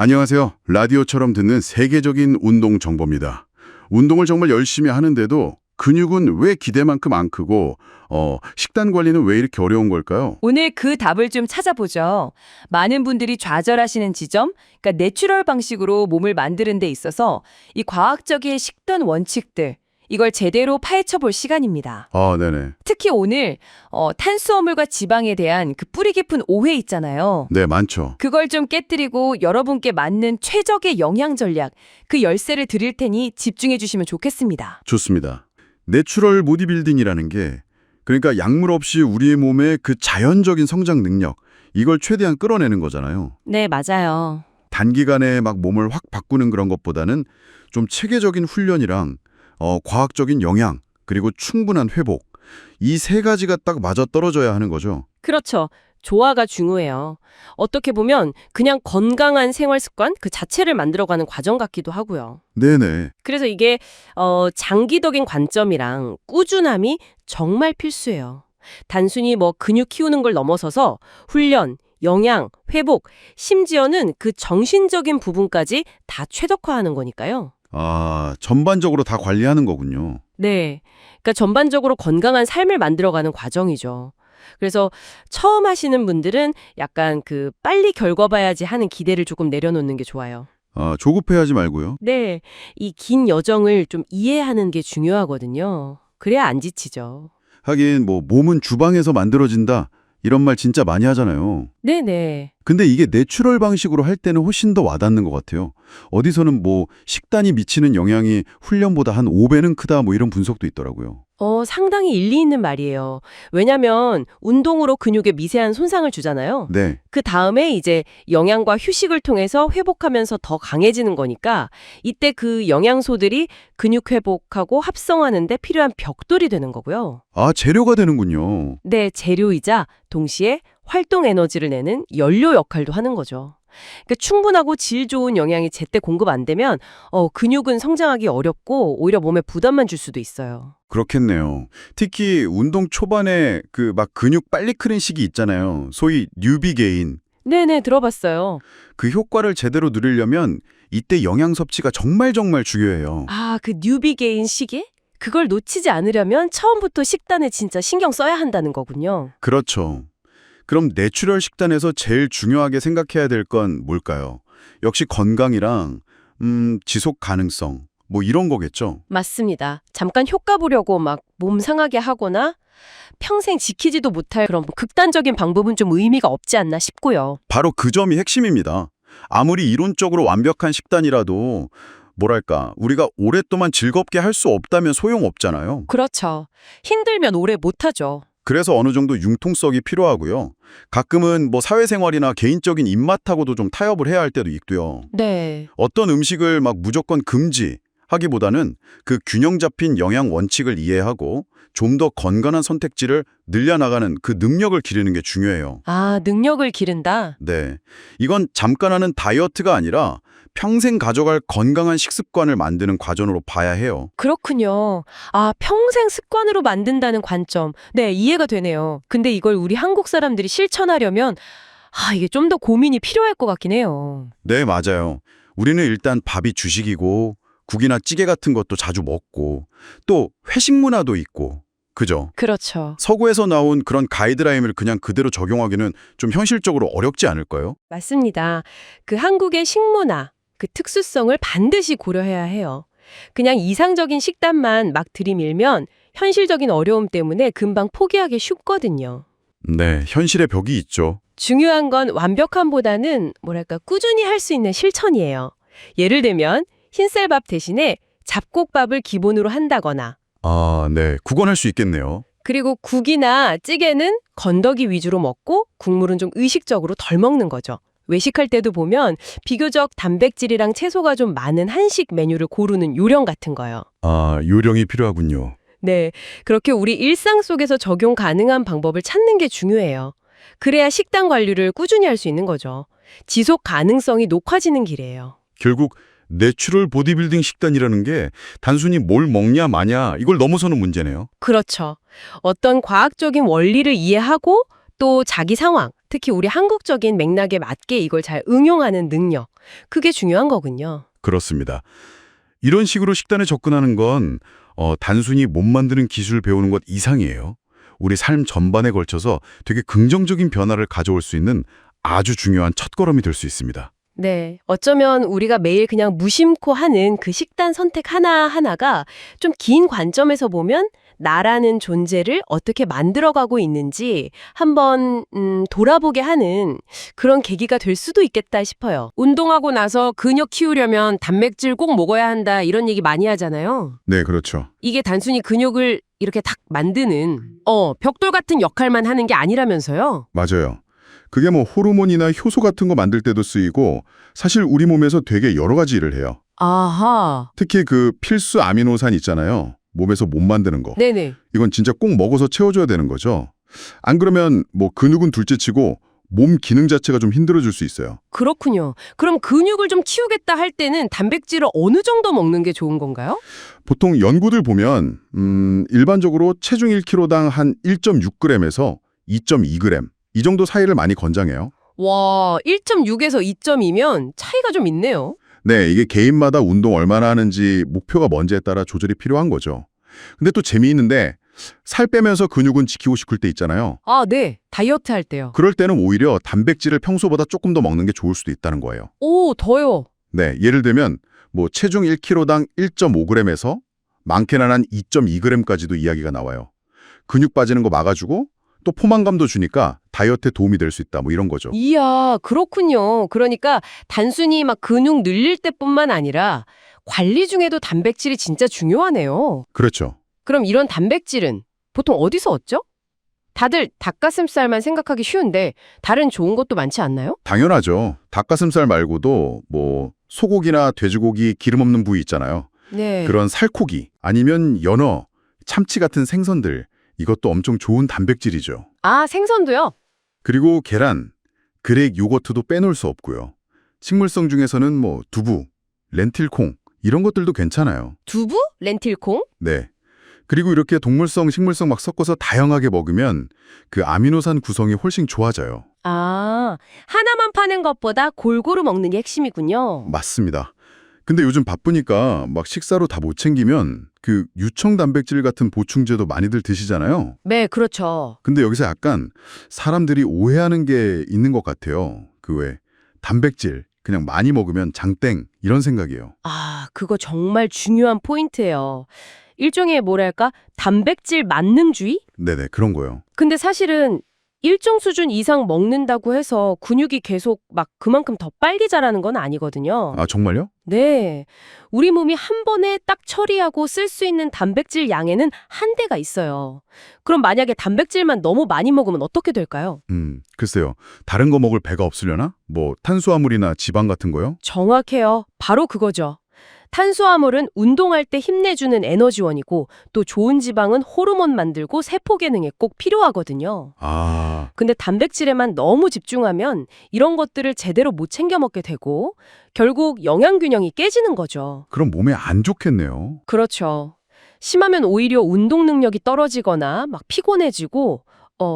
안녕하세요. 라디오처럼 듣는 세계적인 운동 정보입니다. 운동을 정말 열심히 하는데도 근육은 왜 기대만큼 안 크고 식단 관리는 왜 이렇게 어려운 걸까요? 오늘 그 답을 좀 찾아보죠. 많은 분들이 좌절하시는 지점, 그러니까 내추럴 방식으로 몸을 만드는 데 있어서 이 과학적인 식단 원칙들, 이걸 제대로 파헤쳐 볼 시간입니다. 아, 네네. 특히 오늘 탄수화물과 지방에 대한 그 뿌리 깊은 오해 있잖아요. 네, 많죠. 그걸 좀 깨뜨리고 여러분께 맞는 최적의 영양 전략, 그 열쇠를 드릴 테니 집중해 주시면 좋겠습니다. 좋습니다. 내추럴 보디빌딩이라는 게 그러니까 약물 없이 우리의 몸의 그 자연적인 성장 능력 이걸 최대한 끌어내는 거잖아요. 네, 맞아요. 단기간에 막 몸을 확 바꾸는 그런 것보다는 좀 체계적인 훈련이랑 과학적인 영양 그리고 충분한 회복 이 세 가지가 딱 맞아떨어져야 하는 거죠. 그렇죠. 조화가 중요해요. 어떻게 보면 그냥 건강한 생활 습관 그 자체를 만들어가는 과정 같기도 하고요. 네네. 그래서 이게 장기적인 관점이랑 꾸준함이 정말 필수예요. 단순히 뭐 근육 키우는 걸 넘어서서 훈련, 영양, 회복, 심지어는 그 정신적인 부분까지 다 최적화하는 거니까요. 아, 전반적으로 다 관리하는 거군요. 네. 그러니까 전반적으로 건강한 삶을 만들어가는 과정이죠. 그래서 처음 하시는 분들은 약간 그 빨리 결과 봐야지 하는 기대를 조금 내려놓는 게 좋아요. 아, 조급해하지 말고요. 네. 이 긴 여정을 좀 이해하는 게 중요하거든요. 그래야 안 지치죠. 하긴 뭐 몸은 주방에서 만들어진다 이런 말 진짜 많이 하잖아요. 네네. 근데 이게 내추럴 방식으로 할 때는 훨씬 더 와닿는 것 같아요. 어디서는 뭐 식단이 미치는 영향이 훈련보다 한 5배는 크다 뭐 이런 분석도 있더라고요. 상당히 일리 있는 말이에요. 왜냐면 운동으로 근육에 미세한 손상을 주잖아요. 네. 그 다음에 이제 영양과 휴식을 통해서 회복하면서 더 강해지는 거니까 이때 그 영양소들이 근육 회복하고 합성하는 데 필요한 벽돌이 되는 거고요. 아, 재료가 되는군요. 네, 재료이자 동시에 활동 에너지를 내는 연료 역할도 하는 거죠. 그러니까 충분하고 질 좋은 영양이 제때 공급 안 되면 근육은 성장하기 어렵고 오히려 몸에 부담만 줄 수도 있어요. 그렇겠네요. 특히 운동 초반에 그 막 근육 빨리 크는 시기 있잖아요. 소위 뉴비 게인. 네네, 들어봤어요. 그 효과를 제대로 누리려면 이때 영양 섭취가 정말 중요해요. 아, 그 뉴비 게인 시기? 그걸 놓치지 않으려면 처음부터 식단에 진짜 신경 써야 한다는 거군요. 그렇죠. 그럼 내추럴 식단에서 제일 중요하게 생각해야 될 건 뭘까요? 역시 건강이랑 지속 가능성 뭐 이런 거겠죠? 맞습니다. 잠깐 효과 보려고 막 몸 상하게 하거나 평생 지키지도 못할 그런 극단적인 방법은 좀 의미가 없지 않나 싶고요. 바로 그 점이 핵심입니다. 아무리 이론적으로 완벽한 식단이라도 뭐랄까 우리가 오랫동안 즐겁게 할 수 없다면 소용없잖아요. 그렇죠. 힘들면 오래 못하죠. 그래서 어느 정도 융통성이 필요하고요. 가끔은 뭐 사회생활이나 개인적인 입맛하고도 좀 타협을 해야 할 때도 있고요. 네. 어떤 음식을 막 무조건 금지 하기보다는 그 균형 잡힌 영양 원칙을 이해하고 좀 더 건강한 선택지를 늘려나가는 그 능력을 기르는 게 중요해요. 아, 능력을 기른다? 네. 이건 잠깐 하는 다이어트가 아니라 평생 가져갈 건강한 식습관을 만드는 과정으로 봐야 해요. 그렇군요. 아, 평생 습관으로 만든다는 관점. 네, 이해가 되네요. 근데 이걸 우리 한국 사람들이 실천하려면 이게 좀 더 고민이 필요할 것 같긴 해요. 네, 맞아요. 우리는 일단 밥이 주식이고 국이나 찌개 같은 것도 자주 먹고 또 회식 문화도 있고 그죠? 그렇죠. 서구에서 나온 그런 가이드라인을 그냥 그대로 적용하기는 좀 현실적으로 어렵지 않을까요? 맞습니다. 그 한국의 식문화, 그 특수성을 반드시 고려해야 해요. 그냥 이상적인 식단만 막 들이밀면 현실적인 어려움 때문에 금방 포기하기 쉽거든요. 네, 현실의 벽이 있죠. 중요한 건 완벽함보다는 뭐랄까 꾸준히 할 수 있는 실천이에요. 예를 들면 흰쌀밥 대신에 잡곡밥을 기본으로 한다거나 아, 네, 구건할 수 있겠네요. 그리고 국이나 찌개는 건더기 위주로 먹고 국물은 좀 의식적으로 덜 먹는 거죠. 외식할 때도 보면 비교적 단백질이랑 채소가 좀 많은 한식 메뉴를 고르는 요령 같은 거요. 아, 요령이 필요하군요. 네, 그렇게 우리 일상 속에서 적용 가능한 방법을 찾는 게 중요해요. 그래야 식단 관리를 꾸준히 할 수 있는 거죠. 지속 가능성이 높아지는 길이에요. 결국 내추럴 보디빌딩 식단이라는 게 단순히 뭘 먹냐 마냐 이걸 넘어서는 문제네요. 그렇죠. 어떤 과학적인 원리를 이해하고 또 자기 상황, 특히 우리 한국적인 맥락에 맞게 이걸 잘 응용하는 능력. 그게 중요한 거군요. 그렇습니다. 이런 식으로 식단에 접근하는 건 단순히 몸 만드는 기술을 배우는 것 이상이에요. 우리 삶 전반에 걸쳐서 되게 긍정적인 변화를 가져올 수 있는 아주 중요한 첫걸음이 될 수 있습니다. 네. 어쩌면 우리가 매일 그냥 무심코 하는 그 식단 선택 하나하나가 좀 긴 관점에서 보면 나라는 존재를 어떻게 만들어가고 있는지 한번 돌아보게 하는 그런 계기가 될 수도 있겠다 싶어요. 운동하고 나서 근육 키우려면 단백질 꼭 먹어야 한다 이런 얘기 많이 하잖아요. 네, 그렇죠. 이게 단순히 근육을 이렇게 탁 만드는 벽돌 같은 역할만 하는 게 아니라면서요. 맞아요. 그게 뭐 호르몬이나 효소 같은 거 만들 때도 쓰이고 사실 우리 몸에서 되게 여러 가지 일을 해요. 아하. 특히 그 필수 아미노산 있잖아요. 몸에서 못 만드는 거. 네네. 이건 진짜 꼭 먹어서 채워줘야 되는 거죠. 안 그러면 뭐 근육은 둘째치고 몸 기능 자체가 좀 힘들어질 수 있어요. 그렇군요. 그럼 근육을 좀 키우겠다 할 때는 단백질을 어느 정도 먹는 게 좋은 건가요? 보통 연구들 보면 일반적으로 체중 1kg당 한 1.6g에서 2.2g 이 정도 사이를 많이 권장해요. 와, 1.6에서 2.2면 차이가 좀 있네요. 네, 이게 개인마다 운동 얼마나 하는지 목표가 뭔지에 따라 조절이 필요한 거죠. 근데 또 재미있는데 살 빼면서 근육은 지키고 싶을 때 있잖아요. 아, 네. 다이어트 할 때요. 그럴 때는 오히려 단백질을 평소보다 조금 더 먹는 게 좋을 수도 있다는 거예요. 오, 더요. 네, 예를 들면 뭐 체중 1kg당 1.5g에서 많게는 한 2.2g까지도 이야기가 나와요. 근육 빠지는 거 막아주고 또 포만감도 주니까 다이어트에 도움이 될 수 있다 뭐 이런 거죠. 이야, 그렇군요. 그러니까 단순히 막 근육 늘릴 때뿐만 아니라 관리 중에도 단백질이 진짜 중요하네요. 그렇죠. 그럼 이런 단백질은 보통 어디서 얻죠? 다들 닭가슴살만 생각하기 쉬운데 다른 좋은 것도 많지 않나요? 당연하죠. 닭가슴살 말고도 뭐 소고기나 돼지고기 기름 없는 부위 있잖아요. 네. 그런 살코기 아니면 연어, 참치 같은 생선들 이것도 엄청 좋은 단백질이죠. 아, 생선도요? 그리고 계란, 그렉 요거트도 빼놓을 수 없고요. 식물성 중에서는 뭐 두부, 렌틸콩 이런 것들도 괜찮아요. 두부? 렌틸콩? 네. 그리고 이렇게 동물성, 식물성 막 섞어서 다양하게 먹으면 그 아미노산 구성이 훨씬 좋아져요. 아, 하나만 파는 것보다 골고루 먹는 게 핵심이군요. 맞습니다. 근데 요즘 바쁘니까 막 식사로 다 못 챙기면 그 유청 단백질 같은 보충제도 많이들 드시잖아요. 네, 그렇죠. 근데 여기서 약간 사람들이 오해하는 게 있는 것 같아요. 그 왜 단백질 그냥 많이 먹으면 장땡 이런 생각이에요. 아, 그거 정말 중요한 포인트예요. 일종의 뭐랄까, 단백질 만능주의? 네네, 그런 거요. 근데 사실은 일정 수준 이상 먹는다고 해서 근육이 계속 막 그만큼 더 빨리 자라는 건 아니거든요. 아, 정말요? 네. 우리 몸이 한 번에 딱 처리하고 쓸 수 있는 단백질 양에는 한계가 있어요. 그럼 만약에 단백질만 너무 많이 먹으면 어떻게 될까요? 글쎄요. 다른 거 먹을 배가 없으려나? 뭐 탄수화물이나 지방 같은 거요? 정확해요. 바로 그거죠. 탄수화물은 운동할 때 힘내주는 에너지원이고 또 좋은 지방은 호르몬 만들고 세포 기능에 꼭 필요하거든요. 아, 근데 단백질에만 너무 집중하면 이런 것들을 제대로 못 챙겨 먹게 되고 결국 영양 균형이 깨지는 거죠. 그럼 몸에 안 좋겠네요. 그렇죠. 심하면 오히려 운동 능력이 떨어지거나 막 피곤해지고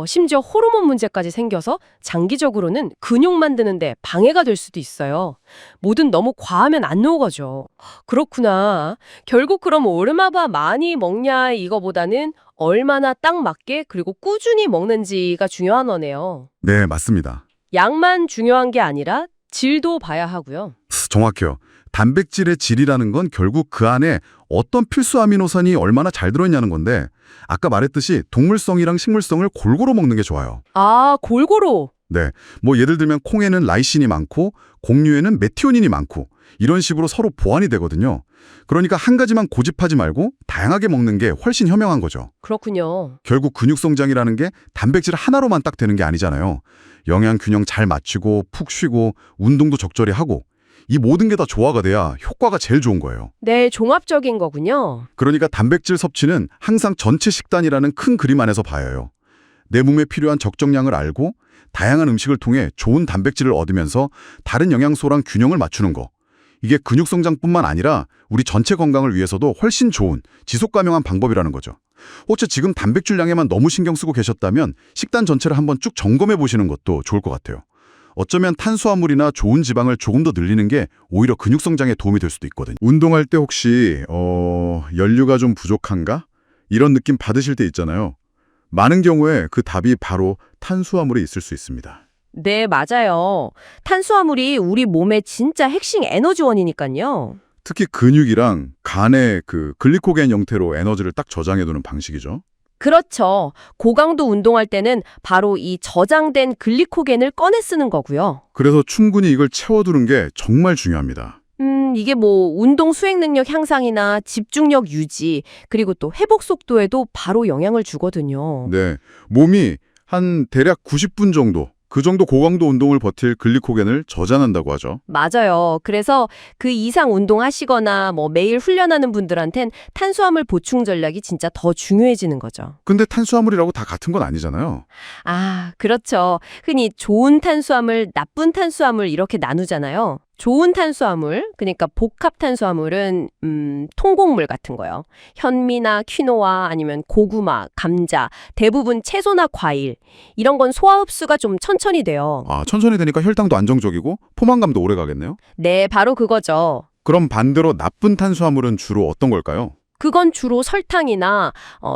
심지어 호르몬 문제까지 생겨서 장기적으로는 근육 만드는데 방해가 될 수도 있어요. 뭐든 너무 과하면 안 녹아져. 그렇구나. 결국 그럼 얼마나 많이 먹냐 이거보다는 얼마나 딱 맞게 그리고 꾸준히 먹는지가 중요한 거네요. 네, 맞습니다. 양만 중요한 게 아니라 질도 봐야 하고요. 정확해요. 단백질의 질이라는 건 결국 그 안에 어떤 필수 아미노산이 얼마나 잘 들어있냐는 건데 아까 말했듯이 동물성이랑 식물성을 골고루 먹는 게 좋아요. 아, 골고루. 네, 뭐 예를 들면 콩에는 라이신이 많고 곡류에는 메티오닌이 많고 이런 식으로 서로 보완이 되거든요. 그러니까 한 가지만 고집하지 말고 다양하게 먹는 게 훨씬 현명한 거죠. 그렇군요. 결국 근육 성장이라는 게 단백질 하나로만 딱 되는 게 아니잖아요. 영양 균형 잘 맞추고 푹 쉬고 운동도 적절히 하고 이 모든 게 다 조화가 돼야 효과가 제일 좋은 거예요. 네, 종합적인 거군요. 그러니까 단백질 섭취는 항상 전체 식단이라는 큰 그림 안에서 봐야 해요. 내 몸에 필요한 적정량을 알고 다양한 음식을 통해 좋은 단백질을 얻으면서 다른 영양소랑 균형을 맞추는 거. 이게 근육 성장뿐만 아니라 우리 전체 건강을 위해서도 훨씬 좋은 지속 가능한 방법이라는 거죠. 혹시 지금 단백질량에만 너무 신경 쓰고 계셨다면 식단 전체를 한번 쭉 점검해 보시는 것도 좋을 것 같아요. 어쩌면 탄수화물이나 좋은 지방을 조금 더 늘리는 게 오히려 근육 성장에 도움이 될 수도 있거든요. 운동할 때 혹시 연류가 좀 부족한가? 이런 느낌 받으실 때 있잖아요. 많은 경우에 그 답이 바로 탄수화물에 있을 수 있습니다. 네, 맞아요. 탄수화물이 우리 몸의 진짜 핵심 에너지원이니까요. 특히 근육이랑 간의 그 글리코겐 형태로 에너지를 딱 저장해두는 방식이죠. 그렇죠. 고강도 운동할 때는 바로 이 저장된 글리코겐을 꺼내 쓰는 거고요. 그래서 충분히 이걸 채워두는 게 정말 중요합니다. 이게 뭐 운동 수행 능력 향상이나 집중력 유지, 그리고 또 회복 속도에도 바로 영향을 주거든요. 네, 몸이 한 대략 90분 정도, 그 정도 고강도 운동을 버틸 글리코겐을 저장한다고 하죠. 맞아요. 그래서 그 이상 운동하시거나 뭐 매일 훈련하는 분들한텐 탄수화물 보충 전략이 진짜 더 중요해지는 거죠. 근데 탄수화물이라고 다 같은 건 아니잖아요. 아, 그렇죠. 흔히 좋은 탄수화물, 나쁜 탄수화물 이렇게 나누잖아요. 좋은 탄수화물, 그러니까 복합 탄수화물은 통곡물 같은 거요. 현미나 퀴노아 아니면 고구마, 감자, 대부분 채소나 과일. 이런 건 소화 흡수가 좀 천천히 돼요. 아, 천천히 되니까 혈당도 안정적이고 포만감도 오래 가겠네요. 네, 바로 그거죠. 그럼 반대로 나쁜 탄수화물은 주로 어떤 걸까요? 그건 주로 설탕이나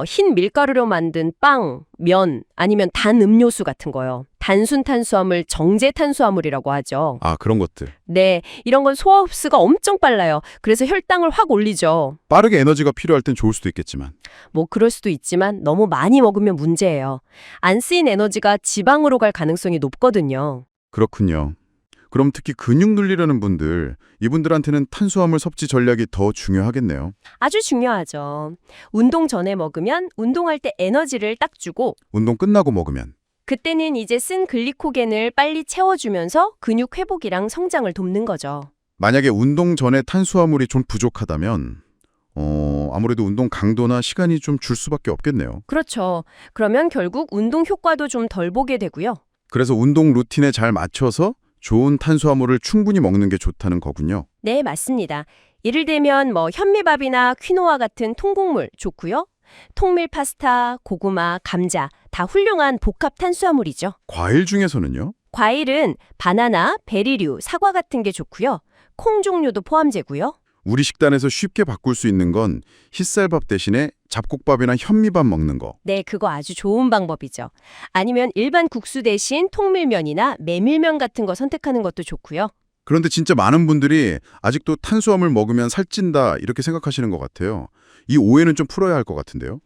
흰 밀가루로 만든 빵, 면, 아니면 단 음료수 같은 거요. 단순 탄수화물, 정제 탄수화물이라고 하죠. 아, 그런 것들. 네, 이런 건 소화 흡수가 엄청 빨라요. 그래서 혈당을 확 올리죠. 빠르게 에너지가 필요할 땐 좋을 수도 있겠지만. 뭐 그럴 수도 있지만 너무 많이 먹으면 문제예요. 안 쓰인 에너지가 지방으로 갈 가능성이 높거든요. 그렇군요. 그럼 특히 근육 늘리려는 분들, 이분들한테는 탄수화물 섭취 전략이 더 중요하겠네요. 아주 중요하죠. 운동 전에 먹으면 운동할 때 에너지를 딱 주고 운동 끝나고 먹으면. 그때는 이제 쓴 글리코겐을 빨리 채워주면서 근육 회복이랑 성장을 돕는 거죠. 만약에 운동 전에 탄수화물이 좀 부족하다면 아무래도 운동 강도나 시간이 좀 줄 수밖에 없겠네요. 그렇죠. 그러면 결국 운동 효과도 좀 덜 보게 되고요. 그래서 운동 루틴에 잘 맞춰서 좋은 탄수화물을 충분히 먹는 게 좋다는 거군요. 네, 맞습니다. 예를 들면 뭐 현미밥이나 퀴노아 같은 통곡물 좋고요. 통밀 파스타, 고구마, 감자 다 훌륭한 복합 탄수화물이죠. 과일 중에서는요? 과일은 바나나, 베리류, 사과 같은 게 좋고요. 콩 종류도 포함되고요. 우리 식단에서 쉽게 바꿀 수 있는 건 흰쌀밥 대신에 잡곡밥이나 현미밥 먹는 거. 네, 그거 아주 좋은 방법이죠. 아니면 일반 국수 대신 통밀면이나 메밀면 같은 거 선택하는 것도 좋고요. 그런데 진짜 많은 분들이 아직도 탄수화물 먹으면 살찐다 이렇게 생각하시는 것 같아요. 이 오해는 좀 풀어야 할 것 같은데요.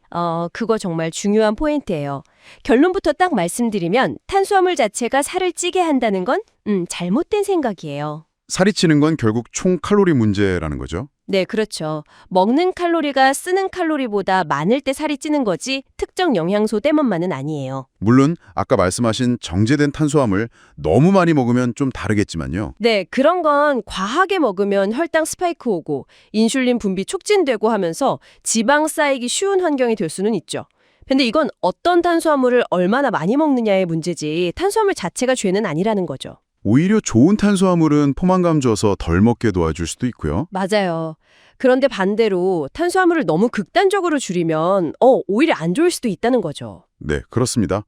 그거 정말 중요한 포인트예요. 결론부터 딱 말씀드리면 탄수화물 자체가 살을 찌게 한다는 건 잘못된 생각이에요. 살이 찌는 건 결국 총 칼로리 문제라는 거죠. 네, 그렇죠. 먹는 칼로리가 쓰는 칼로리보다 많을 때 살이 찌는 거지 특정 영양소 때문만은 아니에요. 물론 아까 말씀하신 정제된 탄수화물 너무 많이 먹으면 좀 다르겠지만요. 네, 그런 건 과하게 먹으면 혈당 스파이크 오고 인슐린 분비 촉진되고 하면서 지방 쌓이기 쉬운 환경이 될 수는 있죠. 근데 이건 어떤 탄수화물을 얼마나 많이 먹느냐의 문제지 탄수화물 자체가 죄는 아니라는 거죠. 오히려 좋은 탄수화물은 포만감 줘서 덜 먹게 도와줄 수도 있고요. 맞아요. 그런데 반대로 탄수화물을 너무 극단적으로 줄이면 오히려 안 좋을 수도 있다는 거죠. 네, 그렇습니다.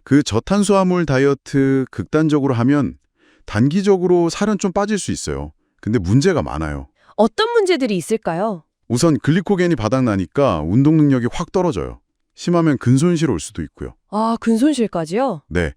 그 저탄수화물 다이어트 극단적으로 하면 단기적으로 살은 좀 빠질 수 있어요. 근데 문제가 많아요. 어떤 문제들이 있을까요? 우선 글리코겐이 바닥나니까 운동 능력이 확 떨어져요. 심하면 근손실 올 수도 있고요. 아, 근손실까지요? 네.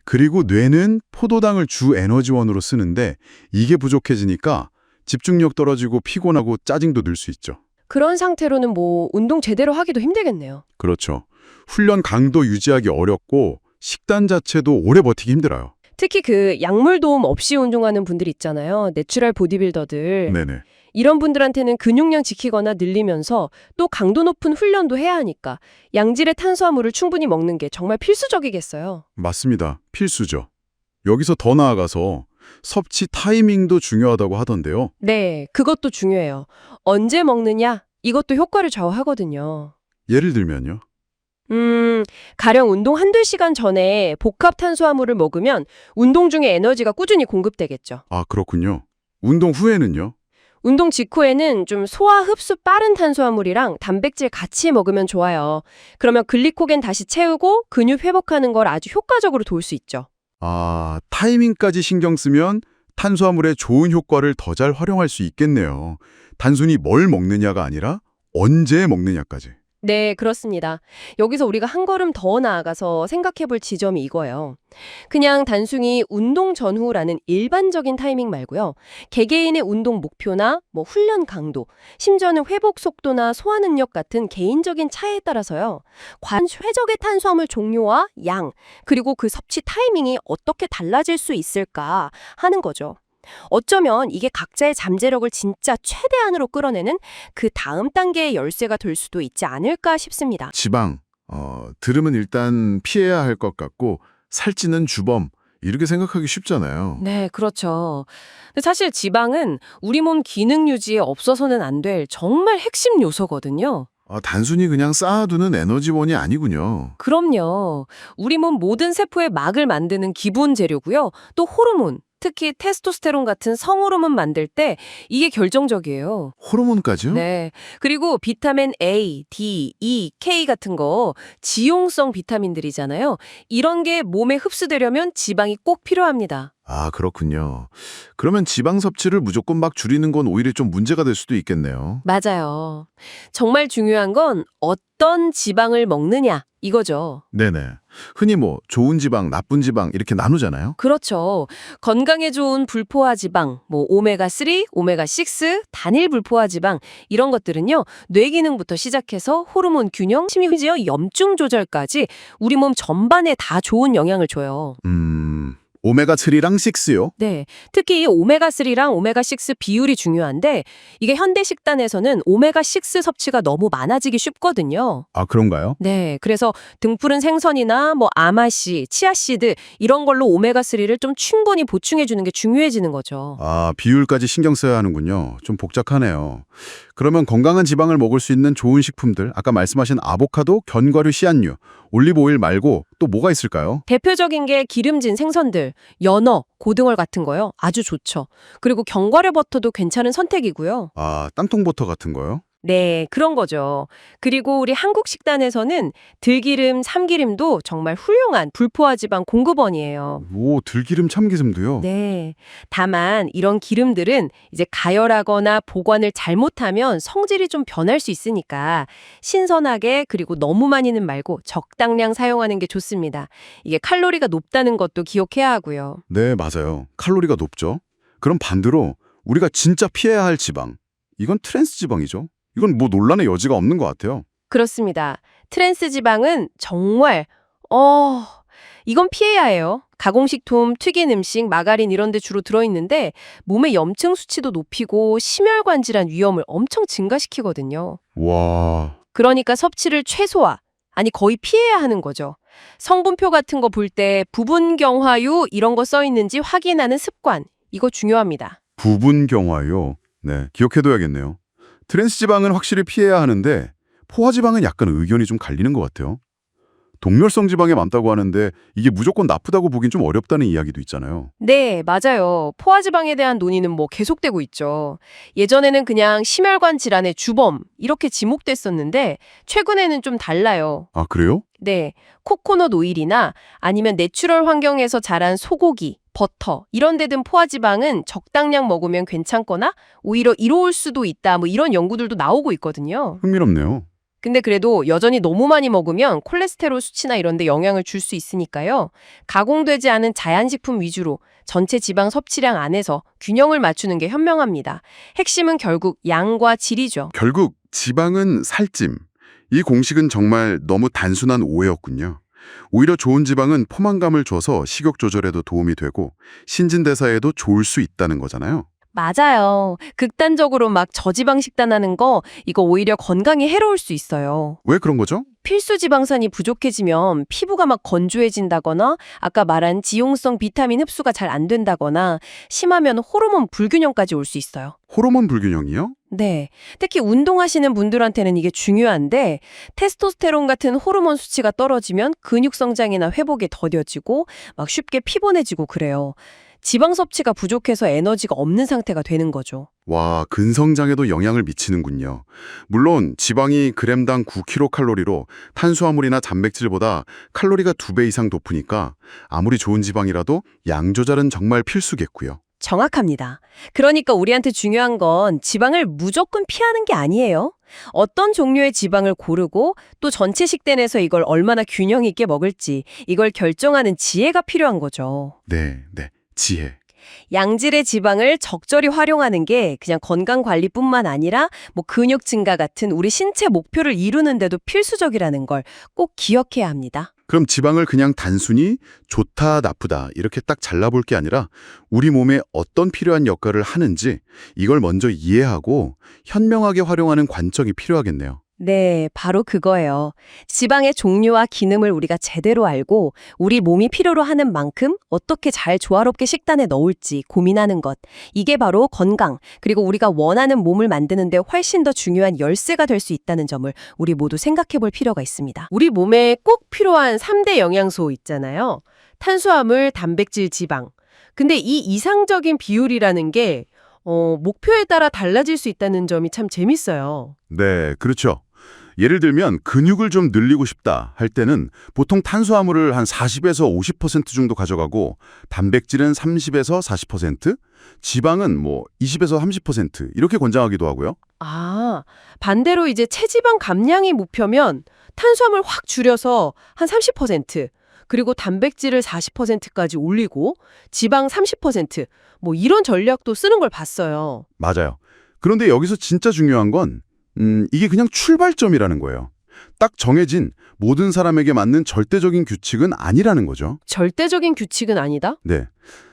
그리고 뇌는 포도당을 주 에너지원으로 쓰는데 이게 부족해지니까 집중력 떨어지고 피곤하고 짜증도 늘 수 있죠. 그런 상태로는 뭐 운동 제대로 하기도 힘들겠네요. 그렇죠. 훈련 강도 유지하기 어렵고 식단 자체도 오래 버티기 힘들어요. 특히 그 약물 도움 없이 운동하는 분들 있잖아요. 내추럴 보디빌더들. 네네. 이런 분들한테는 근육량 지키거나 늘리면서 또 강도 높은 훈련도 해야 하니까 양질의 탄수화물을 충분히 먹는 게 정말 필수적이겠어요. 맞습니다. 필수죠. 여기서 더 나아가서 섭취 타이밍도 중요하다고 하던데요. 네, 그것도 중요해요. 언제 먹느냐? 이것도 효과를 좌우하거든요. 예를 들면요. 가령 운동 한두 시간 전에 복합 탄수화물을 먹으면 운동 중에 에너지가 꾸준히 공급되겠죠. 아, 그렇군요. 운동 후에는요? 운동 직후에는 좀 소화 흡수 빠른 탄수화물이랑 단백질 같이 먹으면 좋아요. 그러면 글리코겐 다시 채우고 근육 회복하는 걸 아주 효과적으로 도울 수 있죠. 아, 타이밍까지 신경 쓰면 탄수화물의 좋은 효과를 더 잘 활용할 수 있겠네요. 단순히 뭘 먹느냐가 아니라 언제 먹느냐까지. 네, 그렇습니다. 여기서 우리가 한 걸음 더 나아가서 생각해 볼 지점이 이거예요. 그냥 단순히 운동 전후라는 일반적인 타이밍 말고요. 개개인의 운동 목표나 훈련 강도, 심지어는 회복 속도나 소화 능력 같은 개인적인 차이에 따라서요. 최적의 탄수화물 종류와 양, 그리고 그 섭취 타이밍이 어떻게 달라질 수 있을까 하는 거죠. 어쩌면 이게 각자의 잠재력을 진짜 최대한으로 끌어내는 그 다음 단계의 열쇠가 될 수도 있지 않을까 싶습니다. 지방, 들으면 일단 피해야 할 것 같고 살찌는 주범, 이렇게 생각하기 쉽잖아요. 네, 그렇죠. 근데 사실 지방은 우리 몸 기능 유지에 없어서는 안 될 정말 핵심 요소거든요. 단순히 그냥 쌓아두는 에너지원이 아니군요. 그럼요. 우리 몸 모든 세포의 막을 만드는 기본 재료고요. 또 호르몬, 특히 테스토스테론 같은 성호르몬 만들 때 이게 결정적이에요. 호르몬까지요? 네. 그리고 비타민 A, D, E, K 같은 거 지용성 비타민들이잖아요. 이런 게 몸에 흡수되려면 지방이 꼭 필요합니다. 아, 그렇군요. 그러면 지방 섭취를 무조건 막 줄이는 건 오히려 좀 문제가 될 수도 있겠네요. 맞아요. 정말 중요한 건 어떤 지방을 먹느냐 이거죠. 네네. 흔히 좋은 지방, 나쁜 지방 이렇게 나누잖아요. 그렇죠. 건강에 좋은 불포화 지방, 오메가3, 오메가6, 단일 불포화 지방 이런 것들은요. 뇌 기능부터 시작해서 호르몬 균형, 심지어 염증 조절까지 우리 몸 전반에 다 좋은 영향을 줘요. 오메가3랑 6요? 네, 특히 오메가3랑 오메가6 비율이 중요한데 이게 현대 식단에서는 오메가6 섭취가 너무 많아지기 쉽거든요. 아, 그런가요? 네, 그래서 등푸른 생선이나 아마씨, 치아씨드 이런 걸로 오메가3를 좀 충분히 보충해 주는 게 중요해지는 거죠. 아, 비율까지 신경 써야 하는군요. 좀 복잡하네요. 그러면 건강한 지방을 먹을 수 있는 좋은 식품들, 아까 말씀하신 아보카도, 견과류, 씨앗류, 올리브 오일 말고 또 뭐가 있을까요? 대표적인 게 기름진 생선들, 연어, 고등어 같은 거요. 아주 좋죠. 그리고 견과류 버터도 괜찮은 선택이고요. 아, 땅콩버터 같은 거요? 네, 그런 거죠. 그리고 우리 한국 식단에서는 들기름, 참기름도 정말 훌륭한 불포화 지방 공급원이에요. 오, 들기름, 참기름도요? 네. 다만 이런 기름들은 이제 가열하거나 보관을 잘못하면 성질이 좀 변할 수 있으니까 신선하게 그리고 너무 많이는 말고 적당량 사용하는 게 좋습니다. 이게 칼로리가 높다는 것도 기억해야 하고요. 네, 맞아요. 칼로리가 높죠. 그럼 반대로 우리가 진짜 피해야 할 지방, 이건 트랜스 지방이죠. 이건 논란의 여지가 없는 것 같아요. 그렇습니다. 트랜스 지방은 정말 이건 피해야 해요. 가공식품, 튀긴 음식, 마가린 이런 데 주로 들어있는데 몸의 염증 수치도 높이고 심혈관 질환 위험을 엄청 증가시키거든요. 와, 그러니까 섭취를 최소화, 아니 거의 피해야 하는 거죠. 성분표 같은 거 볼 때 부분경화유 이런 거 써 있는지 확인하는 습관, 이거 중요합니다. 부분경화요. 네, 기억해둬야겠네요. 트랜스 지방은 확실히 피해야 하는데 포화 지방은 약간 의견이 좀 갈리는 것 같아요. 동멸성 지방에 많다고 하는데 이게 무조건 나쁘다고 보긴 좀 어렵다는 이야기도 있잖아요. 네, 맞아요. 포화지방에 대한 논의는 계속되고 있죠. 예전에는 그냥 심혈관 질환의 주범 이렇게 지목됐었는데 최근에는 좀 달라요. 아, 그래요? 네, 코코넛 오일이나 아니면 내추럴 환경에서 자란 소고기, 버터 이런 데 든 포화지방은 적당량 먹으면 괜찮거나 오히려 이로울 수도 있다 이런 연구들도 나오고 있거든요. 흥미롭네요. 근데 그래도 여전히 너무 많이 먹으면 콜레스테롤 수치나 이런 데 영향을 줄 수 있으니까요. 가공되지 않은 자연식품 위주로 전체 지방 섭취량 안에서 균형을 맞추는 게 현명합니다. 핵심은 결국 양과 질이죠. 결국 지방은 살찜. 이 공식은 정말 너무 단순한 오해였군요. 오히려 좋은 지방은 포만감을 줘서 식욕 조절에도 도움이 되고 신진대사에도 좋을 수 있다는 거잖아요. 맞아요. 극단적으로 저지방 식단하는 거 이거 오히려 건강에 해로울 수 있어요. 왜 그런 거죠? 필수 지방산이 부족해지면 피부가 건조해진다거나 아까 말한 지용성 비타민 흡수가 잘 안 된다거나 심하면 호르몬 불균형까지 올 수 있어요. 호르몬 불균형이요? 네. 특히 운동하시는 분들한테는 이게 중요한데 테스토스테론 같은 호르몬 수치가 떨어지면 근육 성장이나 회복에 더뎌지고 쉽게 피곤해지고 그래요. 지방 섭취가 부족해서 에너지가 없는 상태가 되는 거죠. 와, 근성장에도 영향을 미치는군요. 물론 지방이 그램당 9kcal로 탄수화물이나 단백질보다 칼로리가 2배 이상 높으니까 아무리 좋은 지방이라도 양 조절은 정말 필수겠고요. 정확합니다. 그러니까 우리한테 중요한 건 지방을 무조건 피하는 게 아니에요. 어떤 종류의 지방을 고르고 또 전체 식대 내에서 이걸 얼마나 균형 있게 먹을지 이걸 결정하는 지혜가 필요한 거죠. 네, 지혜. 양질의 지방을 적절히 활용하는 게 그냥 건강 관리뿐만 아니라 뭐 근육 증가 같은 우리 신체 목표를 이루는 데도 필수적이라는 걸 꼭 기억해야 합니다. 그럼 지방을 그냥 단순히 좋다, 나쁘다 이렇게 딱 잘라볼 게 아니라 우리 몸에 어떤 필요한 역할을 하는지 이걸 먼저 이해하고 현명하게 활용하는 관점이 필요하겠네요. 네, 바로 그거예요. 지방의 종류와 기능을 우리가 제대로 알고 우리 몸이 필요로 하는 만큼 어떻게 잘 조화롭게 식단에 넣을지 고민하는 것. 이게 바로 건강, 그리고 우리가 원하는 몸을 만드는 데 훨씬 더 중요한 열쇠가 될 수 있다는 점을 우리 모두 생각해 볼 필요가 있습니다. 우리 몸에 꼭 필요한 3대 영양소 있잖아요. 탄수화물, 단백질, 지방. 근데 이 이상적인 비율이라는 게 목표에 따라 달라질 수 있다는 점이 참 재밌어요. 네, 그렇죠. 예를 들면 근육을 좀 늘리고 싶다 할 때는 보통 탄수화물을 한 40에서 50% 정도 가져가고 단백질은 30에서 40%, 지방은 뭐 20에서 30% 이렇게 권장하기도 하고요. 아, 반대로 이제 체지방 감량이 목표면 탄수화물 확 줄여서 한 30%, 그리고 단백질을 40%까지 올리고 지방 30%, 뭐 이런 전략도 쓰는 걸 봤어요. 맞아요. 그런데 여기서 진짜 중요한 건 이게 그냥 출발점이라는 거예요. 딱 정해진 모든 사람에게 맞는 절대적인 규칙은 아니라는 거죠. 절대적인 규칙은 아니다? 네.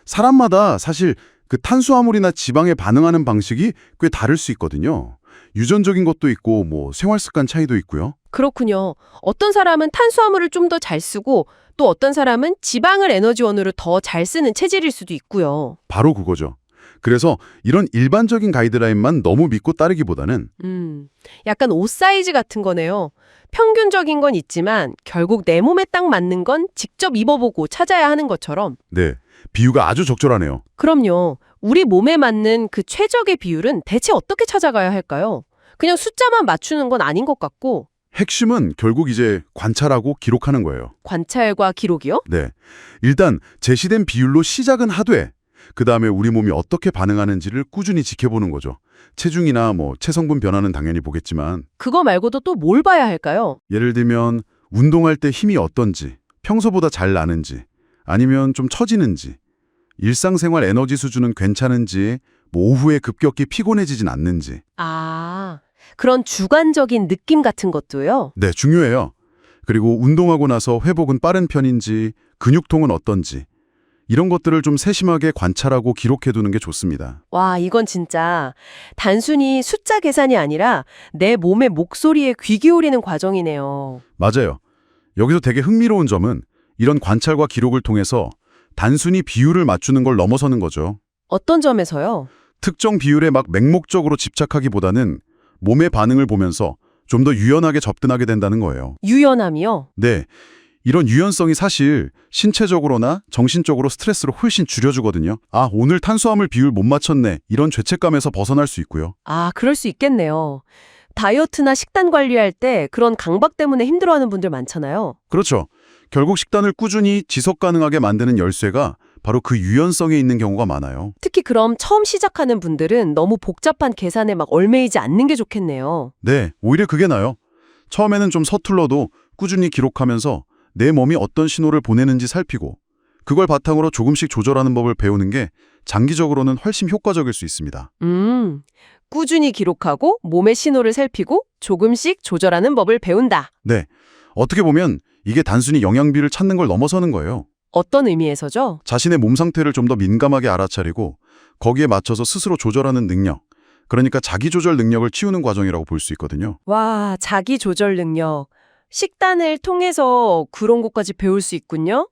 사람마다 사실 그 탄수화물이나 지방에 반응하는 방식이 꽤 다를 수 있거든요. 유전적인 것도 있고 뭐 생활 습관 차이도 있고요. 그렇군요. 어떤 사람은 탄수화물을 좀 더 잘 쓰고 또 어떤 사람은 지방을 에너지원으로 더 잘 쓰는 체질일 수도 있고요. 바로 그거죠. 그래서 이런 일반적인 가이드라인만 너무 믿고 따르기보다는 약간 옷 사이즈 같은 거네요. 평균적인 건 있지만 결국 내 몸에 딱 맞는 건 직접 입어보고 찾아야 하는 것처럼. 네, 비유가 아주 적절하네요. 그럼요. 우리 몸에 맞는 그 최적의 비율은 대체 어떻게 찾아가야 할까요? 그냥 숫자만 맞추는 건 아닌 것 같고. 핵심은 결국 이제 관찰하고 기록하는 거예요. 관찰과 기록이요? 네, 일단 제시된 비율로 시작은 하되 그 다음에 우리 몸이 어떻게 반응하는지를 꾸준히 지켜보는 거죠. 체중이나 뭐 체성분 변화는 당연히 보겠지만 그거 말고도 또 뭘 봐야 할까요? 예를 들면 운동할 때 힘이 어떤지, 평소보다 잘 나는지, 아니면 좀 처지는지, 일상생활 에너지 수준은 괜찮은지, 뭐 오후에 급격히 피곤해지진 않는지. 아, 그런 주관적인 느낌 같은 것도요? 네, 중요해요. 그리고 운동하고 나서 회복은 빠른 편인지, 근육통은 어떤지 이런 것들을 좀 세심하게 관찰하고 기록해두는 게 좋습니다. 와, 이건 진짜 단순히 숫자 계산이 아니라 내 몸의 목소리에 귀 기울이는 과정이네요. 맞아요. 여기서 되게 흥미로운 점은 이런 관찰과 기록을 통해서 단순히 비율을 맞추는 걸 넘어서는 거죠. 어떤 점에서요? 특정 비율에 막 맹목적으로 집착하기보다는 몸의 반응을 보면서 좀 더 유연하게 접근하게 된다는 거예요. 유연함이요? 네, 이런 유연성이 사실 신체적으로나 정신적으로 스트레스를 훨씬 줄여주거든요. 아, 오늘 탄수화물 비율 못 맞췄네. 이런 죄책감에서 벗어날 수 있고요. 아, 그럴 수 있겠네요. 다이어트나 식단 관리할 때 그런 강박 때문에 힘들어하는 분들 많잖아요. 그렇죠. 결국 식단을 꾸준히 지속 가능하게 만드는 열쇠가 바로 그 유연성에 있는 경우가 많아요. 특히 그럼 처음 시작하는 분들은 너무 복잡한 계산에 막 얽매이지 않는 게 좋겠네요. 네, 오히려 그게 나아요. 처음에는 좀 서툴러도 꾸준히 기록하면서 내 몸이 어떤 신호를 보내는지 살피고 그걸 바탕으로 조금씩 조절하는 법을 배우는 게 장기적으로는 훨씬 효과적일 수 있습니다. 꾸준히 기록하고 몸의 신호를 살피고 조금씩 조절하는 법을 배운다. 네, 어떻게 보면 이게 단순히 영양비를 찾는 걸 넘어서는 거예요. 어떤 의미에서죠? 자신의 몸 상태를 좀 더 민감하게 알아차리고 거기에 맞춰서 스스로 조절하는 능력, 그러니까 자기조절 능력을 키우는 과정이라고 볼 수 있거든요. 와, 자기 조절 능력. 식단을 통해서 그런 것까지 배울 수 있군요.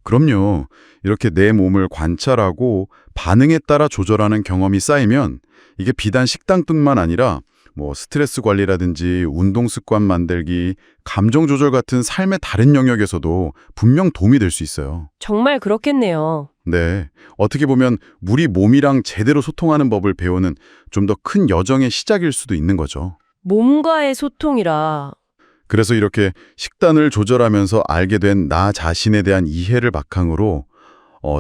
그럼요. 이렇게 내 몸을 관찰하고 반응에 따라 조절하는 경험이 쌓이면 이게 비단 식단뿐만 아니라 뭐 스트레스 관리라든지 운동 습관 만들기, 감정 조절 같은 삶의 다른 영역에서도 분명 도움이 될 수 있어요. 정말 그렇겠네요. 네, 어떻게 보면 우리 몸이랑 제대로 소통하는 법을 배우는 좀 더 큰 여정의 시작일 수도 있는 거죠. 몸과의 소통이라. 그래서 이렇게 식단을 조절하면서 알게 된 나 자신에 대한 이해를 바탕으로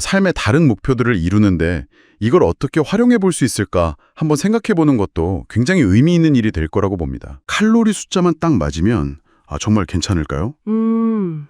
삶의 다른 목표들을 이루는데 이걸 어떻게 활용해 볼 수 있을까 한번 생각해 보는 것도 굉장히 의미 있는 일이 될 거라고 봅니다. 칼로리 숫자만 딱 맞으면 정말 괜찮을까요?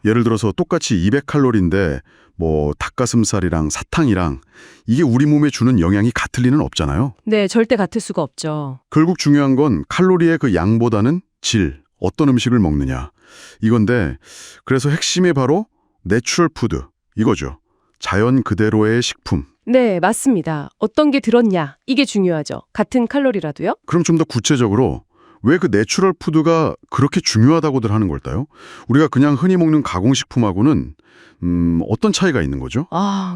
예를 들어서 똑같이 200칼로리인데 뭐 닭가슴살이랑 사탕이랑 이게 우리 몸에 주는 영향이 같을 리는 없잖아요. 네, 절대 같을 수가 없죠. 결국 중요한 건 칼로리의 그 양보다는 질, 어떤 음식을 먹느냐 이건데 그래서 핵심이 바로 내추럴 푸드 이거죠. 자연 그대로의 식품. 네, 맞습니다. 어떤 게 들었냐, 이게 중요하죠. 같은 칼로리라도요. 그럼 좀 더 구체적으로 왜 그 내추럴 푸드가 그렇게 중요하다고들 하는 걸까요? 우리가 그냥 흔히 먹는 가공식품하고는 어떤 차이가 있는 거죠?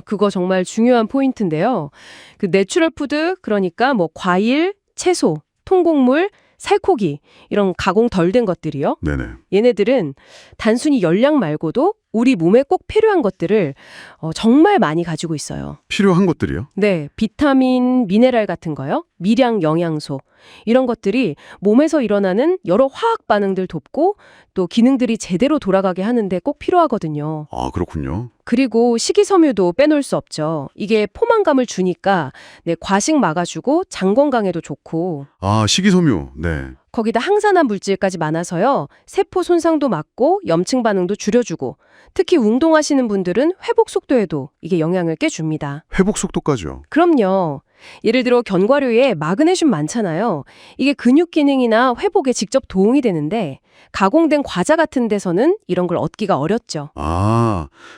그거 정말 중요한 포인트인데요. 그 내추럴 푸드, 그러니까 뭐 과일, 채소, 통곡물, 살코기 이런 가공 덜 된 것들이요. 네네. 얘네들은 단순히 열량 말고도 우리 몸에 꼭 필요한 것들을 정말 많이 가지고 있어요. 필요한 것들이요? 네, 비타민, 미네랄 같은 거요. 미량 영양소. 이런 것들이 몸에서 일어나는 여러 화학 반응들 돕고 또 기능들이 제대로 돌아가게 하는데 꼭 필요하거든요. 그렇군요. 그리고 식이섬유도 빼놓을 수 없죠. 이게 포만감을 주니까 과식 막아주고 장 건강에도 좋고 식이섬유. 네. 거기다 항산화 물질까지 많아서요. 세포 손상도 막고 염증 반응도 줄여주고 특히 운동하시는 분들은 회복 속도에도 이게 영향을 꽤 줍니다. 회복 속도까지요. 그럼요. 예를 들어 견과류에 마그네슘 많잖아요. 이게 근육 기능이나 회복에 직접 도움이 되는데 가공된 과자 같은 데서는 이런 걸 얻기가 어렵죠.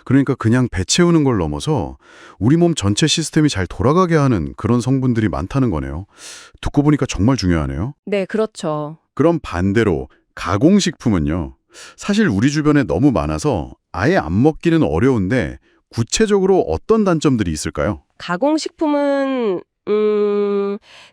그러니까 그냥 배 채우는 걸 넘어서 우리 몸 전체 시스템이 잘 돌아가게 하는 그런 성분들이 많다는 거네요. 듣고 보니까 정말 중요하네요. 네, 그렇죠. 그럼 반대로 가공식품은요. 사실 우리 주변에 너무 많아서 아예 안 먹기는 어려운데 구체적으로 어떤 단점들이 있을까요? 가공식품은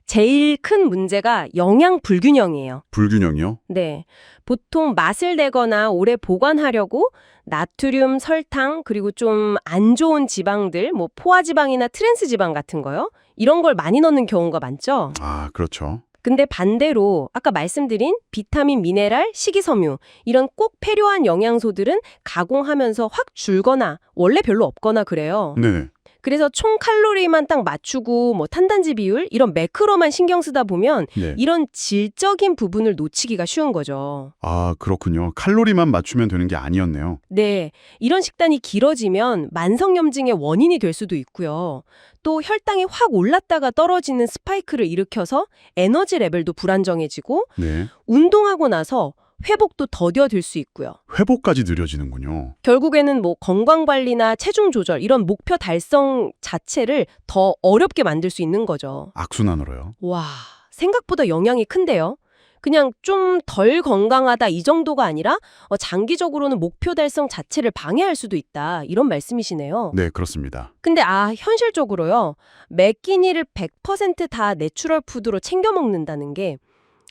제일 큰 문제가 영양 불균형이에요. 불균형이요? 네. 보통 맛을 내거나 오래 보관하려고 나트륨, 설탕, 그리고 좀 안 좋은 지방들, 뭐 포화지방이나 트랜스지방 같은 거요. 이런 걸 많이 넣는 경우가 많죠. 그렇죠. 근데 반대로 아까 말씀드린 비타민, 미네랄, 식이섬유 이런 꼭 필요한 영양소들은 가공하면서 확 줄거나 원래 별로 없거나 그래요. 네. 그래서 총 칼로리만 딱 맞추고 뭐 탄단지 비율 이런 매크로만 신경 쓰다 보면 네. 이런 질적인 부분을 놓치기가 쉬운 거죠. 그렇군요. 칼로리만 맞추면 되는 게 아니었네요. 네, 이런 식단이 길어지면 만성염증의 원인이 될 수도 있고요. 또 혈당이 확 올랐다가 떨어지는 스파이크를 일으켜서 에너지 레벨도 불안정해지고 네. 운동하고 나서 회복도 더뎌질 수 있고요. 회복까지 느려지는군요. 결국에는 뭐 건강관리나 체중 조절 이런 목표 달성 자체를 더 어렵게 만들 수 있는 거죠. 악순환으로요. 와, 생각보다 영향이 큰데요. 그냥 좀 덜 건강하다 이 정도가 아니라 장기적으로는 목표 달성 자체를 방해할 수도 있다 이런 말씀이시네요. 네, 그렇습니다. 근데 현실적으로요. 매 끼니를 100% 다 내추럴 푸드로 챙겨 먹는다는 게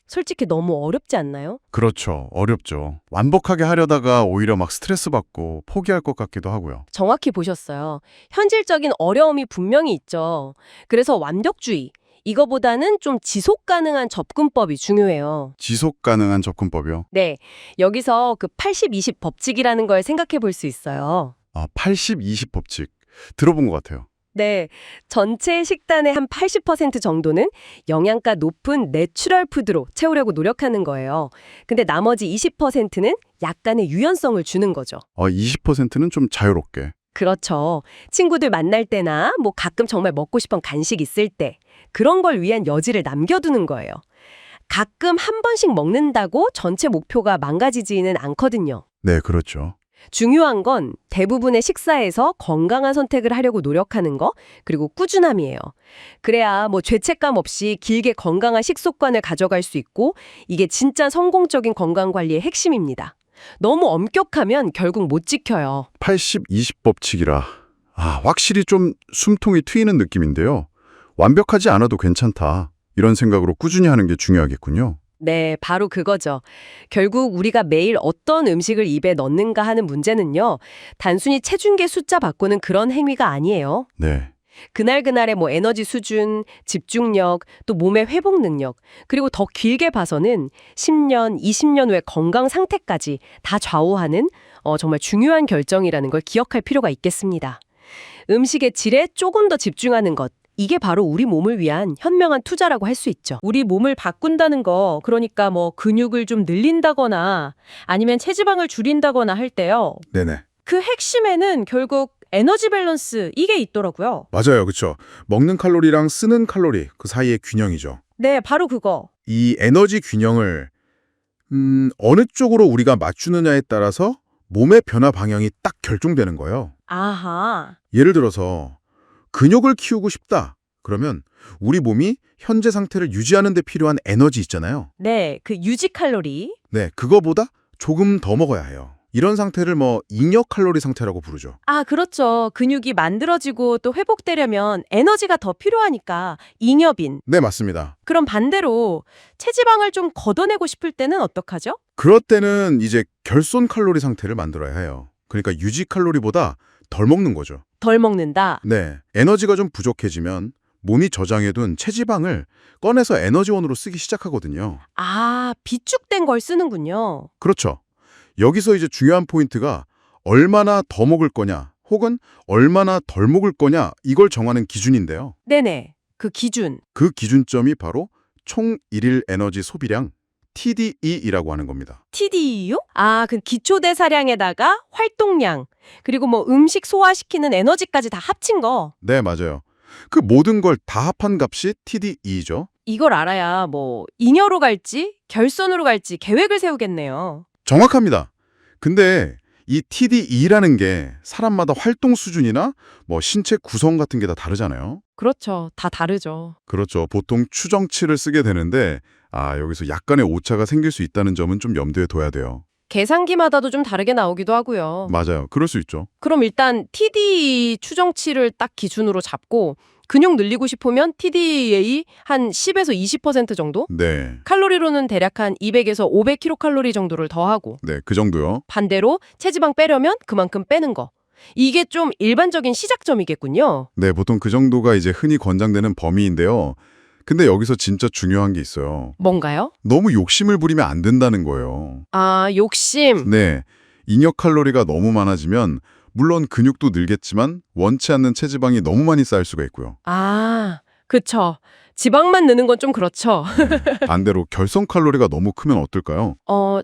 솔직히 너무 어렵지 않나요? 그렇죠. 어렵죠. 완벽하게 하려다가 오히려 막 스트레스 받고 포기할 것 같기도 하고요. 정확히 보셨어요. 현실적인 어려움이 분명히 있죠. 그래서 완벽주의, 이거보다는 좀 지속 가능한 접근법이 중요해요. 지속 가능한 접근법이요? 네, 여기서 그 80-20 법칙이라는 걸 생각해 볼 수 있어요. 80-20 법칙. 들어본 것 같아요. 네, 전체 식단의 한 80% 정도는 영양가 높은 내추럴 푸드로 채우려고 노력하는 거예요. 근데 나머지 20%는 약간의 유연성을 주는 거죠. 20%는 좀 자유롭게. 그렇죠. 친구들 만날 때나 뭐 가끔 정말 먹고 싶은 간식 있을 때 그런 걸 위한 여지를 남겨두는 거예요. 가끔 한 번씩 먹는다고 전체 목표가 망가지지는 않거든요. 네, 그렇죠. 중요한 건 대부분의 식사에서 건강한 선택을 하려고 노력하는 거, 그리고 꾸준함이에요. 그래야 뭐 죄책감 없이 길게 건강한 식습관을 가져갈 수 있고 이게 진짜 성공적인 건강관리의 핵심입니다. 너무 엄격하면 결국 못 지켜요. 80-20 법칙이라. 확실히 좀 숨통이 트이는 느낌인데요. 완벽하지 않아도 괜찮다. 이런 생각으로 꾸준히 하는 게 중요하겠군요. 네, 바로 그거죠. 결국 우리가 매일 어떤 음식을 입에 넣는가 하는 문제는요, 단순히 체중계 숫자 바꾸는 그런 행위가 아니에요. 네. 그날그날의 뭐 에너지 수준, 집중력, 또 몸의 회복 능력, 그리고 더 길게 봐서는 10년, 20년 후의 건강 상태까지 다 좌우하는 정말 중요한 결정이라는 걸 기억할 필요가 있겠습니다. 음식의 질에 조금 더 집중하는 것, 이게 바로 우리 몸을 위한 현명한 투자라고 할 수 있죠. 우리 몸을 바꾼다는 거, 그러니까 뭐 근육을 좀 늘린다거나 아니면 체지방을 줄인다거나 할 때요. 네네. 그 핵심에는 결국 에너지 밸런스 이게 있더라고요. 맞아요. 그렇죠. 먹는 칼로리랑 쓰는 칼로리 그 사이의 균형이죠. 네, 바로 그거. 이 에너지 균형을 어느 쪽으로 우리가 맞추느냐에 따라서 몸의 변화 방향이 딱 결정되는 거예요. 아하. 예를 들어서 근육을 키우고 싶다. 그러면 우리 몸이 현재 상태를 유지하는 데 필요한 에너지 있잖아요. 네, 그 유지 칼로리. 네, 그거보다 조금 더 먹어야 해요. 이런 상태를 잉여 칼로리 상태라고 부르죠. 아, 그렇죠. 근육이 만들어지고 또 회복되려면 에너지가 더 필요하니까 잉여빈. 네, 맞습니다. 그럼 반대로 체지방을 좀 걷어내고 싶을 때는 어떡하죠? 그럴 때는 이제 결손 칼로리 상태를 만들어야 해요. 그러니까 유지 칼로리보다 덜 먹는 거죠. 덜 먹는다. 네, 에너지가 좀 부족해지면 몸이 저장해둔 체지방을 꺼내서 에너지원으로 쓰기 시작하거든요. 아, 비축된 걸 쓰는군요. 그렇죠. 여기서 이제 중요한 포인트가 얼마나 더 먹을 거냐 혹은 얼마나 덜 먹을 거냐 이걸 정하는 기준인데요. 네네. 그 기준. 그 기준점이 바로 총 일일 에너지 소비량 TDE이라고 하는 겁니다. TDE요? 아, 그 기초대사량에다가 활동량, 그리고 뭐 음식 소화시키는 에너지까지 다 합친 거. 네, 맞아요. 그 모든 걸 다 합한 값이 TDE죠. 이걸 알아야 뭐 잉여로 갈지 결손으로 갈지 계획을 세우겠네요. 정확합니다. 근데 이 TDE라는 게 사람마다 활동 수준이나 신체 구성 같은 게 다 다르잖아요. 그렇죠. 다 다르죠. 그렇죠. 보통 추정치를 쓰게 되는데 여기서 약간의 오차가 생길 수 있다는 점은 좀 염두에 둬야 돼요. 계산기마다도 좀 다르게 나오기도 하고요. 맞아요. 그럴 수 있죠. 그럼 일단 TDE 추정치를 딱 기준으로 잡고 근육 늘리고 싶으면 TDEA 한 10에서 20% 정도? 네. 칼로리로는 대략 한 200에서 500kcal 정도를 더하고 네, 그 정도요. 반대로 체지방 빼려면 그만큼 빼는 거. 이게 좀 일반적인 시작점이겠군요. 네, 보통 그 정도가 이제 흔히 권장되는 범위인데요. 근데 여기서 진짜 중요한 게 있어요. 뭔가요? 너무 욕심을 부리면 안 된다는 거예요. 아, 욕심. 네. 잉여 칼로리가 너무 많아지면 물론 근육도 늘겠지만 원치 않는 체지방이 너무 많이 쌓일 수가 있고요. 아, 그쵸. 지방만 느는 건 좀 그렇죠. 반대로 결손 칼로리가 너무 크면 어떨까요?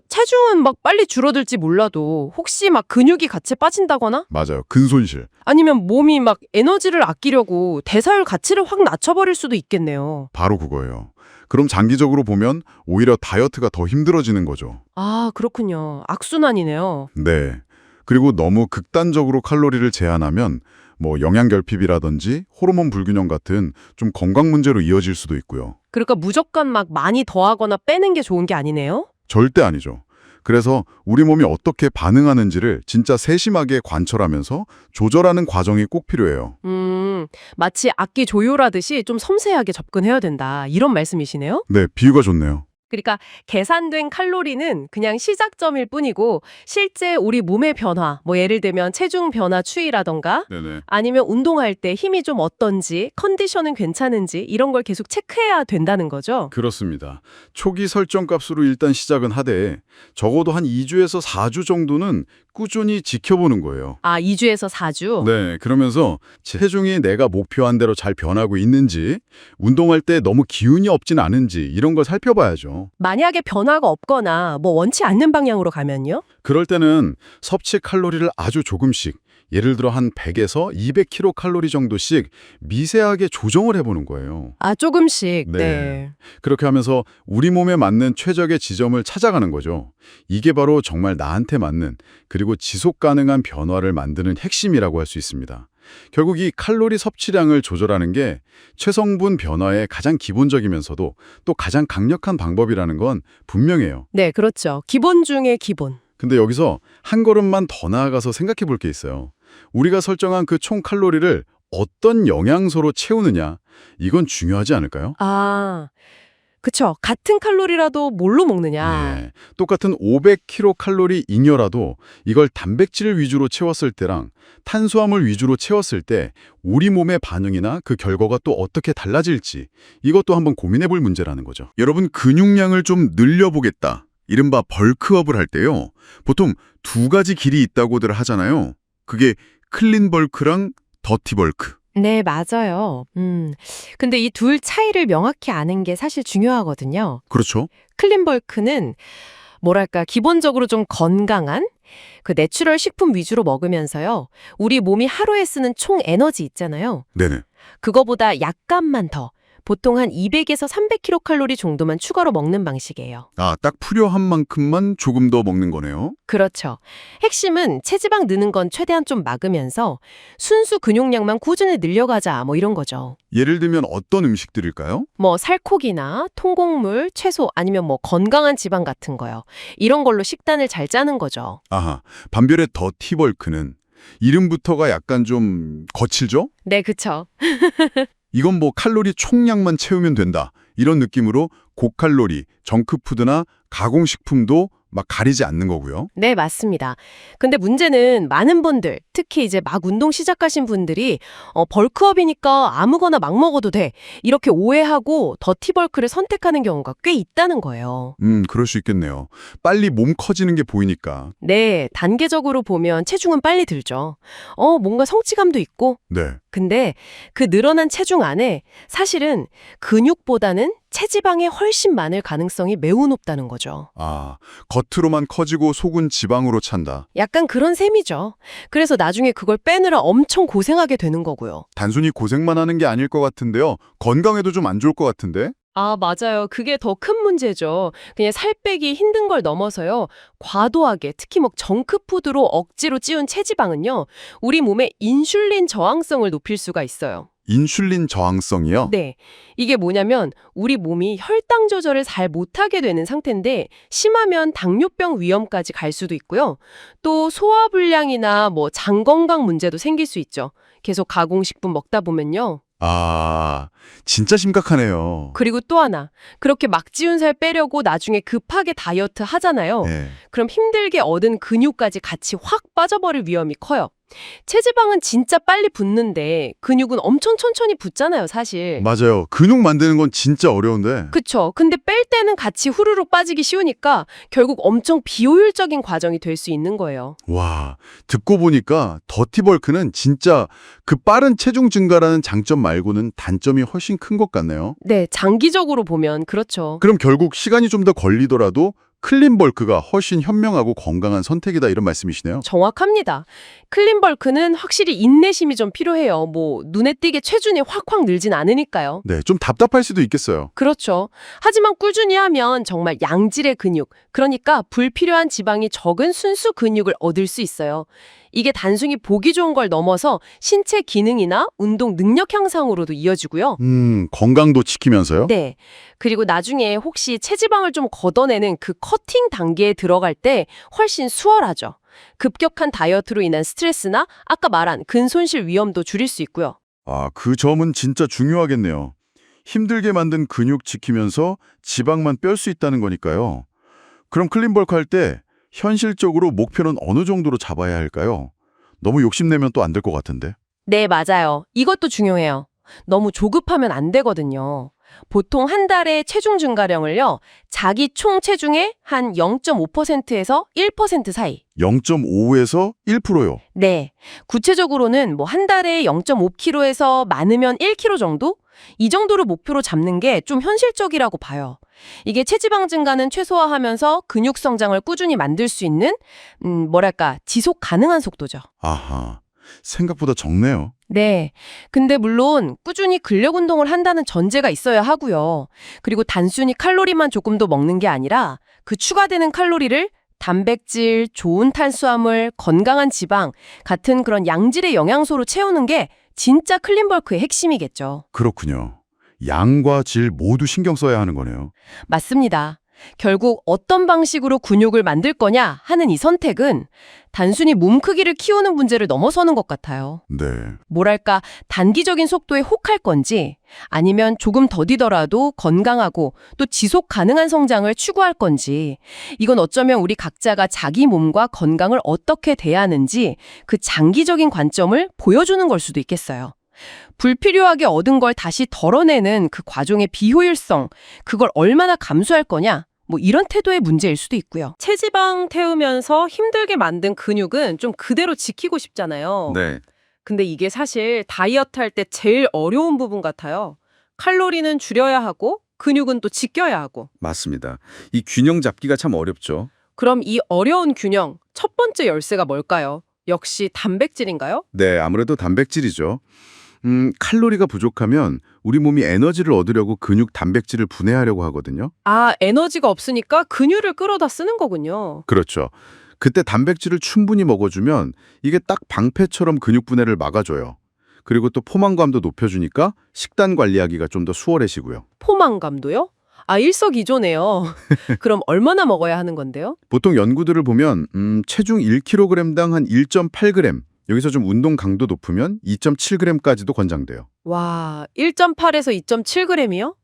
체중은 막 빨리 줄어들지 몰라도 혹시 막 근육이 같이 빠진다거나 맞아요. 근손실. 아니면 몸이 막 에너지를 아끼려고 대사율 가치를 확 낮춰버릴 수도 있겠네요. 바로 그거예요. 그럼 장기적으로 보면 오히려 다이어트가 더 힘들어지는 거죠. 아, 그렇군요. 악순환이네요. 네. 그리고 너무 극단적으로 칼로리를 제한하면 영양결핍이라든지 호르몬 불균형 같은 좀 건강 문제로 이어질 수도 있고요. 그러니까 무조건 막 많이 더하거나 빼는 게 좋은 게 아니네요? 절대 아니죠. 그래서 우리 몸이 어떻게 반응하는지를 진짜 세심하게 관철하면서 조절하는 과정이 꼭 필요해요. 마치 악기 조율하듯이 좀 섬세하게 접근해야 된다. 이런 말씀이시네요? 네, 비유가 좋네요. 그러니까 계산된 칼로리는 그냥 시작점일 뿐이고 실제 우리 몸의 변화, 예를 들면 체중 변화 추이라던가 네네. 아니면 운동할 때 힘이 좀 어떤지, 컨디션은 괜찮은지 이런 걸 계속 체크해야 된다는 거죠. 그렇습니다. 초기 설정 값으로 일단 시작은 하되 적어도 한 2주에서 4주 정도는 꾸준히 지켜보는 거예요. 아, 2주에서 4주? 네, 그러면서 체중이 내가 목표한 대로 잘 변하고 있는지, 운동할 때 너무 기운이 없진 않은지 이런 걸 살펴봐야죠. 만약에 변화가 없거나 원치 않는 방향으로 가면요? 그럴 때는 섭취 칼로리를 아주 조금씩, 예를 들어 한 100에서 200kcal 정도씩 미세하게 조정을 해보는 거예요. 아, 조금씩. 네. 네. 그렇게 하면서 우리 몸에 맞는 최적의 지점을 찾아가는 거죠. 이게 바로 정말 나한테 맞는 그리고 지속 가능한 변화를 만드는 핵심이라고 할 수 있습니다. 결국 이 칼로리 섭취량을 조절하는 게 체성분 변화의 가장 기본적이면서도 또 가장 강력한 방법이라는 건 분명해요. 네, 그렇죠. 기본 중에 기본. 근데 여기서 한 걸음만 더 나아가서 생각해 볼 게 있어요. 우리가 설정한 그 총 칼로리를 어떤 영양소로 채우느냐, 이건 중요하지 않을까요? 아, 그쵸. 같은 칼로리라도 뭘로 먹느냐. 네, 똑같은 500kcal 잉여라도 이걸 단백질 위주로 채웠을 때랑 탄수화물 위주로 채웠을 때 우리 몸의 반응이나 그 결과가 또 어떻게 달라질지 이것도 한번 고민해 볼 문제라는 거죠. 여러분, 근육량을 좀 늘려보겠다. 이른바 벌크업을 할 때요. 보통 두 가지 길이 있다고들 하잖아요. 그게 클린 벌크랑 더티 벌크. 네, 맞아요. 근데 이 둘 차이를 명확히 아는 게 사실 중요하거든요. 그렇죠. 클린벌크는 뭐랄까, 기본적으로 좀 건강한 그 내추럴 식품 위주로 먹으면서요. 우리 몸이 하루에 쓰는 총 에너지 있잖아요. 네네. 그거보다 약간만 더, 보통 한 200에서 300kcal 정도만 추가로 먹는 방식이에요. 아, 딱 필요한 만큼만 조금 더 먹는 거네요. 그렇죠. 핵심은 체지방 느는 건 최대한 좀 막으면서 순수 근육량만 꾸준히 늘려가자, 뭐 이런 거죠. 예를 들면 어떤 음식들일까요? 뭐 살코기나 통곡물, 채소 아니면 뭐 건강한 지방 같은 거요. 이런 걸로 식단을 잘 짜는 거죠. 아하, 반면에 더티 벌크는 이름부터가 약간 좀 거칠죠? 네, 그쵸. 이건 뭐 칼로리 총량만 채우면 된다. 이런 느낌으로 고칼로리, 정크푸드나 가공식품도 막 가리지 않는 거고요. 네, 맞습니다. 근데 문제는 많은 분들, 특히 이제 막 운동 시작하신 분들이 벌크업이니까 아무거나 막 먹어도 돼. 이렇게 오해하고 더티 벌크를 선택하는 경우가 꽤 있다는 거예요. 그럴 수 있겠네요. 빨리 몸 커지는 게 보이니까. 네, 단계적으로 보면 체중은 빨리 들죠. 뭔가 성취감도 있고. 네. 근데 그 늘어난 체중 안에 사실은 근육보다는 체지방이 훨씬 많을 가능성이 매우 높다는 거죠. 아, 겉으로만 커지고 속은 지방으로 찬다. 약간 그런 셈이죠. 그래서 나중에 그걸 빼느라 엄청 고생하게 되는 거고요. 단순히 고생만 하는 게 아닐 것 같은데요. 건강에도 좀 안 좋을 것 같은데? 아, 맞아요. 그게 더 큰 문제죠. 그냥 살 빼기 힘든 걸 넘어서요. 과도하게, 특히 뭐 정크푸드로 억지로 찌운 체지방은요. 우리 몸의 인슐린 저항성을 높일 수가 있어요. 인슐린 저항성이요? 네. 이게 뭐냐면 우리 몸이 혈당 조절을 잘 못하게 되는 상태인데 심하면 당뇨병 위험까지 갈 수도 있고요. 또 소화불량이나 뭐 장 건강 문제도 생길 수 있죠. 계속 가공식품 먹다 보면요. 아, 진짜 심각하네요. 그리고 또 하나. 그렇게 막 찌운 살 빼려고 나중에 급하게 다이어트 하잖아요. 네. 그럼 힘들게 얻은 근육까지 같이 확 빠져버릴 위험이 커요. 체지방은 진짜 빨리 붙는데 근육은 엄청 천천히 붙잖아요, 사실. 맞아요. 근육 만드는 건 진짜 어려운데. 그쵸. 근데 뺄 때는 같이 후루룩 빠지기 쉬우니까 결국 엄청 비효율적인 과정이 될 수 있는 거예요. 와, 듣고 보니까 더티벌크는 진짜 그 빠른 체중 증가라는 장점 말고는 단점이 훨씬 큰 것 같네요. 네, 장기적으로 보면 그렇죠. 그럼 결국 시간이 좀 더 걸리더라도 클린벌크가 훨씬 현명하고 건강한 선택이다 이런 말씀이시네요. 정확합니다. 클린벌크는 확실히 인내심이 좀 필요해요. 뭐 눈에 띄게 체중이 확확 늘진 않으니까요. 네, 좀 답답할 수도 있겠어요. 그렇죠. 하지만 꾸준히 하면 정말 양질의 근육, 그러니까 불필요한 지방이 적은 순수 근육을 얻을 수 있어요. 이게 단순히 보기 좋은 걸 넘어서 신체 기능이나 운동 능력 향상으로도 이어지고요. 건강도 지키면서요? 네. 그리고 나중에 혹시 체지방을 좀 걷어내는 그 커팅 단계에 들어갈 때 훨씬 수월하죠. 급격한 다이어트로 인한 스트레스나 아까 말한 근손실 위험도 줄일 수 있고요. 아, 그 점은 진짜 중요하겠네요. 힘들게 만든 근육 지키면서 지방만 뺄 수 있다는 거니까요. 그럼 클린벌크 할 때 현실적으로 목표는 어느 정도로 잡아야 할까요? 너무 욕심내면 또 안 될 것 같은데. 네, 맞아요. 이것도 중요해요. 너무 조급하면 안 되거든요. 보통 한 달에 체중 증가량을요, 자기 총 체중의 한 0.5%에서 1% 사이. 0.5에서 1%요. 네. 구체적으로는 뭐 한 달에 0.5kg에서 많으면 1kg 정도? 이 정도를 목표로 잡는 게 좀 현실적이라고 봐요. 이게 체지방 증가는 최소화하면서 근육 성장을 꾸준히 만들 수 있는 뭐랄까 지속 가능한 속도죠. 아하, 생각보다 적네요. 네. 근데 물론 꾸준히 근력 운동을 한다는 전제가 있어야 하고요. 그리고 단순히 칼로리만 조금 더 먹는 게 아니라 그 추가되는 칼로리를 단백질, 좋은 탄수화물, 건강한 지방 같은 그런 양질의 영양소로 채우는 게 진짜 클린벌크의 핵심이겠죠. 그렇군요. 양과 질 모두 신경 써야 하는 거네요. 맞습니다. 결국 어떤 방식으로 근육을 만들 거냐 하는 이 선택은 단순히 몸 크기를 키우는 문제를 넘어서는 것 같아요. 네. 뭐랄까, 단기적인 속도에 혹할 건지 아니면 조금 더디더라도 건강하고 또 지속 가능한 성장을 추구할 건지, 이건 어쩌면 우리 각자가 자기 몸과 건강을 어떻게 대하는지 그 장기적인 관점을 보여주는 걸 수도 있겠어요. 불필요하게 얻은 걸 다시 덜어내는 그 과정의 비효율성, 그걸 얼마나 감수할 거냐, 뭐 이런 태도의 문제일 수도 있고요. 체지방 태우면서 힘들게 만든 근육은 좀 그대로 지키고 싶잖아요. 네. 근데 이게 사실 다이어트 할 때 제일 어려운 부분 같아요. 칼로리는 줄여야 하고 근육은 또 지켜야 하고. 맞습니다. 이 균형 잡기가 참 어렵죠. 그럼 이 어려운 균형, 첫 번째 열쇠가 뭘까요? 역시 단백질인가요? 네, 아무래도 단백질이죠. 칼로리가 부족하면 우리 몸이 에너지를 얻으려고 근육 단백질을 분해하려고 하거든요. 아, 에너지가 없으니까 근육을 끌어다 쓰는 거군요. 그렇죠. 그때 단백질을 충분히 먹어주면 이게 딱 방패처럼 근육 분해를 막아줘요. 그리고 또 포만감도 높여주니까 식단 관리하기가 좀 더 수월해지고요. 포만감도요? 아, 일석이조네요. 그럼 얼마나 먹어야 하는 건데요? 보통 연구들을 보면 체중 1kg당 한 1.8g, 여기서 좀 운동 강도 높으면 2.7g까지도 권장돼요. 와, 1.8에서 2.7g이요?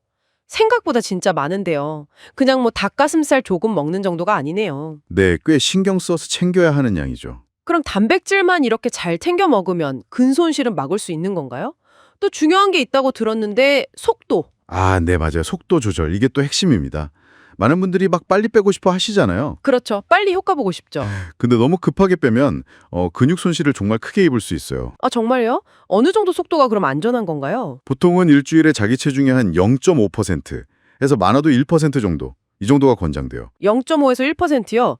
생각보다 진짜 많은데요. 그냥 뭐 닭가슴살 조금 먹는 정도가 아니네요. 네, 꽤 신경 써서 챙겨야 하는 양이죠. 그럼 단백질만 이렇게 잘 챙겨 먹으면 근손실은 막을 수 있는 건가요? 또 중요한 게 있다고 들었는데 속도. 아, 네, 맞아요. 속도 조절. 이게 또 핵심입니다. 많은 분들이 막 빨리 빼고 싶어 하시잖아요. 그렇죠. 빨리 효과 보고 싶죠. 근데 너무 급하게 빼면 근육 손실을 정말 크게 입을 수 있어요. 아, 정말요? 어느 정도 속도가 그럼 안전한 건가요? 보통은 일주일에 자기 체중의 한 0.5%에서 많아도 1% 정도. 이 정도가 권장돼요. 0.5에서 1%요?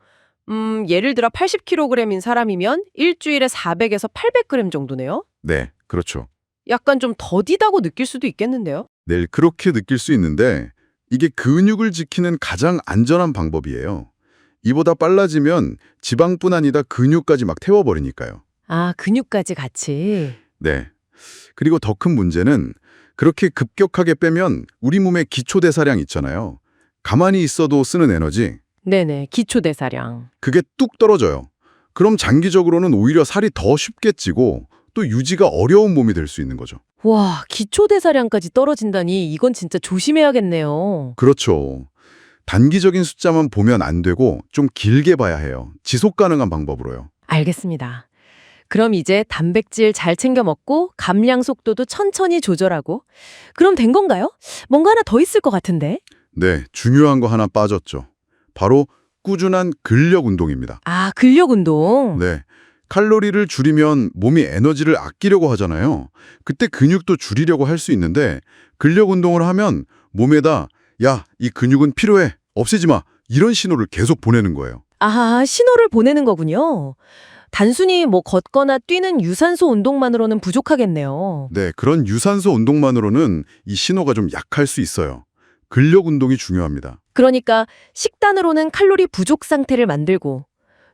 예를 들어 80kg인 사람이면 일주일에 400에서 800g 정도네요? 네, 그렇죠. 약간 좀 더디다고 느낄 수도 있겠는데요? 네, 그렇게 느낄 수 있는데 이게 근육을 지키는 가장 안전한 방법이에요. 이보다 빨라지면 지방뿐 아니라 근육까지 막 태워버리니까요. 아, 근육까지 같이. 네. 그리고 더 큰 문제는 그렇게 급격하게 빼면 우리 몸의 기초대사량 있잖아요. 가만히 있어도 쓰는 에너지, 네네, 기초대사량. 그게 뚝 떨어져요. 그럼 장기적으로는 오히려 살이 더 쉽게 찌고 또 유지가 어려운 몸이 될 수 있는 거죠. 와, 기초대사량까지 떨어진다니 이건 진짜 조심해야겠네요. 그렇죠. 단기적인 숫자만 보면 안 되고 좀 길게 봐야 해요. 지속 가능한 방법으로요. 알겠습니다. 그럼 이제 단백질 잘 챙겨 먹고 감량 속도도 천천히 조절하고 그럼 된 건가요? 뭔가 하나 더 있을 것 같은데. 네, 중요한 거 하나 빠졌죠. 바로 꾸준한 근력 운동입니다. 아, 근력 운동. 네. 칼로리를 줄이면 몸이 에너지를 아끼려고 하잖아요. 그때 근육도 줄이려고 할 수 있는데 근력 운동을 하면 몸에다 야, 이 근육은 필요해. 없애지 마. 이런 신호를 계속 보내는 거예요. 아, 신호를 보내는 거군요. 단순히 뭐 걷거나 뛰는 유산소 운동만으로는 부족하겠네요. 네, 그런 유산소 운동만으로는 이 신호가 좀 약할 수 있어요. 근력 운동이 중요합니다. 그러니까 식단으로는 칼로리 부족 상태를 만들고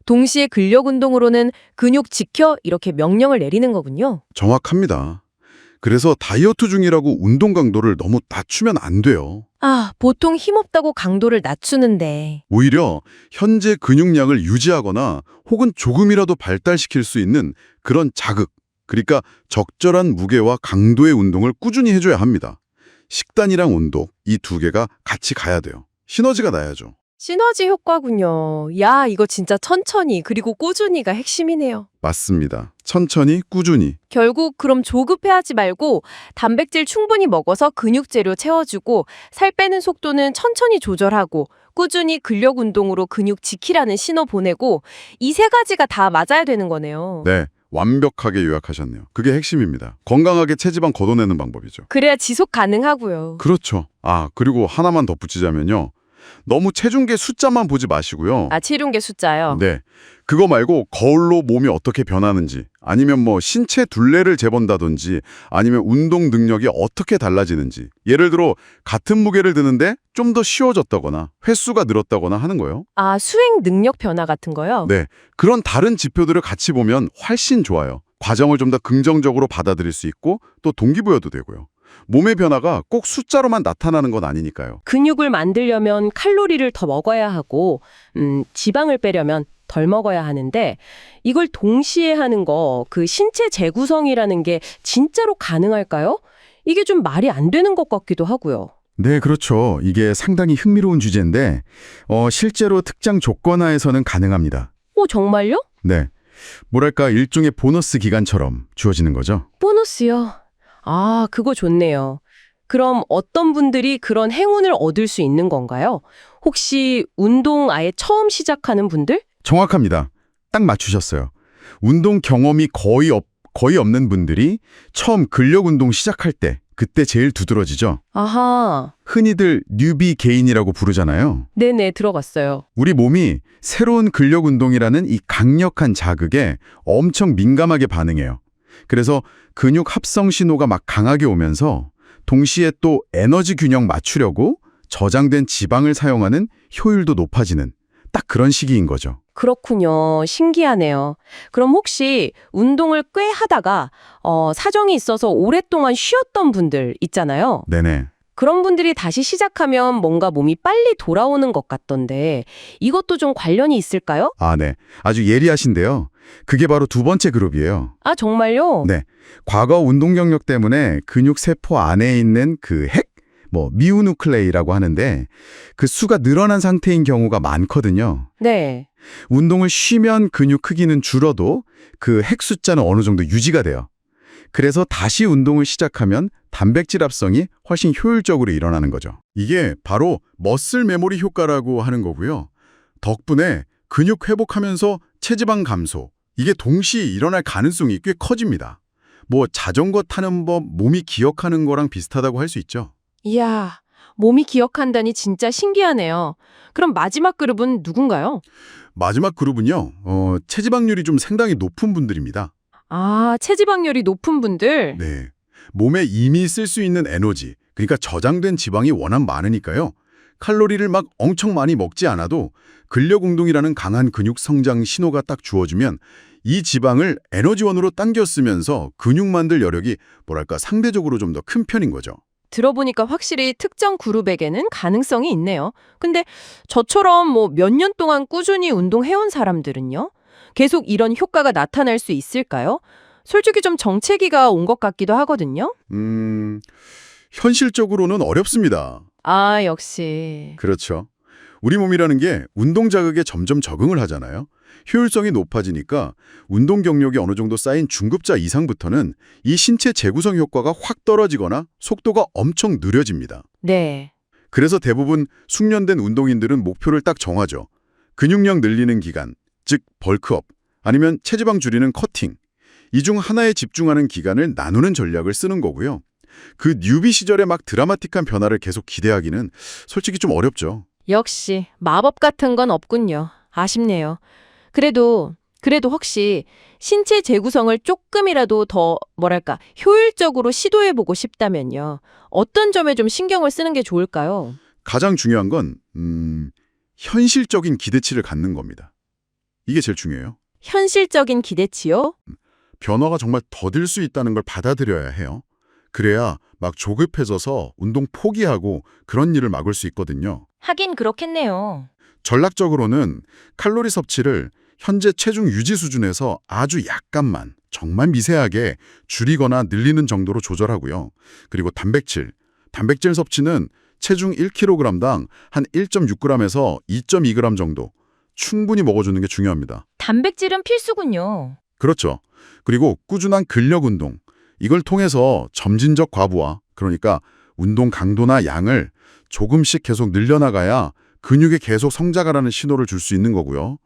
동시에 근력 운동으로는 근육 지켜 이렇게 명령을 내리는 거군요. 정확합니다. 그래서 다이어트 중이라고 운동 강도를 너무 낮추면 안 돼요. 아, 보통 힘없다고 강도를 낮추는데. 오히려 현재 근육량을 유지하거나 혹은 조금이라도 발달시킬 수 있는 그런 자극, 그러니까 적절한 무게와 강도의 운동을 꾸준히 해줘야 합니다. 식단이랑 운동, 이 두 개가 같이 가야 돼요. 시너지가 나야죠. 시너지 효과군요. 야, 이거 진짜 천천히 그리고 꾸준히가 핵심이네요. 맞습니다. 천천히, 꾸준히. 결국 그럼 조급해하지 말고 단백질 충분히 먹어서 근육 재료 채워주고 살 빼는 속도는 천천히 조절하고 꾸준히 근력 운동으로 근육 지키라는 신호 보내고 이 세 가지가 다 맞아야 되는 거네요. 네, 완벽하게 요약하셨네요. 그게 핵심입니다. 건강하게 체지방 걷어내는 방법이죠. 그래야 지속 가능하고요. 그렇죠. 아, 그리고 하나만 덧붙이자면요. 너무 체중계 숫자만 보지 마시고요. 아, 체중계 숫자요? 네. 그거 말고 거울로 몸이 어떻게 변하는지, 아니면 뭐 신체 둘레를 재본다든지, 아니면 운동 능력이 어떻게 달라지는지. 예를 들어 같은 무게를 드는데 좀 더 쉬워졌다거나 횟수가 늘었다거나 하는 거예요. 아, 수행 능력 변화 같은 거요? 네. 그런 다른 지표들을 같이 보면 훨씬 좋아요. 과정을 좀 더 긍정적으로 받아들일 수 있고 또 동기부여도 되고요. 몸의 변화가 꼭 숫자로만 나타나는 건 아니니까요. 근육을 만들려면 칼로리를 더 먹어야 하고, 지방을 빼려면 덜 먹어야 하는데, 이걸 동시에 하는 거, 그 신체 재구성이라는 게 진짜로 가능할까요? 이게 좀 말이 안 되는 것 같기도 하고요. 네, 그렇죠. 이게 상당히 흥미로운 주제인데 실제로 특정 조건 하에서는 가능합니다. 정말요? 네. 뭐랄까 일종의 보너스 기간처럼 주어지는 거죠. 보너스요? 아, 그거 좋네요. 그럼 어떤 분들이 그런 행운을 얻을 수 있는 건가요? 혹시 운동 아예 처음 시작하는 분들? 정확합니다. 딱 맞추셨어요. 운동 경험이 거의 없는 분들이 처음 근력 운동 시작할 때 그때 제일 두드러지죠. 아하, 흔히들 뉴비 개인이라고 부르잖아요. 네네, 들어갔어요. 우리 몸이 새로운 근력 운동이라는 이 강력한 자극에 엄청 민감하게 반응해요. 그래서 근육 합성 신호가 막 강하게 오면서 동시에 또 에너지 균형 맞추려고 저장된 지방을 사용하는 효율도 높아지는 딱 그런 시기인 거죠. 그렇군요. 신기하네요. 그럼 혹시 운동을 꽤 하다가 사정이 있어서 오랫동안 쉬었던 분들 있잖아요. 네네. 그런 분들이 다시 시작하면 뭔가 몸이 빨리 돌아오는 것 같던데 이것도 좀 관련이 있을까요? 아, 네. 아주 예리하신데요. 그게 바로 두 번째 그룹이에요. 아, 정말요? 네. 과거 운동 경력 때문에 근육 세포 안에 있는 그 핵, 미오누클레이라고 하는데 그 수가 늘어난 상태인 경우가 많거든요. 네. 운동을 쉬면 근육 크기는 줄어도 그 핵 숫자는 어느 정도 유지가 돼요. 그래서 다시 운동을 시작하면 단백질 합성이 훨씬 효율적으로 일어나는 거죠. 이게 바로 머슬 메모리 효과라고 하는 거고요. 덕분에 근육 회복하면서 체지방 감소, 이게 동시에 일어날 가능성이 꽤 커집니다. 자전거 타는 법, 몸이 기억하는 거랑 비슷하다고 할 수 있죠. 이야, 몸이 기억한다니 진짜 신기하네요. 그럼 마지막 그룹은 누군가요? 마지막 그룹은요, 체지방률이 좀 상당히 높은 분들입니다. 아, 체지방률이 높은 분들? 네. 몸에 이미 쓸 수 있는 에너지, 그러니까 저장된 지방이 워낙 많으니까요. 칼로리를 막 엄청 많이 먹지 않아도 근력 운동이라는 강한 근육 성장 신호가 딱 주어지면 이 지방을 에너지원으로 당겨 쓰면서 근육 만들 여력이 상대적으로 좀 더 큰 편인 거죠. 들어보니까 확실히 특정 그룹에게는 가능성이 있네요. 근데 저처럼 몇 년 동안 꾸준히 운동해온 사람들은요? 계속 이런 효과가 나타날 수 있을까요? 솔직히 좀 정체기가 온 것 같기도 하거든요. 현실적으로는 어렵습니다. 아, 역시. 그렇죠. 우리 몸이라는 게 운동 자극에 점점 적응을 하잖아요. 효율성이 높아지니까 운동 경력이 어느 정도 쌓인 중급자 이상부터는 이 신체 재구성 효과가 확 떨어지거나 속도가 엄청 느려집니다. 네. 그래서 대부분 숙련된 운동인들은 목표를 딱 정하죠. 근육량 늘리는 기간, 즉 벌크업, 아니면 체지방 줄이는 커팅. 이 중 하나에 집중하는 기간을 나누는 전략을 쓰는 거고요. 그 뉴비 시절에 막 드라마틱한 변화를 계속 기대하기는 솔직히 좀 어렵죠. 역시 마법 같은 건 없군요. 아쉽네요. 그래도 혹시 신체 재구성을 조금이라도 더 효율적으로 시도해보고 싶다면요. 어떤 점에 좀 신경을 쓰는 게 좋을까요? 가장 중요한 건 현실적인 기대치를 갖는 겁니다. 이게 제일 중요해요. 현실적인 기대치요? 변화가 정말 더딜 수 있다는 걸 받아들여야 해요. 그래야 막 조급해져서 운동 포기하고 그런 일을 막을 수 있거든요. 하긴 그렇겠네요. 전략적으로는 칼로리 섭취를 현재 체중 유지 수준에서 아주 약간만, 정말 미세하게 줄이거나 늘리는 정도로 조절하고요. 그리고 단백질 섭취는 체중 1kg당 한 1.6g에서 2.2g 정도 충분히 먹어주는 게 중요합니다. 단백질은 필수군요. 그렇죠. 그리고 꾸준한 근력 운동, 이걸 통해서 점진적 과부하, 그러니까 운동 강도나 양을 조금씩 계속 늘려나가야 근육에 계속 성장하라는 신호를 줄 수 있는 거고요.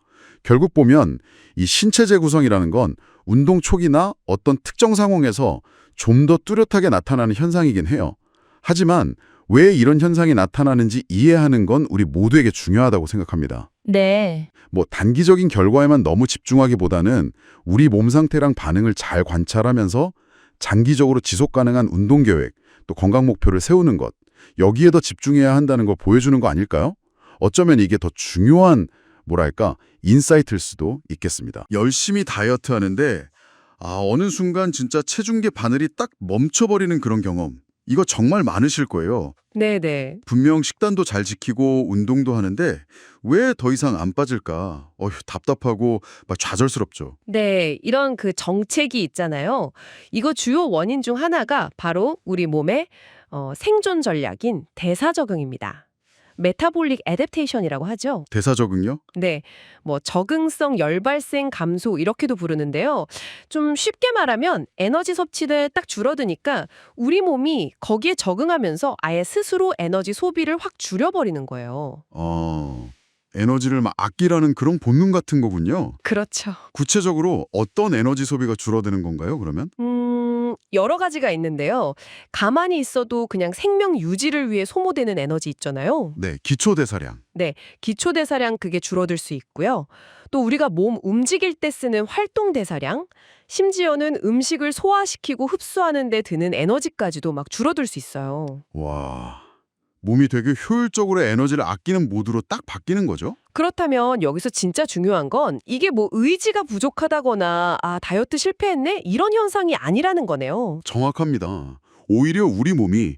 결국 보면 이 신체 재구성이라는 건 운동 초기나 어떤 특정 상황에서 좀 더 뚜렷하게 나타나는 현상이긴 해요. 하지만 왜 이런 현상이 나타나는지 이해하는 건 우리 모두에게 중요하다고 생각합니다. 네. 단기적인 결과에만 너무 집중하기보다는 우리 몸 상태랑 반응을 잘 관찰하면서 장기적으로 지속 가능한 운동 계획, 또 건강 목표를 세우는 것, 여기에 더 집중해야 한다는 걸 보여주는 거 아닐까요? 어쩌면 이게 더 중요한 인사이트일 수도 있겠습니다. 열심히 다이어트 하는데 어느 순간 진짜 체중계 바늘이 딱 멈춰버리는 그런 경험, 이거 정말 많으실 거예요. 네네. 분명 식단도 잘 지키고 운동도 하는데 왜 더 이상 안 빠질까? 답답하고 막 좌절스럽죠. 네, 이런 그 정책이 있잖아요. 이거 주요 원인 중 하나가 바로 우리 몸의 생존 전략인 대사 적응입니다. 메타볼릭 애댑테이션이라고 하죠. 대사 적응요? 네, 뭐 적응성 열발생 감소 이렇게도 부르는데요. 좀 쉽게 말하면 에너지 섭취를 딱 줄어드니까 우리 몸이 거기에 적응하면서 아예 스스로 에너지 소비를 확 줄여버리는 거예요. 에너지를 막 아끼라는 그런 본능 같은 거군요. 그렇죠. 구체적으로 어떤 에너지 소비가 줄어드는 건가요, 그러면? 여러 가지가 있는데요. 가만히 있어도 그냥 생명 유지를 위해 소모되는 에너지 있잖아요. 네, 기초 대사량. 기초 대사량 그게 줄어들 수 있고요. 또 우리가 몸 움직일 때 쓰는 활동 대사량, 심지어는 음식을 소화시키고 흡수하는 데 드는 에너지까지도 막 줄어들 수 있어요. 와, 몸이 되게 효율적으로 에너지를 아끼는 모드로 딱 바뀌는 거죠? 그렇다면 여기서 진짜 중요한 건 이게 뭐 의지가 부족하다거나 다이어트 실패했네? 이런 현상이 아니라는 거네요. 정확합니다. 오히려 우리 몸이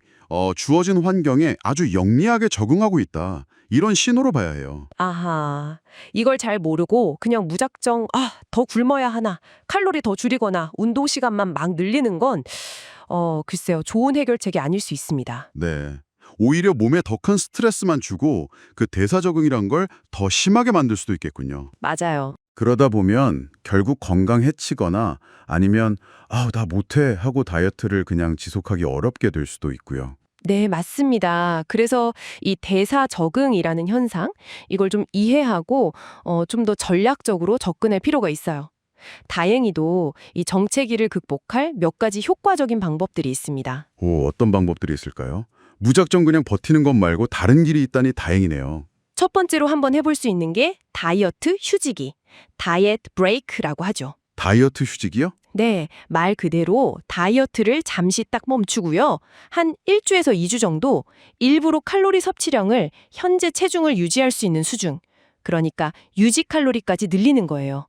주어진 환경에 아주 영리하게 적응하고 있다. 이런 신호로 봐야 해요. 아하, 이걸 잘 모르고 그냥 무작정 더 굶어야 하나, 칼로리 더 줄이거나 운동 시간만 막 늘리는 건 글쎄요, 좋은 해결책이 아닐 수 있습니다. 네. 오히려 몸에 더 큰 스트레스만 주고 그 대사 적응이란 걸 더 심하게 만들 수도 있겠군요. 맞아요. 그러다 보면 결국 건강 해치거나 아니면 나 못해 하고 다이어트를 그냥 지속하기 어렵게 될 수도 있고요. 네, 맞습니다. 그래서 이 대사 적응이라는 현상, 이걸 좀 이해하고 좀 더 전략적으로 접근할 필요가 있어요. 다행히도 이 정체기를 극복할 몇 가지 효과적인 방법들이 있습니다. 어떤 방법들이 있을까요? 무작정 그냥 버티는 것 말고 다른 길이 있다니 다행이네요. 첫 번째로 한번 해볼 수 있는 게 다이어트 휴지기, 다이어트 브레이크라고 하죠. 다이어트 휴직이요? 네, 말 그대로 다이어트를 잠시 딱 멈추고요. 한 1주에서 2주 정도 일부러 칼로리 섭취량을 현재 체중을 유지할 수 있는 수준, 그러니까 유지 칼로리까지 늘리는 거예요.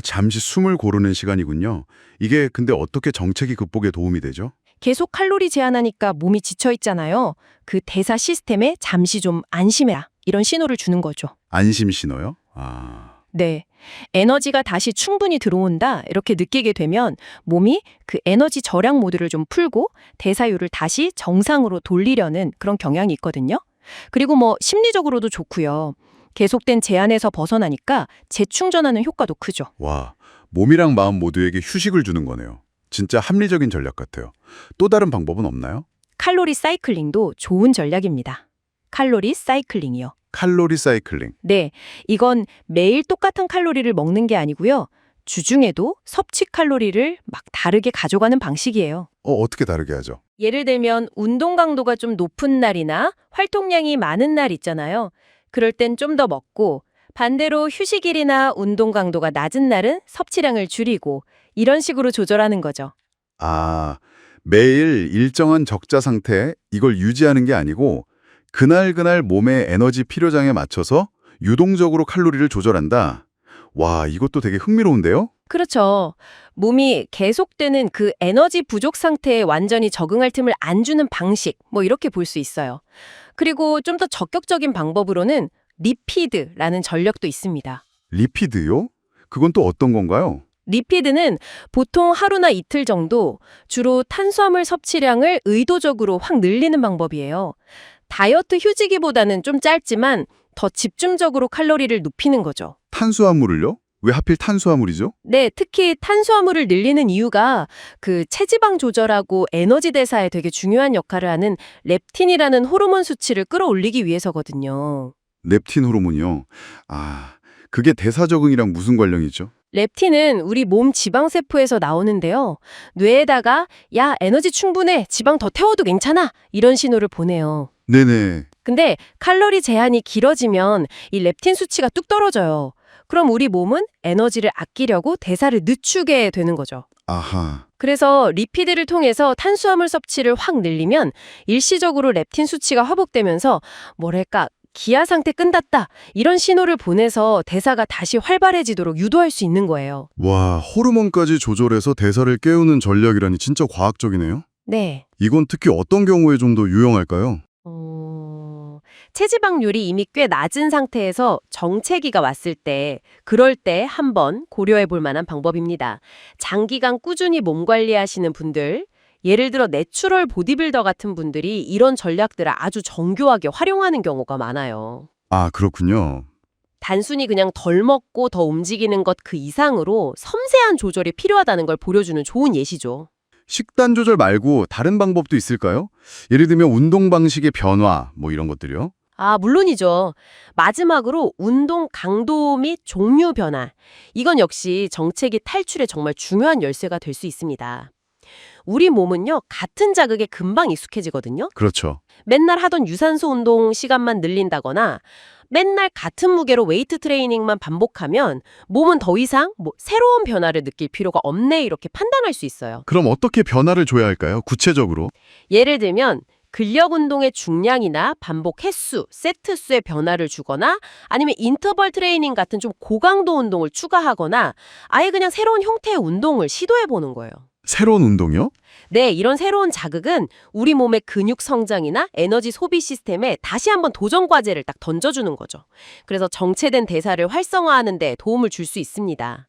잠시 숨을 고르는 시간이군요. 이게 근데 어떻게 정체기 극복에 도움이 되죠? 계속 칼로리 제한하니까 몸이 지쳐 있잖아요. 그 대사 시스템에 잠시 좀 안심해라, 이런 신호를 주는 거죠. 안심 신호요? 네, 에너지가 다시 충분히 들어온다 이렇게 느끼게 되면 몸이 그 에너지 절약 모드를 좀 풀고 대사율을 다시 정상으로 돌리려는 그런 경향이 있거든요. 그리고 뭐 심리적으로도 좋고요. 계속된 제한에서 벗어나니까 재충전하는 효과도 크죠. 와, 몸이랑 마음 모두에게 휴식을 주는 거네요. 진짜 합리적인 전략 같아요. 또 다른 방법은 없나요? 칼로리 사이클링도 좋은 전략입니다. 칼로리 사이클링이요. 칼로리 사이클링. 네, 이건 매일 똑같은 칼로리를 먹는 게 아니고요. 주중에도 섭취 칼로리를 막 다르게 가져가는 방식이에요. 어떻게 다르게 하죠? 예를 들면 운동 강도가 좀 높은 날이나 활동량이 많은 날 있잖아요. 그럴 땐 좀 더 먹고, 반대로 휴식일이나 운동 강도가 낮은 날은 섭취량을 줄이고, 이런 식으로 조절하는 거죠. 매일 일정한 적자 상태 이걸 유지하는 게 아니고 그날 몸의 에너지 필요량에 맞춰서 유동적으로 칼로리를 조절한다. 와, 이것도 되게 흥미로운데요? 그렇죠. 몸이 계속되는 그 에너지 부족 상태에 완전히 적응할 틈을 안 주는 방식, 뭐 이렇게 볼 수 있어요. 그리고 좀 더 적극적인 방법으로는 리피드라는 전략도 있습니다. 리피드요? 그건 또 어떤 건가요? 리피드는 보통 하루나 이틀 정도 주로 탄수화물 섭취량을 의도적으로 확 늘리는 방법이에요. 다이어트 휴지기보다는 좀 짧지만 더 집중적으로 칼로리를 눕히는 거죠. 탄수화물을요? 왜 하필 탄수화물이죠? 네, 특히 탄수화물을 늘리는 이유가 그 체지방 조절하고 에너지 대사에 되게 중요한 역할을 하는 렙틴이라는 호르몬 수치를 끌어올리기 위해서거든요. 렙틴 호르몬이요? 그게 대사 적응이랑 무슨 관련이죠? 렙틴은 우리 몸 지방세포에서 나오는데요. 뇌에다가 야, 에너지 충분해, 지방 더 태워도 괜찮아, 이런 신호를 보내요. 네네. 근데 칼로리 제한이 길어지면 이 렙틴 수치가 뚝 떨어져요. 그럼 우리 몸은 에너지를 아끼려고 대사를 늦추게 되는 거죠. 아하. 그래서 리피드를 통해서 탄수화물 섭취를 확 늘리면 일시적으로 렙틴 수치가 회복되면서 뭐랄까 기아 상태 끝났다, 이런 신호를 보내서 대사가 다시 활발해지도록 유도할 수 있는 거예요. 와, 호르몬까지 조절해서 대사를 깨우는 전략이라니 진짜 과학적이네요. 네. 이건 특히 어떤 경우에 좀 더 유용할까요? 체지방률이 이미 꽤 낮은 상태에서 정체기가 왔을 때, 그럴 때 한번 고려해 볼 만한 방법입니다. 장기간 꾸준히 몸 관리하시는 분들, 예를 들어 내추럴 보디빌더 같은 분들이 이런 전략들을 아주 정교하게 활용하는 경우가 많아요. 아, 그렇군요. 단순히 그냥 덜 먹고 더 움직이는 것 그 이상으로 섬세한 조절이 필요하다는 걸 보여주는 좋은 예시죠. 식단 조절 말고 다른 방법도 있을까요? 예를 들면 운동 방식의 변화, 뭐 이런 것들이요? 아, 물론이죠. 마지막으로 운동 강도 및 종류 변화. 이건 역시 정체기 탈출에 정말 중요한 열쇠가 될 수 있습니다. 우리 몸은요, 같은 자극에 금방 익숙해지거든요. 그렇죠. 맨날 하던 유산소 운동 시간만 늘린다거나 맨날 같은 무게로 웨이트 트레이닝만 반복하면 몸은 더 이상 새로운 변화를 느낄 필요가 없네 이렇게 판단할 수 있어요. 그럼 어떻게 변화를 줘야 할까요? 구체적으로? 예를 들면 근력 운동의 중량이나 반복 횟수, 세트 수의 변화를 주거나 아니면 인터벌 트레이닝 같은 좀 고강도 운동을 추가하거나 아예 그냥 새로운 형태의 운동을 시도해 보는 거예요. 새로운 운동이요? 네, 이런 새로운 자극은 우리 몸의 근육 성장이나 에너지 소비 시스템에 다시 한번 도전 과제를 딱 던져주는 거죠. 그래서 정체된 대사를 활성화하는 데 도움을 줄 수 있습니다.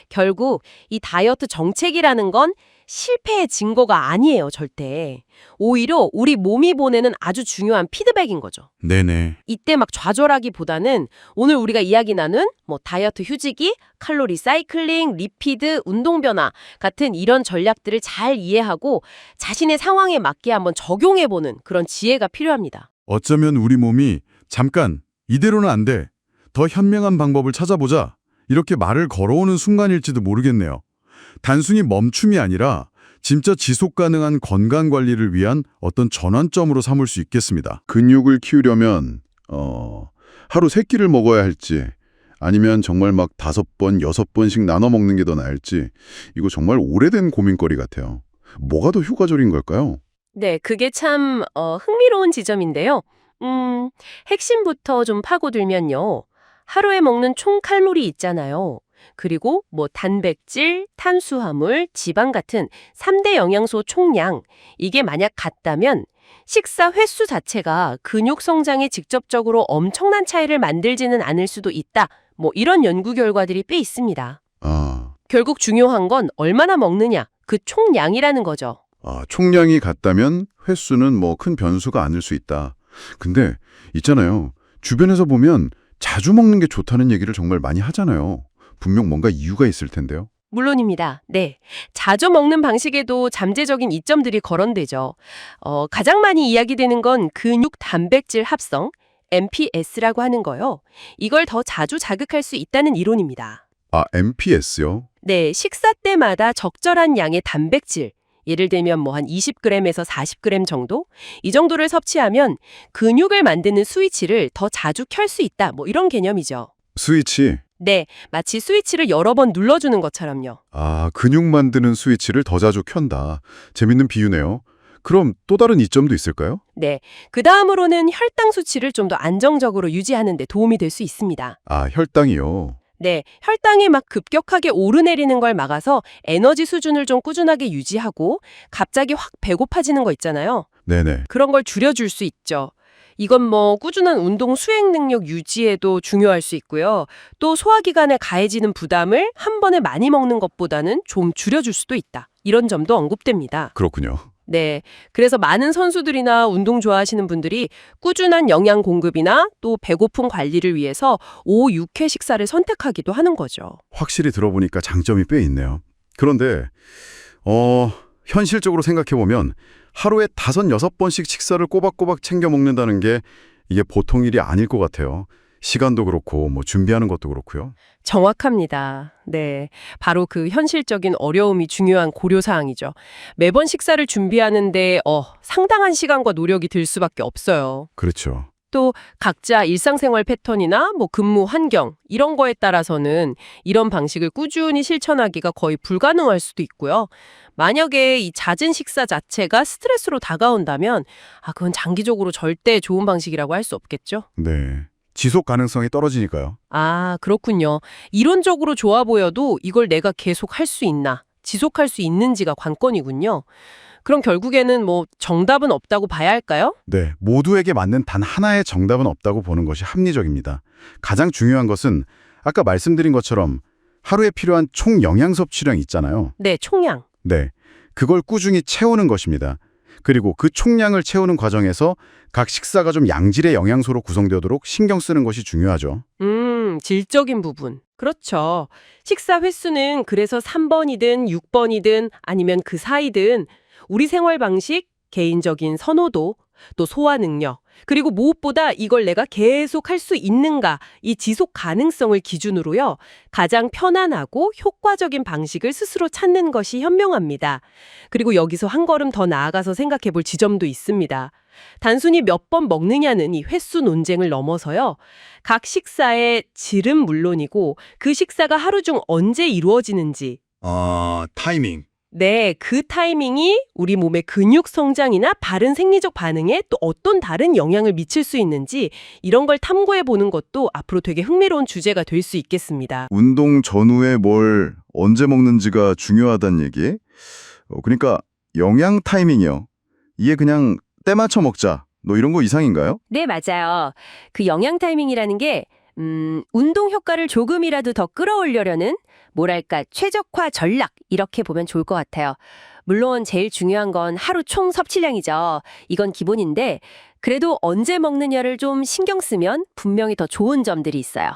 결국 이 다이어트 정책이라는 건 실패의 증거가 아니에요, 절대. 오히려 우리 몸이 보내는 아주 중요한 피드백인 거죠. 네네. 이때 막 좌절하기보다는 오늘 우리가 이야기 나눈 다이어트 휴지기, 칼로리 사이클링, 리피드, 운동 변화 같은 이런 전략들을 잘 이해하고 자신의 상황에 맞게 한번 적용해보는 그런 지혜가 필요합니다. 어쩌면 우리 몸이 잠깐 이대로는 안 돼. 더 현명한 방법을 찾아보자. 이렇게 말을 걸어오는 순간일지도 모르겠네요. 단순히 멈춤이 아니라 진짜 지속 가능한 건강 관리를 위한 어떤 전환점으로 삼을 수 있겠습니다. 근육을 키우려면 하루 3끼를 먹어야 할지 아니면 정말 막 5번, 6번씩 나눠 먹는 게 더 나을지 이거 정말 오래된 고민거리 같아요. 뭐가 더 효과적인 걸까요? 네, 그게 참 흥미로운 지점인데요. 핵심부터 좀 파고들면요. 하루에 먹는 총 칼로리 있잖아요. 그리고 단백질, 탄수화물, 지방 같은 3대 영양소 총량, 이게 만약 같다면 식사 횟수 자체가 근육 성장에 직접적으로 엄청난 차이를 만들지는 않을 수도 있다. 이런 연구 결과들이 꽤 있습니다. 결국 중요한 건 얼마나 먹느냐, 그 총량이라는 거죠. 총량이 같다면 횟수는 큰 변수가 아닐 수 있다. 근데 있잖아요. 주변에서 보면 자주 먹는 게 좋다는 얘기를 정말 많이 하잖아요. 분명 뭔가 이유가 있을 텐데요. 물론입니다. 네. 자주 먹는 방식에도 잠재적인 이점들이 거론되죠. 가장 많이 이야기되는 건 근육 단백질 합성, MPS라고 하는 거요. 이걸 더 자주 자극할 수 있다는 이론입니다. MPS요? 네, 식사 때마다 적절한 양의 단백질, 예를 들면 한 20g에서 40g 정도? 이 정도를 섭취하면 근육을 만드는 스위치를 더 자주 켤 수 있다. 이런 개념이죠. 스위치. 네, 마치 스위치를 여러 번 눌러주는 것처럼요. 근육 만드는 스위치를 더 자주 켠다. 재밌는 비유네요. 그럼 또 다른 이점도 있을까요? 네, 그 다음으로는 혈당 수치를 좀 더 안정적으로 유지하는 데 도움이 될 수 있습니다. 혈당이요. 네, 혈당이 막 급격하게 오르내리는 걸 막아서 에너지 수준을 좀 꾸준하게 유지하고 갑자기 확 배고파지는 거 있잖아요. 네네. 그런 걸 줄여줄 수 있죠. 이건 꾸준한 운동 수행 능력 유지에도 중요할 수 있고요. 또 소화기관에 가해지는 부담을 한 번에 많이 먹는 것보다는 좀 줄여줄 수도 있다. 이런 점도 언급됩니다. 그렇군요. 네. 그래서 많은 선수들이나 운동 좋아하시는 분들이 꾸준한 영양 공급이나 또 배고픔 관리를 위해서 5, 6회 식사를 선택하기도 하는 거죠. 확실히 들어보니까 장점이 꽤 있네요. 그런데 현실적으로 생각해보면 하루에 5, 6번씩 식사를 꼬박꼬박 챙겨 먹는다는 게 이게 보통 일이 아닐 것 같아요. 시간도 그렇고 준비하는 것도 그렇고요. 정확합니다. 네. 바로 그 현실적인 어려움이 중요한 고려사항이죠. 매번 식사를 준비하는데 상당한 시간과 노력이 들 수밖에 없어요. 그렇죠. 또 각자 일상생활 패턴이나 근무 환경 이런 거에 따라서는 이런 방식을 꾸준히 실천하기가 거의 불가능할 수도 있고요. 만약에 이 잦은 식사 자체가 스트레스로 다가온다면 그건 장기적으로 절대 좋은 방식이라고 할 수 없겠죠. 네. 지속 가능성이 떨어지니까요. 그렇군요. 이론적으로 좋아 보여도 이걸 내가 계속 할 수 있나, 지속할 수 있는지가 관건이군요. 그럼 결국에는 뭐 정답은 없다고 봐야 할까요? 네, 모두에게 맞는 단 하나의 정답은 없다고 보는 것이 합리적입니다. 가장 중요한 것은 아까 말씀드린 것처럼 하루에 필요한 총 영양 섭취량 있잖아요. 네, 총량. 네, 그걸 꾸준히 채우는 것입니다. 그리고 그 총량을 채우는 과정에서 각 식사가 좀 양질의 영양소로 구성되도록 신경 쓰는 것이 중요하죠. 질적인 부분. 그렇죠. 식사 횟수는 그래서 3번이든 6번이든 아니면 그 사이든 우리 생활 방식, 개인적인 선호도, 또 소화 능력, 그리고 무엇보다 이걸 내가 계속 할 수 있는가, 이 지속 가능성을 기준으로요. 가장 편안하고 효과적인 방식을 스스로 찾는 것이 현명합니다. 그리고 여기서 한 걸음 더 나아가서 생각해 볼 지점도 있습니다. 단순히 몇 번 먹느냐는 이 횟수 논쟁을 넘어서요. 각 식사의 질은 물론이고 그 식사가 하루 중 언제 이루어지는지, 타이밍. 네, 그 타이밍이 우리 몸의 근육 성장이나 바른 생리적 반응에 또 어떤 다른 영향을 미칠 수 있는지 이런 걸 탐구해 보는 것도 앞으로 되게 흥미로운 주제가 될 수 있겠습니다. 운동 전후에 뭘 언제 먹는지가 중요하다는 얘기? 그러니까 영양 타이밍이요. 이게 그냥 때 맞춰 먹자. 너 이런 거 이상인가요? 네, 맞아요. 그 영양 타이밍이라는 게 운동 효과를 조금이라도 더 끌어올려려는 뭐랄까 최적화 전략 이렇게 보면 좋을 것 같아요. 물론 제일 중요한 건 하루 총 섭취량이죠. 이건 기본인데 그래도 언제 먹느냐를 좀 신경 쓰면 분명히 더 좋은 점들이 있어요.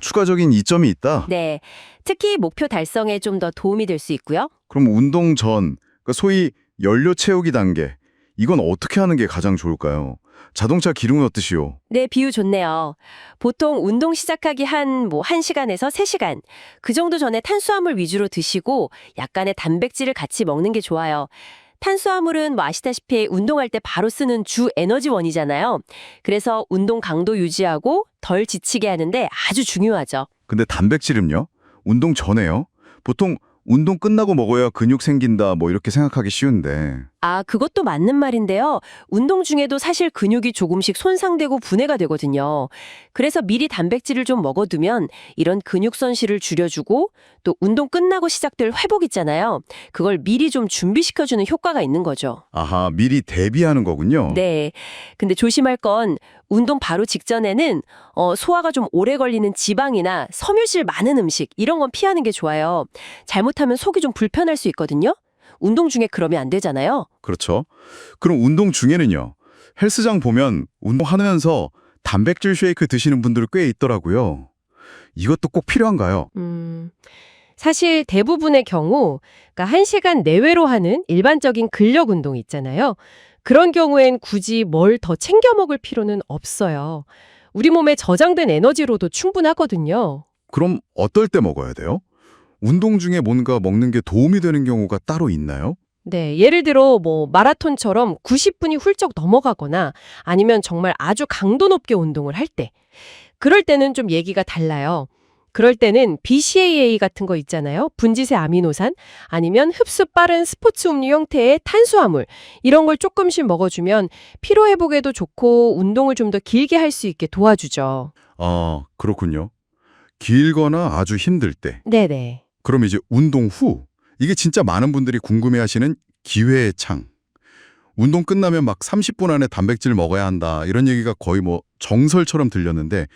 추가적인 이점이 있다? 네, 특히 목표 달성에 좀 더 도움이 될 수 있고요. 그럼 운동 전, 그러니까 소위 연료 채우기 단계, 이건 어떻게 하는 게 가장 좋을까요? 자동차 기름 넣듯이요. 네, 비유 좋네요. 보통 운동 시작하기 한 1시간에서 3시간. 그 정도 전에 탄수화물 위주로 드시고 약간의 단백질을 같이 먹는 게 좋아요. 탄수화물은 아시다시피 운동할 때 바로 쓰는 주 에너지원이잖아요. 그래서 운동 강도 유지하고 덜 지치게 하는데 아주 중요하죠. 근데 단백질은요? 운동 전에요? 보통 운동 끝나고 먹어야 근육 생긴다 뭐 이렇게 생각하기 쉬운데. 그것도 맞는 말인데요. 운동 중에도 사실 근육이 조금씩 손상되고 분해가 되거든요. 그래서 미리 단백질을 좀 먹어두면 이런 근육 손실을 줄여주고 또 운동 끝나고 시작될 회복 있잖아요. 그걸 미리 좀 준비시켜주는 효과가 있는 거죠. 아하, 미리 대비하는 거군요. 네. 근데 조심할 건 운동 바로 직전에는 소화가 좀 오래 걸리는 지방이나 섬유질 많은 음식 이런 건 피하는 게 좋아요. 잘못하면 속이 좀 불편할 수 있거든요. 운동 중에 그러면 안 되잖아요. 그렇죠. 그럼 운동 중에는요. 헬스장 보면 운동하면서 단백질 쉐이크 드시는 분들 꽤 있더라고요. 이것도 꼭 필요한가요? 사실 대부분의 경우, 그러니까 1시간 내외로 하는 일반적인 근력 운동 있잖아요. 그런 경우엔 굳이 뭘 더 챙겨 먹을 필요는 없어요. 우리 몸에 저장된 에너지로도 충분하거든요. 그럼 어떨 때 먹어야 돼요? 운동 중에 뭔가 먹는 게 도움이 되는 경우가 따로 있나요? 네, 예를 들어 마라톤처럼 90분이 훌쩍 넘어가거나 아니면 정말 아주 강도 높게 운동을 할 때, 그럴 때는 좀 얘기가 달라요. 그럴 때는 BCAA 같은 거 있잖아요. 분지세 아미노산 아니면 흡수 빠른 스포츠 음료 형태의 탄수화물 이런 걸 조금씩 먹어주면 피로 회복에도 좋고 운동을 좀 더 길게 할 수 있게 도와주죠. 그렇군요. 길거나 아주 힘들 때. 네네. 그럼 이제 운동 후. 이게 진짜 많은 분들이 궁금해하시는 기회의 창. 운동 끝나면 막 30분 안에 단백질 먹어야 한다. 이런 얘기가 거의 정설처럼 들렸는데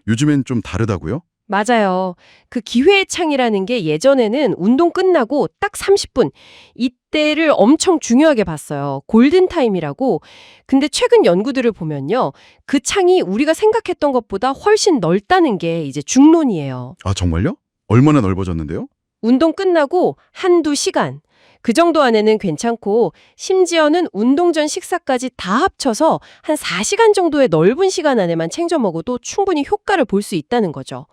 요즘엔 좀 다르다고요? 맞아요. 그 기회의 창이라는 게 예전에는 운동 끝나고 딱 30분, 이때를 엄청 중요하게 봤어요. 골든타임이라고. 근데 최근 연구들을 보면요. 그 창이 우리가 생각했던 것보다 훨씬 넓다는 게 이제 중론이에요. 아, 정말요? 얼마나 넓어졌는데요? 운동 끝나고 한두 시간. 그 정도 안에는 괜찮고 심지어는 운동 전 식사까지 다 합쳐서 한 4시간 정도의 넓은 시간 안에만 챙겨 먹어도 충분히 효과를 볼 수 있다는 거죠.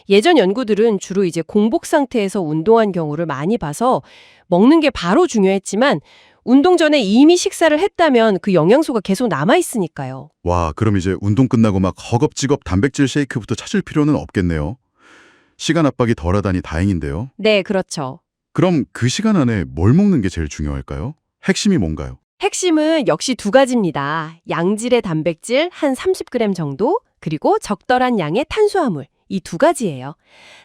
예전 연구들은 주로 이제 공복 상태에서 운동한 경우를 많이 봐서 먹는 게 바로 중요했지만 운동 전에 이미 식사를 했다면 그 영양소가 계속 남아있으니까요. 와, 그럼 이제 운동 끝나고 막 허겁지겁 단백질 쉐이크부터 찾을 필요는 없겠네요. 시간 압박이 덜하다니 다행인데요. 네, 그렇죠. 그럼 그 시간 안에 뭘 먹는 게 제일 중요할까요? 핵심이 뭔가요? 핵심은 역시 두 가지입니다. 양질의 단백질 한 30g 정도, 그리고 적절한 양의 탄수화물. 이 두 가지예요.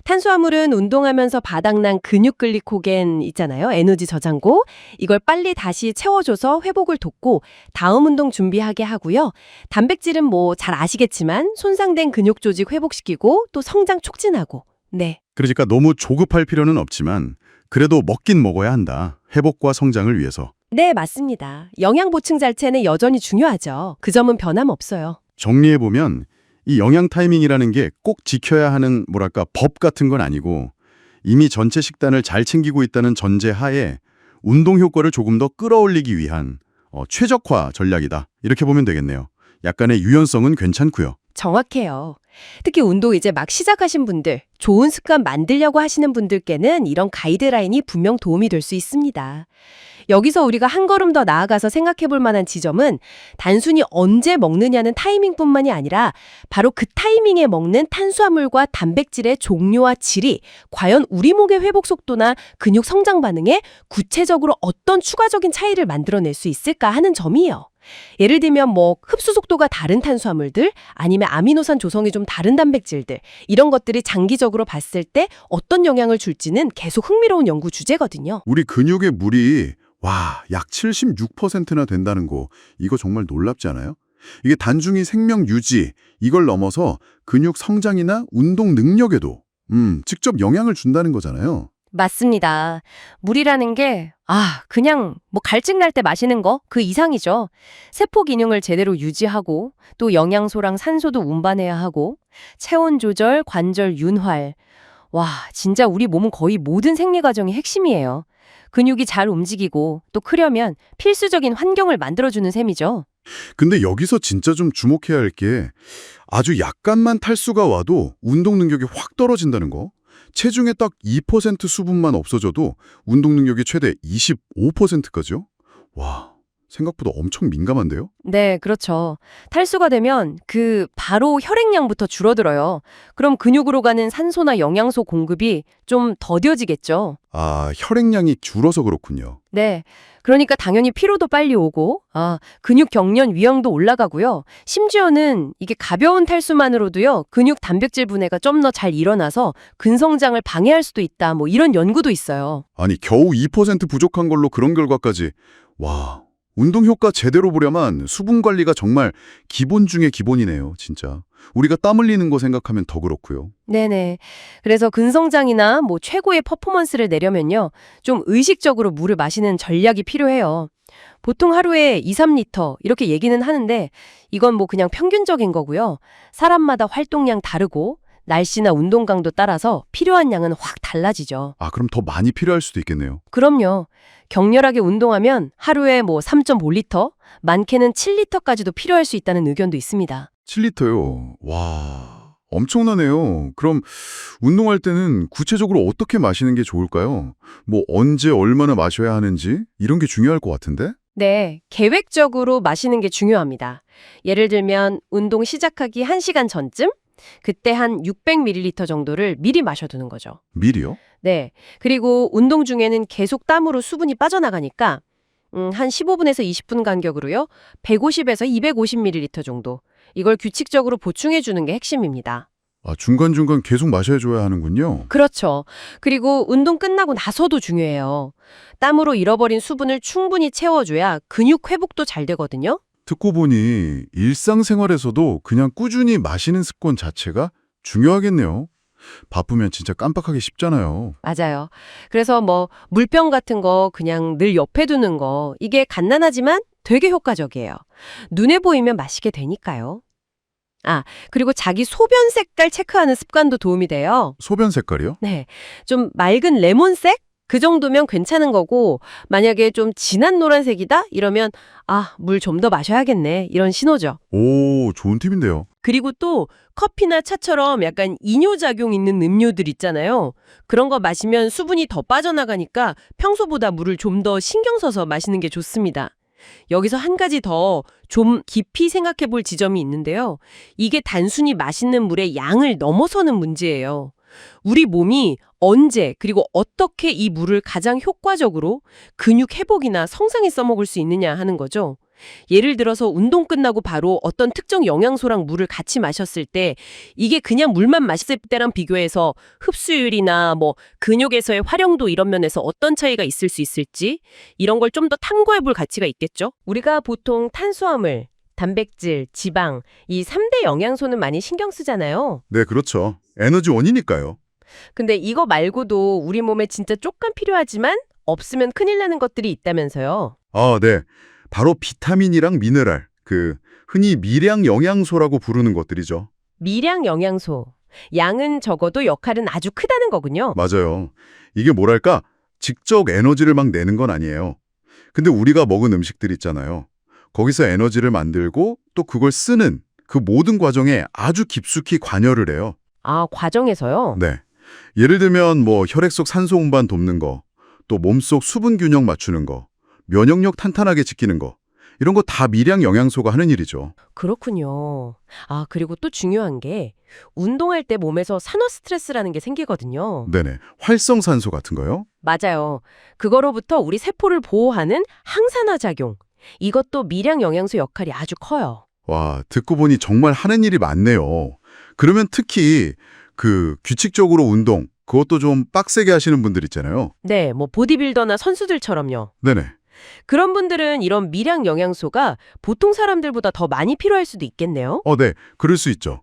탄수화물은 운동하면서 바닥난 근육 글리코겐 있잖아요. 에너지 저장고. 이걸 빨리 다시 채워줘서 회복을 돕고 다음 운동 준비하게 하고요. 단백질은 뭐 잘 아시겠지만 손상된 근육 조직 회복시키고 또 성장 촉진하고. 네. 그러니까 너무 조급할 필요는 없지만 그래도 먹긴 먹어야 한다. 회복과 성장을 위해서. 네, 맞습니다. 영양 보충 자체는 여전히 중요하죠. 그 점은 변함없어요. 정리해보면 이 영양 타이밍이라는 게 꼭 지켜야 하는 뭐랄까 법 같은 건 아니고 이미 전체 식단을 잘 챙기고 있다는 전제 하에 운동 효과를 조금 더 끌어올리기 위한 최적화 전략이다. 이렇게 보면 되겠네요. 약간의 유연성은 괜찮고요. 정확해요. 특히 운동 이제 막 시작하신 분들, 좋은 습관 만들려고 하시는 분들께는 이런 가이드라인이 분명 도움이 될 수 있습니다. 여기서 우리가 한 걸음 더 나아가서 생각해 볼 만한 지점은 단순히 언제 먹느냐는 타이밍뿐만이 아니라 바로 그 타이밍에 먹는 탄수화물과 단백질의 종류와 질이 과연 우리 몸의 회복 속도나 근육 성장 반응에 구체적으로 어떤 추가적인 차이를 만들어낼 수 있을까 하는 점이에요. 예를 들면 뭐 흡수 속도가 다른 탄수화물들 아니면 아미노산 조성이 좀 다른 단백질들 이런 것들이 장기적으로 봤을 때 어떤 영향을 줄지는 계속 흥미로운 연구 주제거든요. 우리 근육의 물이 약 76%나 된다는 거 이거 정말 놀랍지 않아요? 이게 단중히 생명 유지 이걸 넘어서 근육 성장이나 운동 능력에도 직접 영향을 준다는 거잖아요. 맞습니다. 물이라는 게, 그냥 뭐 갈증 날 때 마시는 거 그 이상이죠. 세포 기능을 제대로 유지하고 또 영양소랑 산소도 운반해야 하고 체온 조절, 관절 윤활. 진짜 우리 몸은 거의 모든 생리 과정이 핵심이에요. 근육이 잘 움직이고 또 크려면 필수적인 환경을 만들어주는 셈이죠. 근데 여기서 진짜 좀 주목해야 할 게 아주 약간만 탈수가 와도 운동 능력이 확 떨어진다는 거. 체중의 딱 2% 수분만 없어져도 운동 능력이 최대 25%까지요? 생각보다 엄청 민감한데요? 네, 그렇죠. 탈수가 되면 바로 혈액량부터 줄어들어요. 그럼 근육으로 가는 산소나 영양소 공급이 좀 더뎌지겠죠. 혈액량이 줄어서 그렇군요. 네. 그러니까 당연히 피로도 빨리 오고, 근육 경련 위험도 올라가고요. 심지어는 이게 가벼운 탈수만으로도요, 근육 단백질 분해가 좀 더 잘 일어나서 근성장을 방해할 수도 있다. 뭐 이런 연구도 있어요. 아니, 겨우 2% 부족한 걸로 그런 결과까지. 운동 효과 제대로 보려면 수분 관리가 정말 기본 중에 기본이네요, 진짜. 우리가 땀 흘리는 거 생각하면 더 그렇고요. 네네. 그래서 근성장이나 뭐 최고의 퍼포먼스를 내려면요, 좀 의식적으로 물을 마시는 전략이 필요해요. 보통 하루에 2, 3리터 이렇게 얘기는 하는데 이건 뭐 그냥 평균적인 거고요. 사람마다 활동량 다르고 날씨나 운동 강도 따라서 필요한 양은 확 달라지죠. 그럼 더 많이 필요할 수도 있겠네요. 그럼요. 격렬하게 운동하면 하루에 뭐 3.5리터, 많게는 7리터까지도 필요할 수 있다는 의견도 있습니다. 7리터요. 엄청나네요. 그럼 운동할 때는 구체적으로 어떻게 마시는 게 좋을까요? 뭐 언제 얼마나 마셔야 하는지 이런 게 중요할 것 같은데? 네, 계획적으로 마시는 게 중요합니다. 예를 들면 운동 시작하기 1시간 전쯤? 그때 한 600ml 정도를 미리 마셔두는 거죠. 미리요? 네. 그리고 운동 중에는 계속 땀으로 수분이 빠져나가니까 한 15분에서 20분 간격으로요. 150에서 250ml 정도. 이걸 규칙적으로 보충해 주는 게 핵심입니다. 중간중간 계속 마셔줘야 하는군요. 그렇죠. 그리고 운동 끝나고 나서도 중요해요. 땀으로 잃어버린 수분을 충분히 채워줘야 근육 회복도 잘 되거든요. 듣고 보니 일상생활에서도 그냥 꾸준히 마시는 습관 자체가 중요하겠네요. 바쁘면 진짜 깜빡하기 쉽잖아요. 맞아요. 그래서 뭐 물병 같은 거 그냥 늘 옆에 두는 거 이게 간단하지만 되게 효과적이에요. 눈에 보이면 마시게 되니까요. 그리고 자기 소변 색깔 체크하는 습관도 도움이 돼요. 소변 색깔이요? 네. 좀 맑은 레몬색? 그 정도면 괜찮은 거고 만약에 좀 진한 노란색이다? 이러면 물 좀 더 마셔야겠네. 이런 신호죠. 오, 좋은 팁인데요. 그리고 또 커피나 차처럼 약간 이뇨작용 있는 음료들 있잖아요. 그런 거 마시면 수분이 더 빠져나가니까 평소보다 물을 좀 더 신경 써서 마시는 게 좋습니다. 여기서 한 가지 더 좀 깊이 생각해 볼 지점이 있는데요. 이게 단순히 마시는 물의 양을 넘어서는 문제예요. 우리 몸이 언제 그리고 어떻게 이 물을 가장 효과적으로 근육 회복이나 성장에 써먹을 수 있느냐 하는 거죠. 예를 들어서 운동 끝나고 바로 어떤 특정 영양소랑 물을 같이 마셨을 때 이게 그냥 물만 마셨을 때랑 비교해서 흡수율이나 뭐 근육에서의 활용도 이런 면에서 어떤 차이가 있을 수 있을지 이런 걸 좀 더 탐구해 볼 가치가 있겠죠? 우리가 보통 탄수화물, 단백질, 지방 이 3대 영양소는 많이 신경 쓰잖아요. 네, 그렇죠. 에너지원이니까요. 근데 이거 말고도 우리 몸에 진짜 조금 필요하지만 없으면 큰일 나는 것들이 있다면서요. 아, 네. 바로 비타민이랑 미네랄, 흔히 미량 영양소라고 부르는 것들이죠. 미량 영양소. 양은 적어도 역할은 아주 크다는 거군요. 맞아요. 이게 뭐랄까, 직접 에너지를 막 내는 건 아니에요. 근데 우리가 먹은 음식들 있잖아요. 거기서 에너지를 만들고 또 그걸 쓰는 그 모든 과정에 아주 깊숙이 관여를 해요. 아, 과정에서요? 네. 예를 들면 뭐 혈액 속 산소 운반 돕는 거, 또 몸속 수분 균형 맞추는 거, 면역력 탄탄하게 지키는 거, 이런 거 다 미량 영양소가 하는 일이죠. 그렇군요. 아, 그리고 또 중요한 게 운동할 때 몸에서 산화 스트레스라는 게 생기거든요. 네네. 활성산소 같은 거요? 맞아요. 그거로부터 우리 세포를 보호하는 항산화 작용. 이것도 미량 영양소 역할이 아주 커요. 와, 듣고 보니 정말 하는 일이 많네요. 그러면 특히 규칙적으로 운동, 그것도 좀 빡세게 하시는 분들 있잖아요. 네, 뭐 보디빌더나 선수들처럼요. 네네. 그런 분들은 이런 미량 영양소가 보통 사람들보다 더 많이 필요할 수도 있겠네요. 네. 그럴 수 있죠.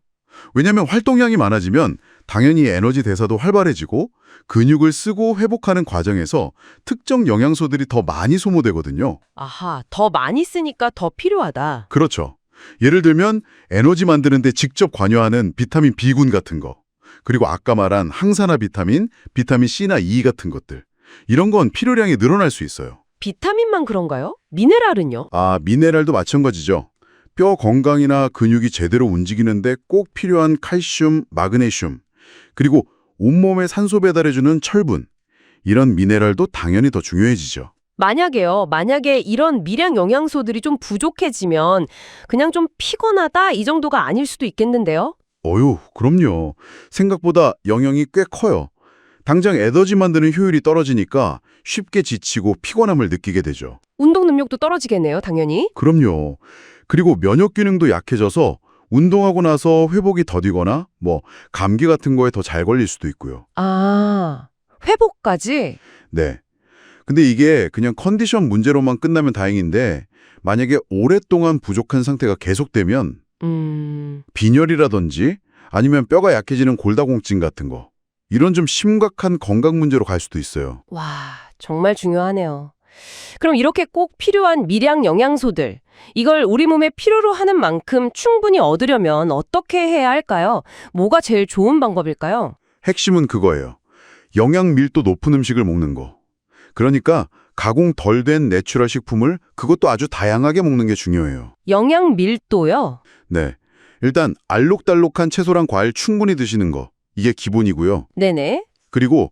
왜냐하면 활동량이 많아지면 당연히 에너지 대사도 활발해지고 근육을 쓰고 회복하는 과정에서 특정 영양소들이 더 많이 소모되거든요. 아하, 더 많이 쓰니까 더 필요하다. 그렇죠. 예를 들면 에너지 만드는 데 직접 관여하는 비타민 B군 같은 거, 그리고 아까 말한 항산화 비타민, 비타민 C나 E 같은 것들. 이런 건 필요량이 늘어날 수 있어요. 비타민만 그런가요? 미네랄은요? 아, 미네랄도 마찬가지죠. 뼈 건강이나 근육이 제대로 움직이는데 꼭 필요한 칼슘, 마그네슘, 그리고 온몸에 산소 배달해주는 철분. 이런 미네랄도 당연히 더 중요해지죠. 만약에 이런 미량 영양소들이 좀 부족해지면 그냥 좀 피곤하다 이 정도가 아닐 수도 있겠는데요? 그럼요. 생각보다 영향이 꽤 커요. 당장 에너지 만드는 효율이 떨어지니까 쉽게 지치고 피곤함을 느끼게 되죠. 운동 능력도 떨어지겠네요, 당연히. 그럼요. 그리고 면역 기능도 약해져서 운동하고 나서 회복이 더디거나 감기 같은 거에 더 잘 걸릴 수도 있고요. 아, 회복까지? 네. 근데 이게 그냥 컨디션 문제로만 끝나면 다행인데 만약에 오랫동안 부족한 상태가 계속되면 빈혈이라든지 아니면 뼈가 약해지는 골다공증 같은 거 이런 좀 심각한 건강 문제로 갈 수도 있어요. 와, 정말 중요하네요. 그럼 이렇게 꼭 필요한 미량 영양소들, 이걸 우리 몸에 필요로 하는 만큼 충분히 얻으려면 어떻게 해야 할까요? 뭐가 제일 좋은 방법일까요? 핵심은 그거예요. 영양 밀도 높은 음식을 먹는 거. 그러니까 가공 덜 된 내추럴 식품을 그것도 아주 다양하게 먹는 게 중요해요. 영양 밀도요? 네. 일단 알록달록한 채소랑 과일 충분히 드시는 거. 이게 기본이고요. 네네. 그리고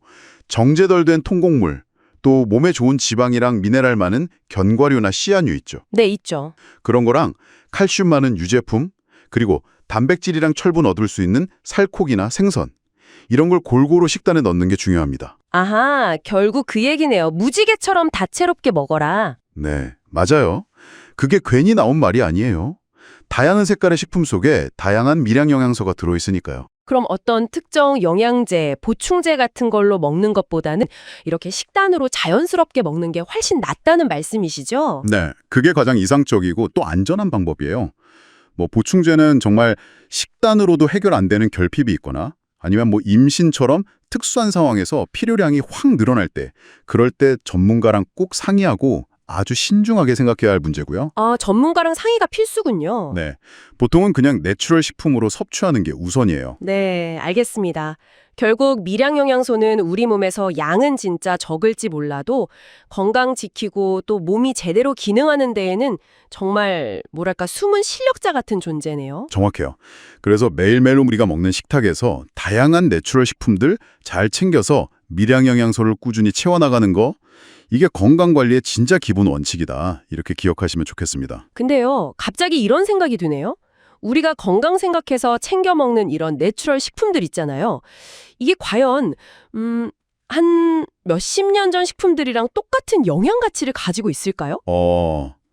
정제 덜 된 통곡물, 또 몸에 좋은 지방이랑 미네랄 많은 견과류나 씨앗류 있죠. 네, 있죠. 그런 거랑 칼슘 많은 유제품, 그리고 단백질이랑 철분 얻을 수 있는 살코기나 생선. 이런 걸 골고루 식단에 넣는 게 중요합니다. 아하, 결국 그 얘기네요. 무지개처럼 다채롭게 먹어라. 네, 맞아요. 그게 괜히 나온 말이 아니에요. 다양한 색깔의 식품 속에 다양한 미량 영양소가 들어있으니까요. 그럼 어떤 특정 영양제, 보충제 같은 걸로 먹는 것보다는 이렇게 식단으로 자연스럽게 먹는 게 훨씬 낫다는 말씀이시죠? 네, 그게 가장 이상적이고 또 안전한 방법이에요. 보충제는 정말 식단으로도 해결 안 되는 결핍이 있거나 아니면 임신처럼 특수한 상황에서 필요량이 확 늘어날 때, 그럴 때 전문가랑 꼭 상의하고 아주 신중하게 생각해야 할 문제고요. 아, 전문가랑 상의가 필수군요. 네, 보통은 그냥 내추럴 식품으로 섭취하는 게 우선이에요. 네, 알겠습니다. 결국 미량 영양소는 우리 몸에서 양은 진짜 적을지 몰라도 건강 지키고 또 몸이 제대로 기능하는 데에는 정말 숨은 실력자 같은 존재네요. 정확해요. 그래서 매일매일 우리가 먹는 식탁에서 다양한 내추럴 식품들 잘 챙겨서 미량 영양소를 꾸준히 채워나가는 거, 이게 건강관리의 진짜 기본 원칙이다. 이렇게 기억하시면 좋겠습니다. 근데요, 갑자기 이런 생각이 드네요. 우리가 건강 생각해서 챙겨 먹는 이런 내추럴 식품들 있잖아요. 이게 과연 한 몇십 년 전 식품들이랑 똑같은 영양 가치를 가지고 있을까요?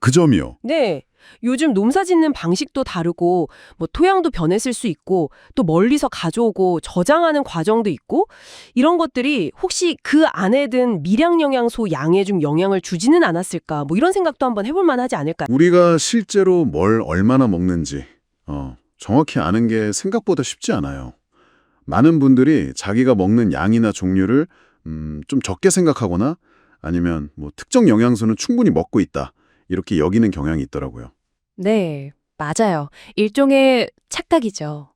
그 점이요. 네. 요즘 농사 짓는 방식도 다르고 뭐 토양도 변했을 수 있고 또 멀리서 가져오고 저장하는 과정도 있고 이런 것들이 혹시 그 안에 든 미량 영양소 양에 좀 영향을 주지는 않았을까 뭐 이런 생각도 한번 해볼 만하지 않을까요? 우리가 실제로 뭘 얼마나 먹는지 정확히 아는 게 생각보다 쉽지 않아요. 많은 분들이 자기가 먹는 양이나 종류를 좀 적게 생각하거나 아니면 뭐 특정 영양소는 충분히 먹고 있다. 이렇게 여기는 경향이 있더라고요. 네, 맞아요. 일종의 착각이죠.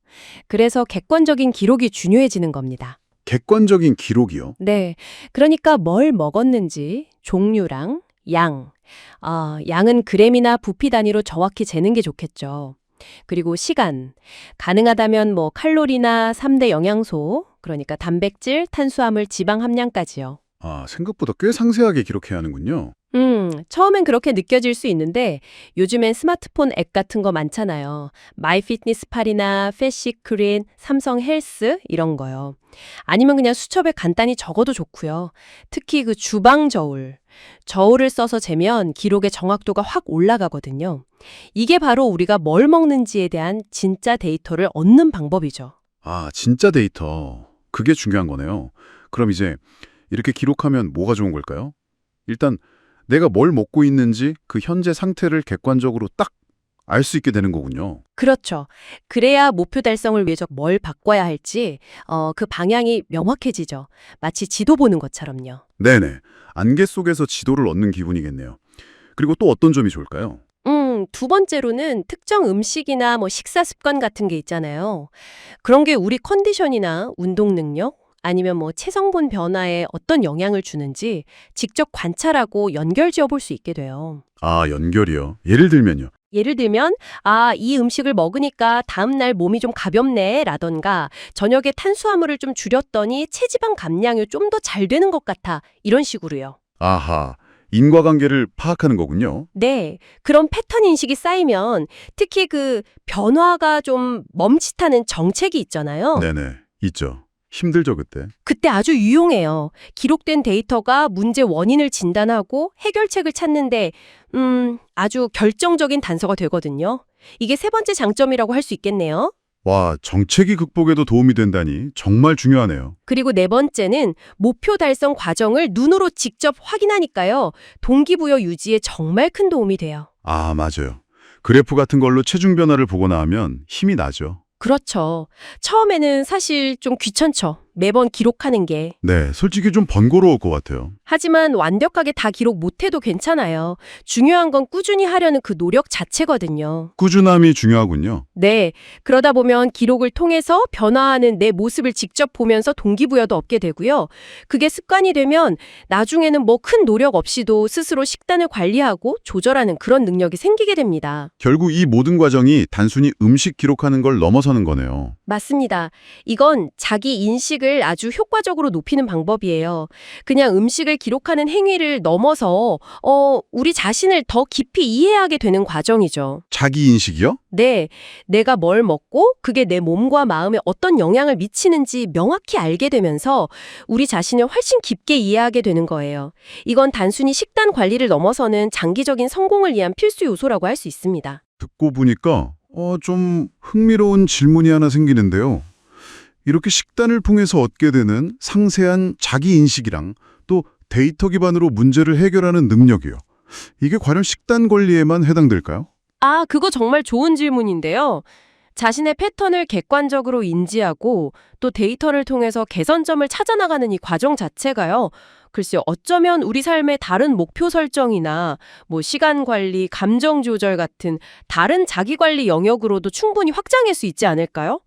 그래서 객관적인 기록이 중요해지는 겁니다. 객관적인 기록이요. 네, 그러니까 뭘 먹었는지 종류랑 양, 양은 그램이나 부피 단위로 정확히 재는 게 좋겠죠. 그리고 시간, 가능하다면 뭐 칼로리나 3대 영양소, 그러니까 단백질, 탄수화물, 지방 함량까지요. 생각보다 꽤 상세하게 기록해야 하는군요. 처음엔 그렇게 느껴질 수 있는데 요즘엔 스마트폰 앱 같은 거 많잖아요. 마이피트니스팔이나 패시크린, 삼성 헬스 이런 거요. 아니면 그냥 수첩에 간단히 적어도 좋고요. 특히 그 주방 저울을 써서 재면 기록의 정확도가 확 올라가거든요. 이게 바로 우리가 뭘 먹는지에 대한 진짜 데이터를 얻는 방법이죠. 진짜 데이터. 그게 중요한 거네요. 그럼 이제 이렇게 기록하면 뭐가 좋은 걸까요? 일단 내가 뭘 먹고 있는지 그 현재 상태를 객관적으로 딱 알 수 있게 되는 거군요. 그렇죠. 그래야 목표 달성을 위해서 뭘 바꿔야 할지 그 방향이 명확해지죠. 마치 지도 보는 것처럼요. 네네. 안개 속에서 지도를 얻는 기분이겠네요. 그리고 또 어떤 점이 좋을까요? 두 번째로는 특정 음식이나 뭐 식사 습관 같은 게 있잖아요. 그런 게 우리 컨디션이나 운동 능력 아니면 뭐 체성분 변화에 어떤 영향을 주는지 직접 관찰하고 연결 지어 볼 수 있게 돼요. 연결이요. 예를 들면요. 예를 들면 이 음식을 먹으니까 다음날 몸이 좀 가볍네 라던가 저녁에 탄수화물을 좀 줄였더니 체지방 감량이 좀 더 잘 되는 것 같아 이런 식으로요. 아하. 인과관계를 파악하는 거군요. 네, 그런 패턴 인식이 쌓이면 특히 그 변화가 좀 멈칫하는 정책이 있잖아요. 네네. 있죠. 힘들죠, 그때. 그때 아주 유용해요. 기록된 데이터가 문제 원인을 진단하고 해결책을 찾는데 아주 결정적인 단서가 되거든요. 이게 세 번째 장점이라고 할 수 있겠네요. 와, 정책이 극복에도 도움이 된다니 정말 중요하네요. 그리고 네 번째는 목표 달성 과정을 눈으로 직접 확인하니까요. 동기부여 유지에 정말 큰 도움이 돼요. 맞아요. 그래프 같은 걸로 체중 변화를 보거나 하면 힘이 나죠. 그렇죠. 처음에는 사실 좀 귀찮죠. 매번 기록하는 게. 네, 솔직히 좀 번거로울 것 같아요. 하지만 완벽하게 다 기록 못해도 괜찮아요. 중요한 건 꾸준히 하려는 그 노력 자체거든요. 꾸준함이 중요하군요. 네. 그러다 보면 기록을 통해서 변화하는 내 모습을 직접 보면서 동기부여도 얻게 되고요. 그게 습관이 되면 나중에는 뭐 큰 노력 없이도 스스로 식단을 관리하고 조절하는 그런 능력이 생기게 됩니다. 결국 이 모든 과정이 단순히 음식 기록하는 걸 넘어서는 거네요. 맞습니다. 이건 자기 인식을 아주 효과적으로 높이는 방법이에요. 그냥 음식을 기록하는 행위를 넘어서 우리 자신을 더 깊이 이해하게 되는 과정이죠. 자기 인식이요? 네, 내가 뭘 먹고 그게 내 몸과 마음에 어떤 영향을 미치는지 명확히 알게 되면서 우리 자신을 훨씬 깊게 이해하게 되는 거예요. 이건 단순히 식단 관리를 넘어서는 장기적인 성공을 위한 필수 요소라고 할 수 있습니다. 듣고 보니까 좀 흥미로운 질문이 하나 생기는데요. 이렇게 식단을 통해서 얻게 되는 상세한 자기 인식이랑 또 데이터 기반으로 문제를 해결하는 능력이요. 이게 과연 식단 관리에만 해당될까요? 그거 정말 좋은 질문인데요. 자신의 패턴을 객관적으로 인지하고 또 데이터를 통해서 개선점을 찾아나가는 이 과정 자체가요. 글쎄요, 어쩌면 우리 삶의 다른 목표 설정이나 뭐 시간 관리, 감정 조절 같은 다른 자기 관리 영역으로도 충분히 확장할 수 있지 않을까요?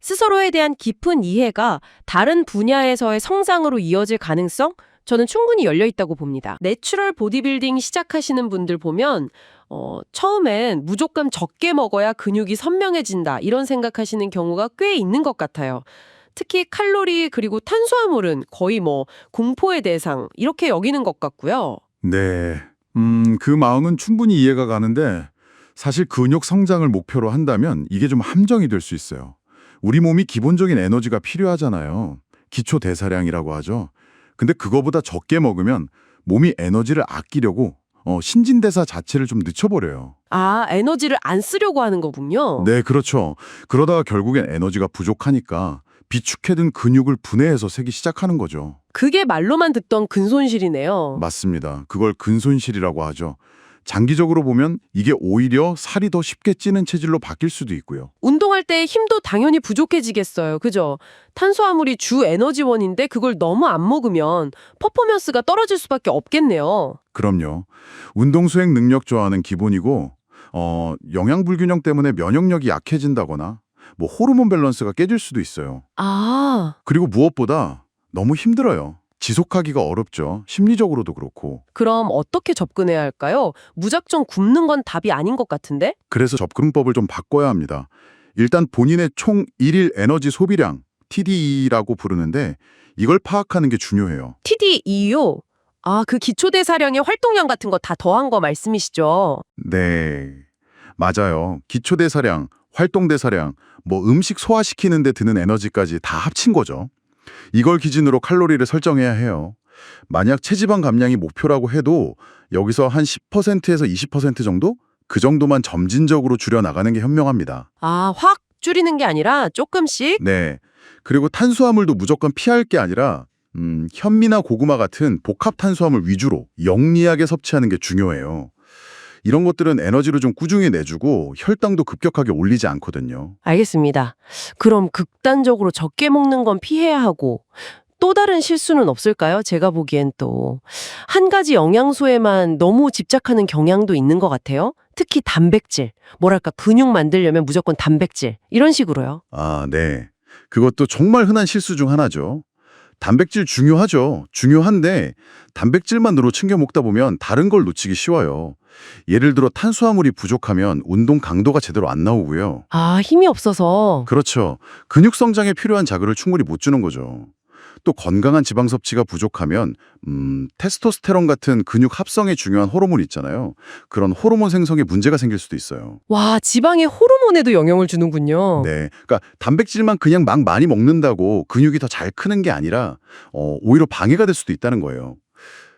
스스로에 대한 깊은 이해가 다른 분야에서의 성장으로 이어질 가능성? 저는 충분히 열려 있다고 봅니다. 내추럴 보디빌딩 시작하시는 분들 보면 처음엔 무조건 적게 먹어야 근육이 선명해진다 이런 생각하시는 경우가 꽤 있는 것 같아요. 특히 칼로리 그리고 탄수화물은 거의 뭐 공포의 대상 이렇게 여기는 것 같고요. 네. 그 마음은 충분히 이해가 가는데 사실 근육 성장을 목표로 한다면 이게 좀 함정이 될 수 있어요. 우리 몸이 기본적인 에너지가 필요하잖아요. 기초 대사량이라고 하죠. 근데 그거보다 적게 먹으면 몸이 에너지를 아끼려고 신진대사 자체를 좀 늦춰버려요. 아, 에너지를 안 쓰려고 하는 거군요. 네, 그렇죠. 그러다가 결국엔 에너지가 부족하니까 비축해둔 근육을 분해해서 세기 시작하는 거죠. 그게 말로만 듣던 근손실이네요. 맞습니다. 그걸 근손실이라고 하죠. 장기적으로 보면 이게 오히려 살이 더 쉽게 찌는 체질로 바뀔 수도 있고요. 운동할 때 힘도 당연히 부족해지겠어요. 그죠? 탄수화물이 주 에너지원인데 그걸 너무 안 먹으면 퍼포먼스가 떨어질 수밖에 없겠네요. 그럼요. 운동 수행 능력 저하는 기본이고 영양 불균형 때문에 면역력이 약해진다거나 뭐 호르몬 밸런스가 깨질 수도 있어요. 아, 그리고 무엇보다 너무 힘들어요. 지속하기가 어렵죠. 심리적으로도 그렇고. 그럼 어떻게 접근해야 할까요? 무작정 굶는 건 답이 아닌 것 같은데? 그래서 접근법을 좀 바꿔야 합니다. 일단 본인의 총 일일 에너지 소비량, TDE라고 부르는데 이걸 파악하는 게 중요해요. TDE요? 아, 그 기초대사량의 활동량 같은 거 다 더한 거 말씀이시죠? 네, 맞아요. 기초대사량, 활동대사량, 뭐 음식 소화시키는 데 드는 에너지까지 다 합친 거죠. 이걸 기준으로 칼로리를 설정해야 해요. 만약 체지방 감량이 목표라고 해도 여기서 한 10%에서 20% 정도? 그 정도만 점진적으로 줄여나가는 게 현명합니다. 아, 확 줄이는 게 아니라 조금씩? 네. 그리고 탄수화물도 무조건 피할 게 아니라 현미나 고구마 같은 복합 탄수화물 위주로 영리하게 섭취하는 게 중요해요. 이런 것들은 에너지를 좀 꾸준히 내주고 혈당도 급격하게 올리지 않거든요. 알겠습니다. 그럼 극단적으로 적게 먹는 건 피해야 하고 또 다른 실수는 없을까요? 제가 보기엔 또 한 가지 영양소에만 너무 집착하는 경향도 있는 것 같아요. 특히 단백질. 뭐랄까 근육 만들려면 무조건 단백질. 이런 식으로요. 아, 네. 그것도 정말 흔한 실수 중 하나죠. 단백질 중요하죠. 중요한데 단백질만으로 챙겨 먹다 보면 다른 걸 놓치기 쉬워요. 예를 들어 탄수화물이 부족하면 운동 강도가 제대로 안 나오고요. 아, 힘이 없어서. 그렇죠. 근육 성장에 필요한 자극을 충분히 못 주는 거죠. 또 건강한 지방 섭취가 부족하면 테스토스테론 같은 근육 합성에 중요한 호르몬 있잖아요. 그런 호르몬 생성에 문제가 생길 수도 있어요. 와, 지방의 호르몬에도 영향을 주는군요. 네, 그러니까 단백질만 그냥 막 많이 먹는다고 근육이 더 잘 크는 게 아니라 오히려 방해가 될 수도 있다는 거예요.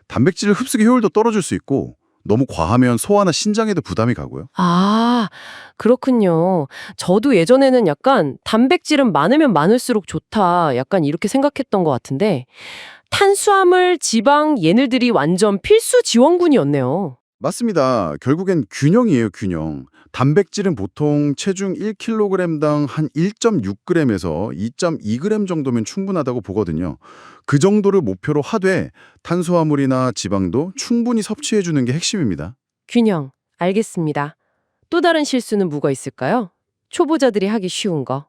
단백질 흡수기 효율도 떨어질 수 있고 너무 과하면 소화나 신장에도 부담이 가고요. 아, 그렇군요. 저도 예전에는 약간 단백질은 많으면 많을수록 좋다. 약간 이렇게 생각했던 것 같은데 탄수화물, 지방 얘네들이 완전 필수 지원군이었네요. 맞습니다. 결국엔 균형이에요, 균형. 단백질은 보통 체중 1kg당 한 1.6g에서 2.2g 정도면 충분하다고 보거든요. 그 정도를 목표로 하되 탄수화물이나 지방도 충분히 섭취해 주는 게 핵심입니다. 균형, 알겠습니다. 또 다른 실수는 뭐가 있을까요? 초보자들이 하기 쉬운 거.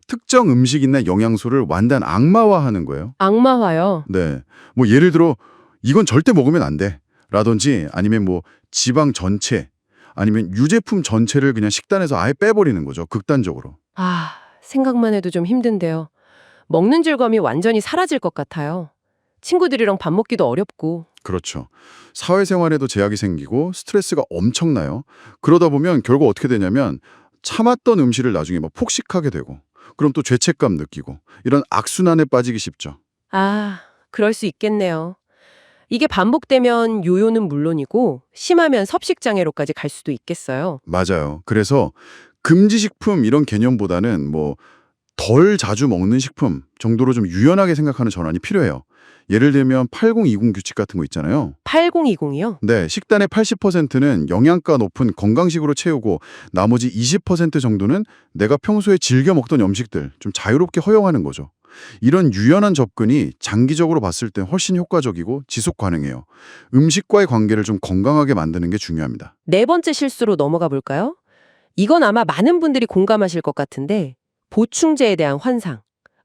특정 음식이나 영양소를 완전 악마화하는 거예요. 악마화요. 네. 뭐 예를 들어 이건 절대 먹으면 안 돼. 라든지 아니면 뭐 지방 전체 아니면 유제품 전체를 그냥 식단에서 아예 빼버리는 거죠. 극단적으로. 아, 생각만 해도 좀 힘든데요. 먹는 즐거움이 완전히 사라질 것 같아요. 친구들이랑 밥 먹기도 어렵고. 그렇죠. 사회생활에도 제약이 생기고 스트레스가 엄청나요. 그러다 보면 결국 어떻게 되냐면 참았던 음식을 나중에 막 폭식하게 되고 그럼 또 죄책감 느끼고 이런 악순환에 빠지기 쉽죠. 아, 그럴 수 있겠네요. 이게 반복되면 요요는 물론이고 심하면 섭식장애로까지 갈 수도 있겠어요. 맞아요. 그래서 금지식품 이런 개념보다는 뭐 덜 자주 먹는 식품 정도로 좀 유연하게 생각하는 전환이 필요해요. 예를 들면 80-20 규칙 같은 거 있잖아요. 8020이요? 네, 식단의 80%는 영양가 높은 건강식으로 채우고 나머지 20% 정도는 내가 평소에 즐겨 먹던 음식들 좀 자유롭게 허용하는 거죠. 이런 유연한 접근이 장기적으로 봤을 때 훨씬 효과적이고 지속 가능해요. 음식과의 관계를 좀 건강하게 만드는 게 중요합니다. 네 번째 실수로 넘어가 볼까요? 이건 아마 많은 분들이 공감하실 것 같은데 보충제에 대한 환상,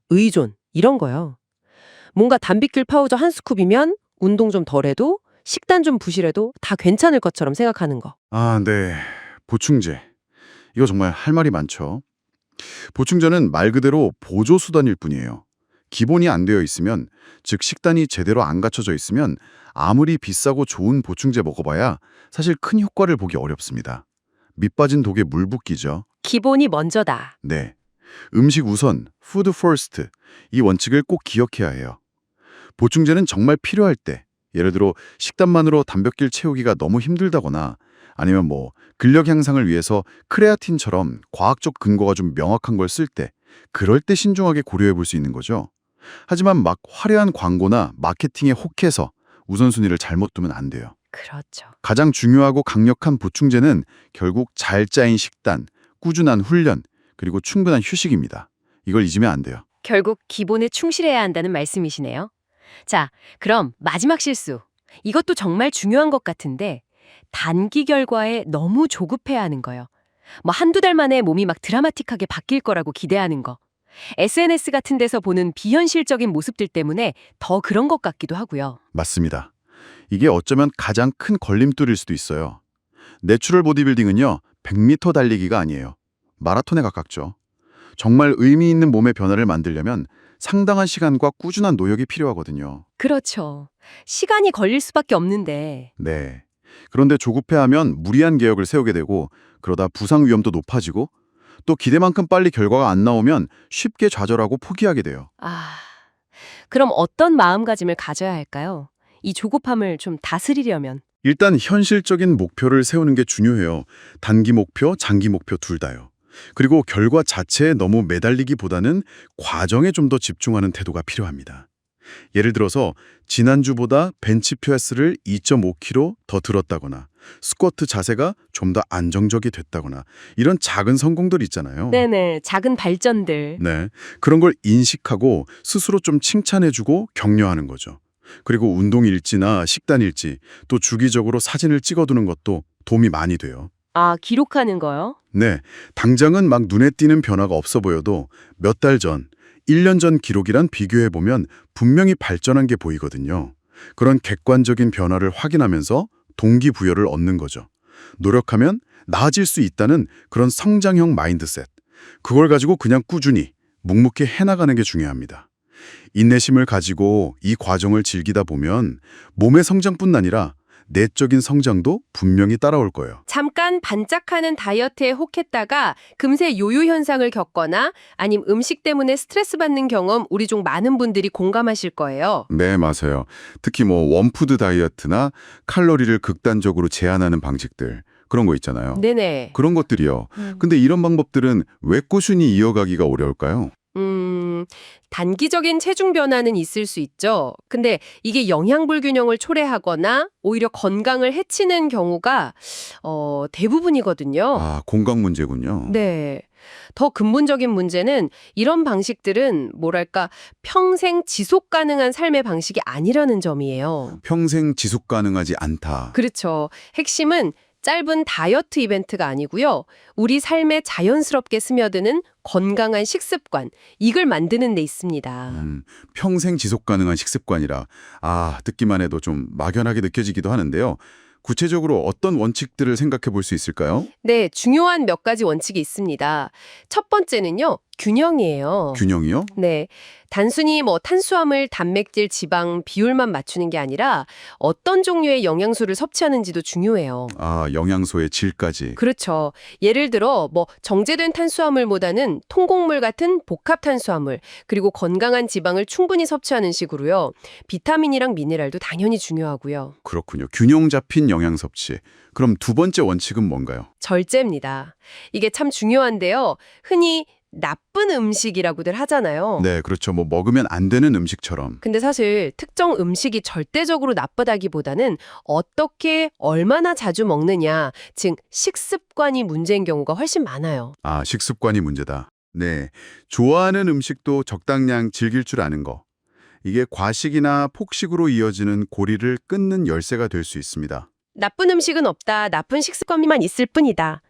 의존 이런 거요. 뭔가 단백질 파우더 한 스쿱이면 운동 좀 덜해도 식단 좀 부실해도 다 괜찮을 것처럼 생각하는 거. 아, 네. 보충제. 이거 정말 할 말이 많죠. 보충제는 말 그대로 보조수단일 뿐이에요. 기본이 안 되어 있으면, 즉 식단이 제대로 안 갖춰져 있으면 아무리 비싸고 좋은 보충제 먹어봐야 사실 큰 효과를 보기 어렵습니다. 밑 빠진 독에 물 붓기죠. 기본이 먼저다. 네. 음식 우선, 푸드 퍼스트. 이 원칙을 꼭 기억해야 해요. 보충제는 정말 필요할 때, 예를 들어 식단만으로 단백질 채우기가 너무 힘들다거나 아니면 근력 향상을 위해서 크레아틴처럼 과학적 근거가 좀 명확한 걸 쓸 때 그럴 때 신중하게 고려해 볼 수 있는 거죠. 하지만 막 화려한 광고나 마케팅에 혹해서 우선순위를 잘못 두면 안 돼요. 그렇죠. 가장 중요하고 강력한 보충제는 결국 잘 짜인 식단, 꾸준한 훈련, 그리고 충분한 휴식입니다. 이걸 잊으면 안 돼요. 결국 기본에 충실해야 한다는 말씀이시네요. 자, 그럼 마지막 실수. 이것도 정말 중요한 것 같은데 단기 결과에 너무 조급해야 하는 거요. 한두 달 만에 몸이 막 드라마틱하게 바뀔 거라고 기대하는 거. SNS 같은 데서 보는 비현실적인 모습들 때문에 더 그런 것 같기도 하고요. 맞습니다. 이게 어쩌면 가장 큰 걸림돌일 수도 있어요. 내추럴 보디빌딩은요, 100m 달리기가 아니에요. 마라톤에 가깝죠. 정말 의미 있는 몸의 변화를 만들려면 상당한 시간과 꾸준한 노력이 필요하거든요. 그렇죠. 시간이 걸릴 수밖에 없는데. 네. 그런데 조급해하면 무리한 계획을 세우게 되고 그러다 부상 위험도 높아지고 또 기대만큼 빨리 결과가 안 나오면 쉽게 좌절하고 포기하게 돼요. 그럼 어떤 마음가짐을 가져야 할까요? 이 조급함을 좀 다스리려면. 일단 현실적인 목표를 세우는 게 중요해요. 단기 목표, 장기 목표 둘 다요. 그리고 결과 자체에 너무 매달리기보다는 과정에 좀 더 집중하는 태도가 필요합니다. 예를 들어서 지난주보다 벤치프레스를 2.5kg 더 들었다거나 스쿼트 자세가 좀 더 안정적이 됐다거나 이런 작은 성공들 있잖아요. 네네, 작은 발전들. 네, 그런 걸 인식하고 스스로 좀 칭찬해주고 격려하는 거죠. 그리고 운동 일지나 식단 일지, 또 주기적으로 사진을 찍어두는 것도 도움이 많이 돼요. 기록하는 거요? 네, 당장은 막 눈에 띄는 변화가 없어 보여도 몇 달 전, 1년 전 기록이랑 비교해보면 분명히 발전한 게 보이거든요. 그런 객관적인 변화를 확인하면서 동기부여를 얻는 거죠. 노력하면 나아질 수 있다는 그런 성장형 마인드셋. 그걸 가지고 그냥 꾸준히 묵묵히 해나가는 게 중요합니다. 인내심을 가지고 이 과정을 즐기다 보면 몸의 성장뿐 아니라 내적인 성장도 분명히 따라올 거예요. 잠깐 반짝하는 다이어트에 혹했다가 금세 요요 현상을 겪거나 아님 음식 때문에 스트레스 받는 경험 우리 중 많은 분들이 공감하실 거예요. 네, 맞아요. 특히 원푸드 다이어트나 칼로리를 극단적으로 제한하는 방식들, 그런 거 있잖아요. 네네. 그런 것들이요. 근데 이런 방법들은 왜 꾸준히 이어가기가 어려울까요? 단기적인 체중 변화는 있을 수 있죠. 근데 이게 영양 불균형을 초래하거나 오히려 건강을 해치는 경우가 대부분이거든요. 건강 문제군요. 네. 더 근본적인 문제는 이런 방식들은 뭐랄까 평생 지속 가능한 삶의 방식이 아니라는 점이에요. 평생 지속 가능하지 않다. 그렇죠. 핵심은 짧은 다이어트 이벤트가 아니고요. 우리 삶에 자연스럽게 스며드는 건강한 식습관, 이걸 만드는 데 있습니다. 평생 지속 가능한 식습관이라 듣기만 해도 좀 막연하게 느껴지기도 하는데요. 구체적으로 어떤 원칙들을 생각해 볼 수 있을까요? 네, 중요한 몇 가지 원칙이 있습니다. 첫 번째는요, 균형이에요. 균형이요? 네. 단순히 탄수화물, 단백질, 지방 비율만 맞추는 게 아니라 어떤 종류의 영양소를 섭취하는지도 중요해요. 영양소의 질까지. 그렇죠. 예를 들어 정제된 탄수화물보다는 통곡물 같은 복합 탄수화물, 그리고 건강한 지방을 충분히 섭취하는 식으로요. 비타민이랑 미네랄도 당연히 중요하고요. 그렇군요. 균형 잡힌 영양 섭취. 그럼 두 번째 원칙은 뭔가요? 절제입니다. 이게 참 중요한데요. 흔히 나쁜 음식이라고들 하잖아요. 네, 그렇죠. 먹으면 안 되는 음식처럼. 근데 사실 특정 음식이 절대적으로 나쁘다기보다는 어떻게 얼마나 자주 먹느냐, 즉 식습관이 문제인 경우가 훨씬 많아요. 식습관이 문제다. 네, 좋아하는 음식도 적당량 즐길 줄 아는 거. 이게 과식이나 폭식으로 이어지는 고리를 끊는 열쇠가 될 수 있습니다. 나쁜 음식은 없다, 나쁜 식습관만 있을 뿐이다.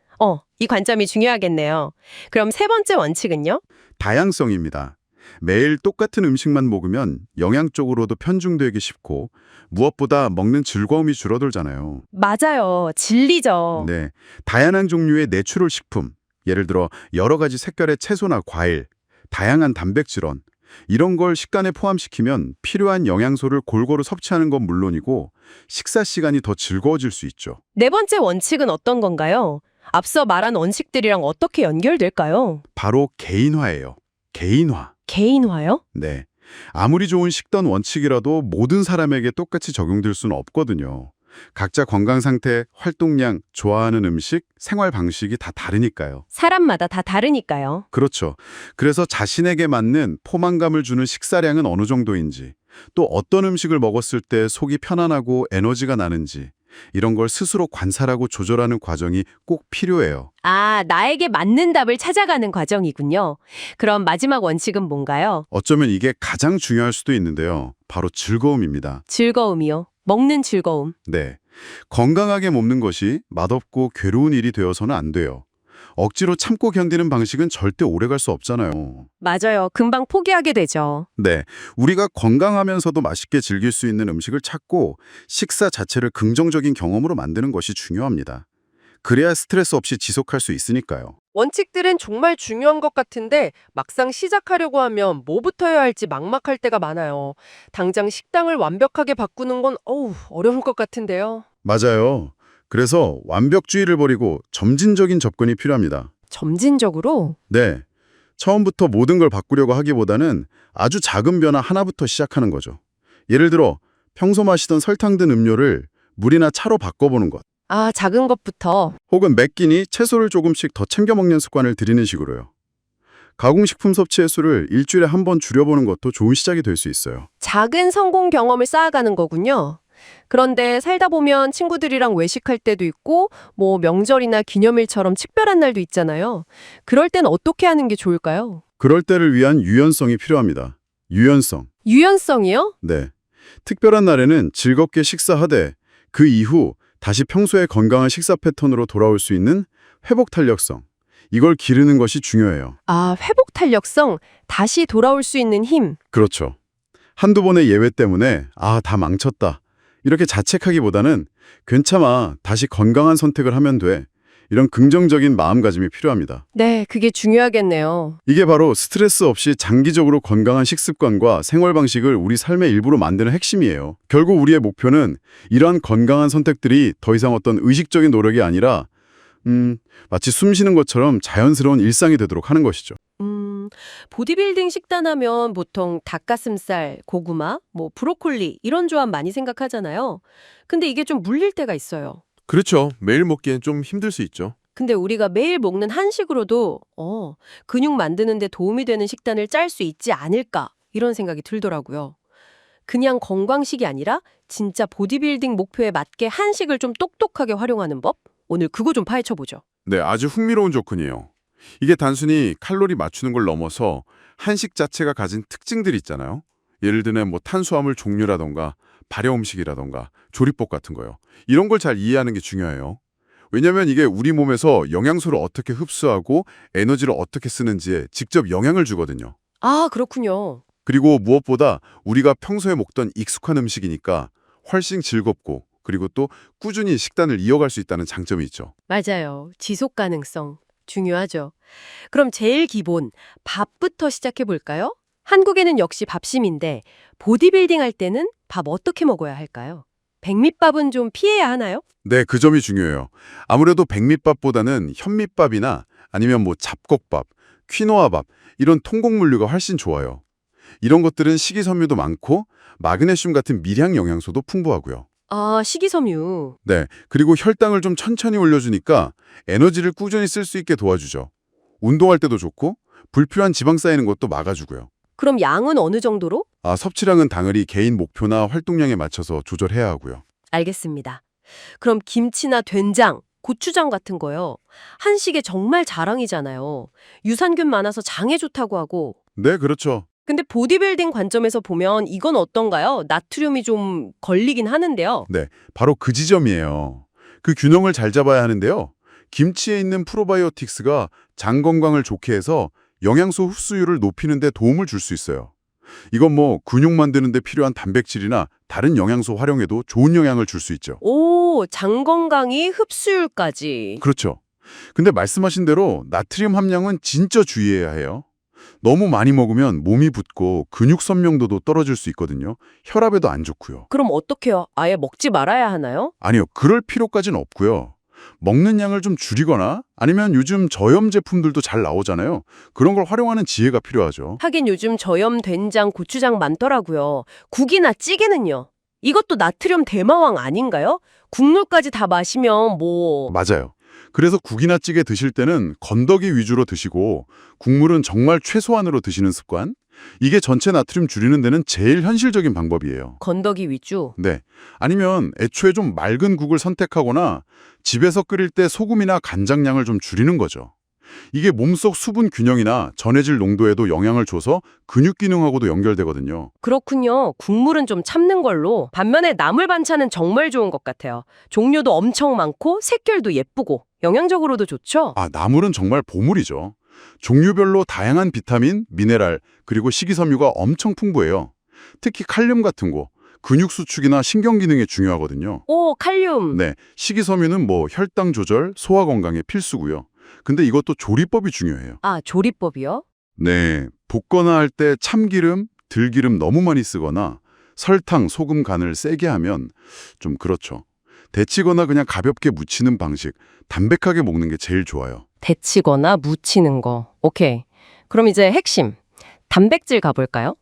이 관점이 중요하겠네요. 그럼 세 번째 원칙은요? 다양성입니다. 매일 똑같은 음식만 먹으면 영양적으로도 편중되기 쉽고 무엇보다 먹는 즐거움이 줄어들잖아요. 맞아요. 진리죠. 네, 다양한 종류의 내추럴 식품, 예를 들어 여러 가지 색깔의 채소나 과일, 다양한 단백질원, 이런 걸 식단에 포함시키면 필요한 영양소를 골고루 섭취하는 건 물론이고 식사 시간이 더 즐거워질 수 있죠. 네 번째 원칙은 어떤 건가요? 앞서 말한 원칙들이랑 어떻게 연결될까요? 바로 개인화예요. 개인화. 개인화요? 네. 아무리 좋은 식단 원칙이라도 모든 사람에게 똑같이 적용될 수는 없거든요. 각자 건강 상태, 활동량, 좋아하는 음식, 생활 방식이 다 다르니까요. 사람마다 다 다르니까요. 그렇죠. 그래서 자신에게 맞는 포만감을 주는 식사량은 어느 정도인지, 또 어떤 음식을 먹었을 때 속이 편안하고 에너지가 나는지, 이런 걸 스스로 관찰하고 조절하는 과정이 꼭 필요해요. 아, 나에게 맞는 답을 찾아가는 과정이군요. 그럼 마지막 원칙은 뭔가요? 어쩌면 이게 가장 중요할 수도 있는데요. 바로 즐거움입니다. 즐거움이요. 먹는 즐거움. 네. 건강하게 먹는 것이 맛없고 괴로운 일이 되어서는 안 돼요. 억지로 참고 견디는 방식은 절대 오래갈 수 없잖아요. 맞아요. 금방 포기하게 되죠. 네. 우리가 건강하면서도 맛있게 즐길 수 있는 음식을 찾고 식사 자체를 긍정적인 경험으로 만드는 것이 중요합니다. 그래야 스트레스 없이 지속할 수 있으니까요. 원칙들은 정말 중요한 것 같은데 막상 시작하려고 하면 뭐부터 해야 할지 막막할 때가 많아요. 당장 식당을 완벽하게 바꾸는 건 어려울 것 같은데요. 맞아요. 그래서 완벽주의를 버리고 점진적인 접근이 필요합니다. 점진적으로? 네. 처음부터 모든 걸 바꾸려고 하기보다는 아주 작은 변화 하나부터 시작하는 거죠. 예를 들어 평소 마시던 설탕 든 음료를 물이나 차로 바꿔보는 것. 아, 작은 것부터. 혹은 매 끼니 채소를 조금씩 더 챙겨 먹는 습관을 들이는 식으로요. 가공식품 섭취 횟수를 일주일에 한 번 줄여보는 것도 좋은 시작이 될 수 있어요. 작은 성공 경험을 쌓아가는 거군요. 그런데 살다 보면 친구들이랑 외식할 때도 있고 뭐 명절이나 기념일처럼 특별한 날도 있잖아요. 그럴 땐 어떻게 하는 게 좋을까요? 그럴 때를 위한 유연성이 필요합니다. 유연성. 유연성이요? 네. 특별한 날에는 즐겁게 식사하되 그 이후 다시 평소의 건강한 식사 패턴으로 돌아올 수 있는 회복 탄력성. 이걸 기르는 것이 중요해요. 아, 회복 탄력성, 다시 돌아올 수 있는 힘. 그렇죠. 한두 번의 예외 때문에 다 망쳤다. 이렇게 자책하기보다는 괜찮아, 다시 건강한 선택을 하면 돼. 이런 긍정적인 마음가짐이 필요합니다. 네, 그게 중요하겠네요. 이게 바로 스트레스 없이 장기적으로 건강한 식습관과 생활 방식을 우리 삶의 일부로 만드는 핵심이에요. 결국 우리의 목표는 이러한 건강한 선택들이 더 이상 어떤 의식적인 노력이 아니라 마치 숨 쉬는 것처럼 자연스러운 일상이 되도록 하는 것이죠. 보디빌딩 식단하면 보통 닭가슴살, 고구마, 뭐 브로콜리 이런 조합 많이 생각하잖아요. 근데 이게 좀 물릴 때가 있어요. 그렇죠. 매일 먹기엔 좀 힘들 수 있죠. 근데 우리가 매일 먹는 한식으로도 근육 만드는 데 도움이 되는 식단을 짤 수 있지 않을까 이런 생각이 들더라고요. 그냥 건강식이 아니라 진짜 보디빌딩 목표에 맞게 한식을 좀 똑똑하게 활용하는 법? 오늘 그거 좀 파헤쳐보죠. 네, 아주 흥미로운 접근이에요. 이게 단순히 칼로리 맞추는 걸 넘어서 한식 자체가 가진 특징들이 있잖아요. 예를 들면 뭐 탄수화물 종류라던가 발효 음식이라던가 조리법 같은 거요. 이런 걸 잘 이해하는 게 중요해요. 왜냐하면 이게 우리 몸에서 영양소를 어떻게 흡수하고 에너지를 어떻게 쓰는지에 직접 영향을 주거든요. 아, 그렇군요. 그리고 무엇보다 우리가 평소에 먹던 익숙한 음식이니까 훨씬 즐겁고 그리고 또 꾸준히 식단을 이어갈 수 있다는 장점이 있죠. 맞아요. 지속 가능성 중요하죠. 그럼 제일 기본 밥부터 시작해 볼까요? 한국에는 역시 밥심인데 보디빌딩 할 때는 밥 어떻게 먹어야 할까요? 백미밥은 좀 피해야 하나요? 네, 그 점이 중요해요. 아무래도 백미밥보다는 현미밥이나 아니면 뭐 잡곡밥, 퀴노아밥 이런 통곡물류가 훨씬 좋아요. 이런 것들은 식이섬유도 많고 마그네슘 같은 미량 영양소도 풍부하고요. 아, 식이섬유. 네, 그리고 혈당을 좀 천천히 올려주니까 에너지를 꾸준히 쓸 수 있게 도와주죠. 운동할 때도 좋고 불필요한 지방 쌓이는 것도 막아주고요. 그럼 양은 어느 정도로? 섭취량은 당연히 개인 목표나 활동량에 맞춰서 조절해야 하고요. 알겠습니다. 그럼 김치나 된장, 고추장 같은 거요. 한식의 정말 자랑이잖아요. 유산균 많아서 장에 좋다고 하고. 네, 그렇죠. 근데 보디빌딩 관점에서 보면 이건 어떤가요? 나트륨이 좀 걸리긴 하는데요. 네, 바로 그 지점이에요. 그 균형을 잘 잡아야 하는데요. 김치에 있는 프로바이오틱스가 장 건강을 좋게 해서 영양소 흡수율을 높이는 데 도움을 줄 수 있어요. 이건 뭐 근육 만드는 데 필요한 단백질이나 다른 영양소 활용에도 좋은 영향을 줄 수 있죠. 오, 장 건강이 흡수율까지. 그렇죠. 근데 말씀하신 대로 나트륨 함량은 진짜 주의해야 해요. 너무 많이 먹으면 몸이 붓고 근육 선명도도 떨어질 수 있거든요. 혈압에도 안 좋고요. 그럼 어떡해요? 아예 먹지 말아야 하나요? 아니요, 그럴 필요까지는 없고요. 먹는 양을 좀 줄이거나 아니면 요즘 저염 제품들도 잘 나오잖아요. 그런 걸 활용하는 지혜가 필요하죠. 하긴 요즘 저염 된장, 고추장 많더라고요. 국이나 찌개는요. 이것도 나트륨 대마왕 아닌가요? 국물까지 다 마시면 뭐... 맞아요. 그래서 국이나 찌개 드실 때는 건더기 위주로 드시고 국물은 정말 최소한으로 드시는 습관? 이게 전체 나트륨 줄이는 데는 제일 현실적인 방법이에요. 건더기 위주? 네. 아니면 애초에 좀 맑은 국을 선택하거나 집에서 끓일 때 소금이나 간장량을 좀 줄이는 거죠. 이게 몸속 수분 균형이나 전해질 농도에도 영향을 줘서 근육 기능하고도 연결되거든요. 그렇군요. 국물은 좀 참는 걸로. 반면에 나물 반찬은 정말 좋은 것 같아요. 종류도 엄청 많고 색결도 예쁘고 영양적으로도 좋죠. 아, 나물은 정말 보물이죠. 종류별로 다양한 비타민, 미네랄, 그리고 식이섬유가 엄청 풍부해요. 특히 칼륨 같은 거, 근육 수축이나 신경 기능에 중요하거든요. 오, 칼륨. 네, 식이섬유는 뭐 혈당 조절, 소화 건강에 필수고요. 근데 이것도 조리법이 중요해요. 아, 조리법이요? 네, 볶거나 할 때 참기름, 들기름 너무 많이 쓰거나 설탕, 소금 간을 세게 하면 좀 그렇죠. 데치거나 그냥 가볍게 무치는 방식, 담백하게 먹는 게 제일 좋아요. 데치거나 무치는 거. 오케이. 그럼 이제 핵심. 단백질 가볼까요?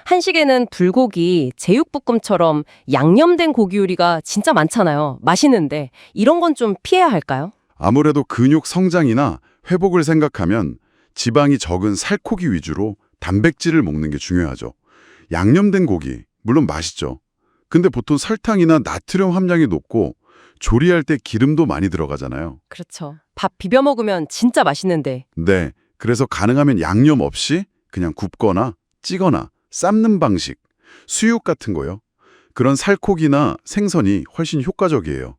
한식에는 불고기, 제육볶음처럼 양념된 고기 요리가 진짜 많잖아요. 맛있는데 이런 건 좀 피해야 할까요? 아무래도 근육 성장이나 회복을 생각하면 지방이 적은 살코기 위주로 단백질을 먹는 게 중요하죠. 양념된 고기, 물론 맛있죠. 근데 보통 설탕이나 나트륨 함량이 높고 조리할 때 기름도 많이 들어가잖아요. 그렇죠. 밥 비벼 먹으면 진짜 맛있는데. 네, 그래서 가능하면 양념 없이 그냥 굽거나 찌거나 삶는 방식, 수육 같은 거요. 그런 살코기나 생선이 훨씬 효과적이에요.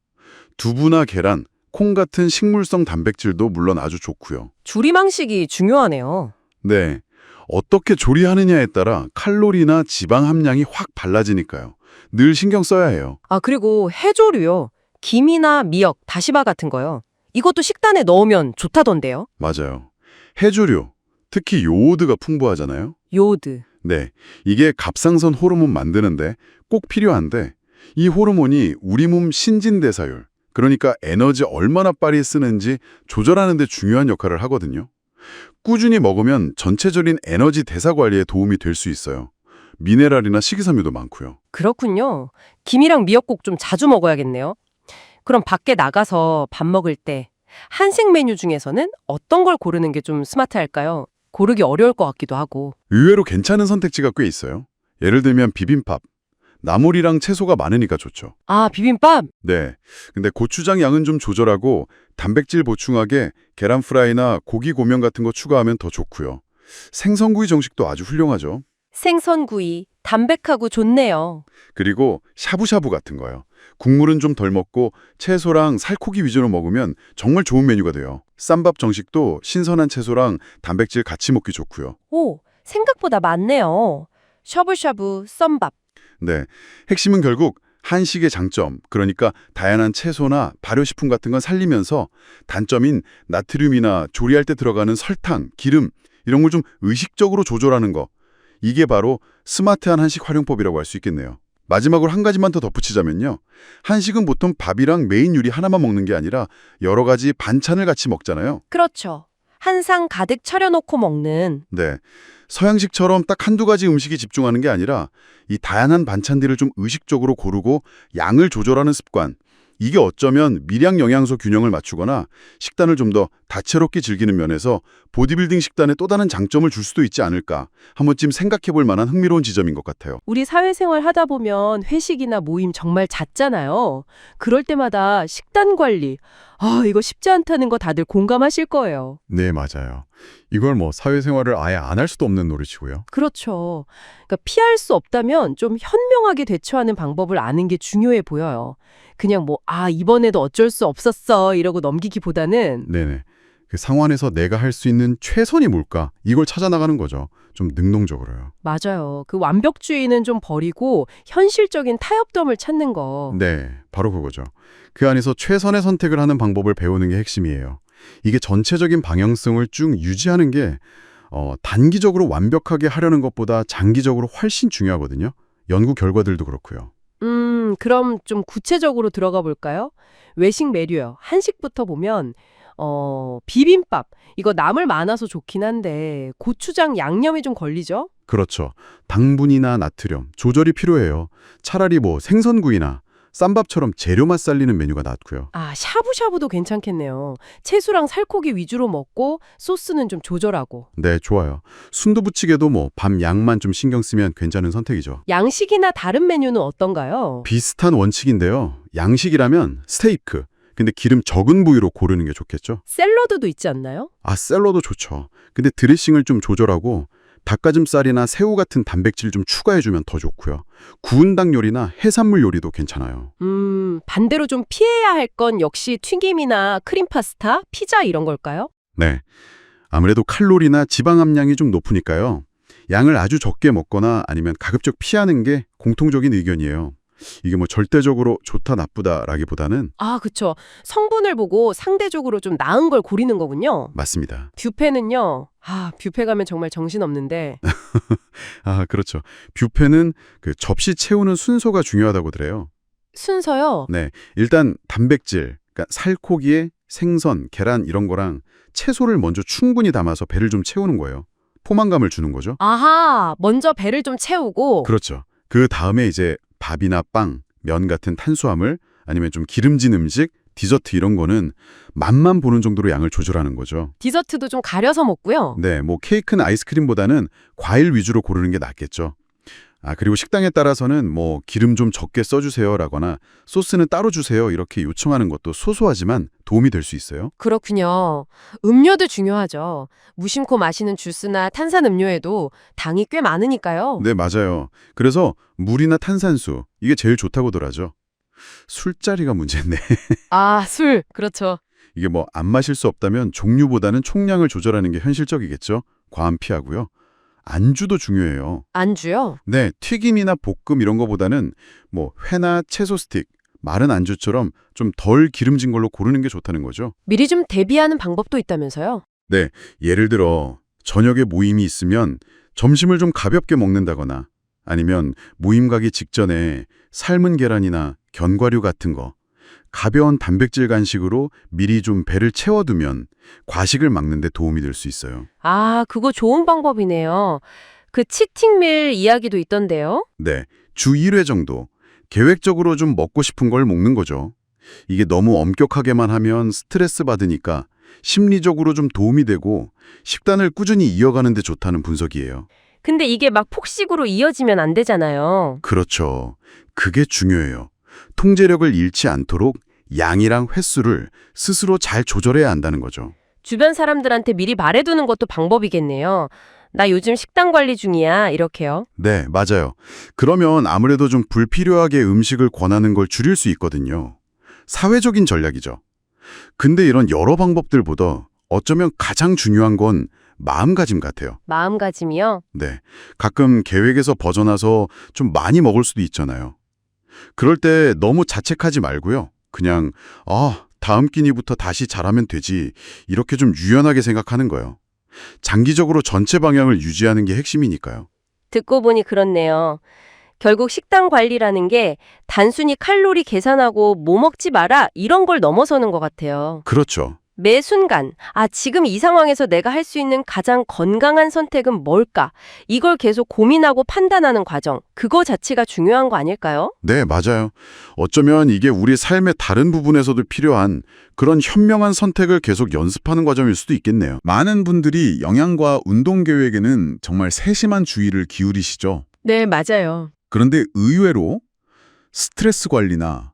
두부나 계란, 콩 같은 식물성 단백질도 물론 아주 좋고요. 조리 방식이 중요하네요. 네, 어떻게 조리하느냐에 따라 칼로리나 지방 함량이 확 달라지니까요. 늘 신경 써야 해요. 아, 그리고 해조류요. 김이나 미역, 다시마 같은 거요. 이것도 식단에 넣으면 좋다던데요. 맞아요. 해조류, 특히 요오드가 풍부하잖아요. 요오드. 네, 이게 갑상선 호르몬 만드는데 꼭 필요한데 이 호르몬이 우리 몸 신진대사율, 그러니까 에너지 얼마나 빨리 쓰는지 조절하는 데 중요한 역할을 하거든요. 꾸준히 먹으면 전체적인 에너지 대사 관리에 도움이 될 수 있어요. 미네랄이나 식이섬유도 많고요. 그렇군요. 김이랑 미역국 좀 자주 먹어야겠네요. 그럼 밖에 나가서 밥 먹을 때 한식 메뉴 중에서는 어떤 걸 고르는 게 좀 스마트할까요? 고르기 어려울 것 같기도 하고. 의외로 괜찮은 선택지가 꽤 있어요. 예를 들면 비빔밥. 나물이랑 채소가 많으니까 좋죠. 아, 비빔밥? 네. 근데 고추장 양은 좀 조절하고 단백질 보충하게 계란 프라이나 고기 고명 같은 거 추가하면 더 좋고요. 생선구이 정식도 아주 훌륭하죠. 생선구이. 담백하고 좋네요. 그리고 샤브샤브 같은 거요. 국물은 좀 덜 먹고 채소랑 살코기 위주로 먹으면 정말 좋은 메뉴가 돼요. 쌈밥 정식도 신선한 채소랑 단백질 같이 먹기 좋고요. 오, 생각보다 많네요. 샤브샤브, 썸밥. 네, 핵심은 결국 한식의 장점, 그러니까 다양한 채소나 발효식품 같은 건 살리면서 단점인 나트륨이나 조리할 때 들어가는 설탕, 기름 이런 걸 좀 의식적으로 조절하는 거. 이게 바로 스마트한 한식 활용법이라고 할 수 있겠네요. 마지막으로 한 가지만 더 덧붙이자면요. 한식은 보통 밥이랑 메인 요리 하나만 먹는 게 아니라 여러 가지 반찬을 같이 먹잖아요. 그렇죠. 한 상 가득 차려놓고 먹는. 네, 서양식처럼 딱 한두 가지 음식에 집중하는 게 아니라 이 다양한 반찬들을 좀 의식적으로 고르고 양을 조절하는 습관. 이게 어쩌면 미량 영양소 균형을 맞추거나 식단을 좀 더 다채롭게 즐기는 면에서 보디빌딩 식단에 또 다른 장점을 줄 수도 있지 않을까 한 번쯤 생각해 볼 만한 흥미로운 지점인 것 같아요. 우리 사회생활 하다 보면 회식이나 모임 정말 잦잖아요. 그럴 때마다 식단 관리, 이거 쉽지 않다는 거 다들 공감하실 거예요. 네, 맞아요. 이걸 뭐 사회생활을 아예 안 할 수도 없는 노릇이고요. 그렇죠. 그러니까 피할 수 없다면 좀 현명하게 대처하는 방법을 아는 게 중요해 보여요. 그냥 이번에도 어쩔 수 없었어 이러고 넘기기보다는 네네. 그 상황에서 내가 할 수 있는 최선이 뭘까? 이걸 찾아나가는 거죠. 좀 능동적으로요. 맞아요. 그 완벽주의는 좀 버리고 현실적인 타협점을 찾는 거. 네, 바로 그거죠. 그 안에서 최선의 선택을 하는 방법을 배우는 게 핵심이에요. 이게 전체적인 방향성을 쭉 유지하는 게 단기적으로 완벽하게 하려는 것보다 장기적으로 훨씬 중요하거든요. 연구 결과들도 그렇고요. 그럼 좀 구체적으로 들어가 볼까요? 외식 메뉴요. 한식부터 보면 비빔밥. 이거 나물 많아서 좋긴 한데 고추장 양념이 좀 걸리죠? 그렇죠. 당분이나 나트륨 조절이 필요해요. 차라리 뭐 생선구이나 쌈밥처럼 재료맛 살리는 메뉴가 낫고요. 아, 샤브샤브도 괜찮겠네요. 채소랑 살코기 위주로 먹고 소스는 좀 조절하고. 네, 좋아요. 순두부찌개도 뭐 밥 양만 좀 신경 쓰면 괜찮은 선택이죠. 양식이나 다른 메뉴는 어떤가요? 비슷한 원칙인데요. 양식이라면 스테이크. 근데 기름 적은 부위로 고르는 게 좋겠죠? 샐러드도 있지 않나요? 아, 샐러드 좋죠. 근데 드레싱을 좀 조절하고 닭가슴살이나 새우 같은 단백질 좀 추가해주면 더 좋고요. 구운 닭 요리나 해산물 요리도 괜찮아요. 반대로 좀 피해야 할 건 역시 튀김이나 크림 파스타, 피자 이런 걸까요? 네. 아무래도 칼로리나 지방 함량이 좀 높으니까요. 양을 아주 적게 먹거나 아니면 가급적 피하는 게 공통적인 의견이에요. 이게 뭐 절대적으로 좋다 나쁘다라기보다는 아, 그쵸. 성분을 보고 상대적으로 좀 나은 걸 고르는 거군요. 맞습니다. 뷔페는요. 뷔페 가면 정말 정신없는데. 아, 그렇죠. 뷔페는 그 접시 채우는 순서가 중요하다고 그래요. 순서요? 네. 일단 단백질, 그러니까 살코기에 생선, 계란 이런 거랑 채소를 먼저 충분히 담아서 배를 좀 채우는 거예요. 포만감을 주는 거죠. 아하, 먼저 배를 좀 채우고. 그렇죠. 그 다음에 이제 밥이나 빵, 면 같은 탄수화물, 아니면 좀 기름진 음식, 디저트 이런 거는 맛만 보는 정도로 양을 조절하는 거죠. 디저트도 좀 가려서 먹고요. 네, 뭐 케이크나 아이스크림보다는 과일 위주로 고르는 게 낫겠죠. 아, 그리고 식당에 따라서는 뭐 기름 좀 적게 써주세요라거나 소스는 따로 주세요 이렇게 요청하는 것도 소소하지만 도움이 될 수 있어요. 그렇군요. 음료도 중요하죠. 무심코 마시는 주스나 탄산음료에도 당이 꽤 많으니까요. 네, 맞아요. 그래서 물이나 탄산수 이게 제일 좋다고들 하죠. 술자리가 문제인데 아, 술. 그렇죠. 이게 뭐 안 마실 수 없다면 종류보다는 총량을 조절하는 게 현실적이겠죠. 과한 피하고요. 안주도 중요해요. 안주요? 네, 튀김이나 볶음 이런 거보다는 뭐 회나 채소 스틱, 마른 안주처럼 좀 덜 기름진 걸로 고르는 게 좋다는 거죠. 미리 좀 대비하는 방법도 있다면서요? 네, 예를 들어 저녁에 모임이 있으면 점심을 좀 가볍게 먹는다거나 아니면 모임 가기 직전에 삶은 계란이나 견과류 같은 거 가벼운 단백질 간식으로 미리 좀 배를 채워두면 과식을 막는 데 도움이 될 수 있어요. 아, 그거 좋은 방법이네요. 그 치팅밀 이야기도 있던데요. 네, 주 1회 정도 계획적으로 좀 먹고 싶은 걸 먹는 거죠. 이게 너무 엄격하게만 하면 스트레스 받으니까 심리적으로 좀 도움이 되고 식단을 꾸준히 이어가는 데 좋다는 분석이에요. 근데 이게 막 폭식으로 이어지면 안 되잖아요. 그렇죠. 그게 중요해요. 통제력을 잃지 않도록 양이랑 횟수를 스스로 잘 조절해야 한다는 거죠. 주변 사람들한테 미리 말해두는 것도 방법이겠네요. 나 요즘 식단 관리 중이야. 이렇게요. 네, 맞아요. 그러면 아무래도 좀 불필요하게 음식을 권하는 걸 줄일 수 있거든요. 사회적인 전략이죠. 근데 이런 여러 방법들보다 어쩌면 가장 중요한 건 마음가짐 같아요. 마음가짐이요? 네, 가끔 계획에서 벗어나서 좀 많이 먹을 수도 있잖아요. 그럴 때 너무 자책하지 말고요. 그냥 다음 끼니부터 다시 잘하면 되지 이렇게 좀 유연하게 생각하는 거예요. 장기적으로 전체 방향을 유지하는 게 핵심이니까요. 듣고 보니 그렇네요. 결국 식단 관리라는 게 단순히 칼로리 계산하고 뭐 먹지 마라 이런 걸 넘어서는 것 같아요. 그렇죠. 매 순간, 지금 이 상황에서 내가 할 수 있는 가장 건강한 선택은 뭘까? 이걸 계속 고민하고 판단하는 과정, 그거 자체가 중요한 거 아닐까요? 네, 맞아요. 어쩌면 이게 우리 삶의 다른 부분에서도 필요한 그런 현명한 선택을 계속 연습하는 과정일 수도 있겠네요. 많은 분들이 영양과 운동 계획에는 정말 세심한 주의를 기울이시죠. 네, 맞아요. 그런데 의외로 스트레스 관리나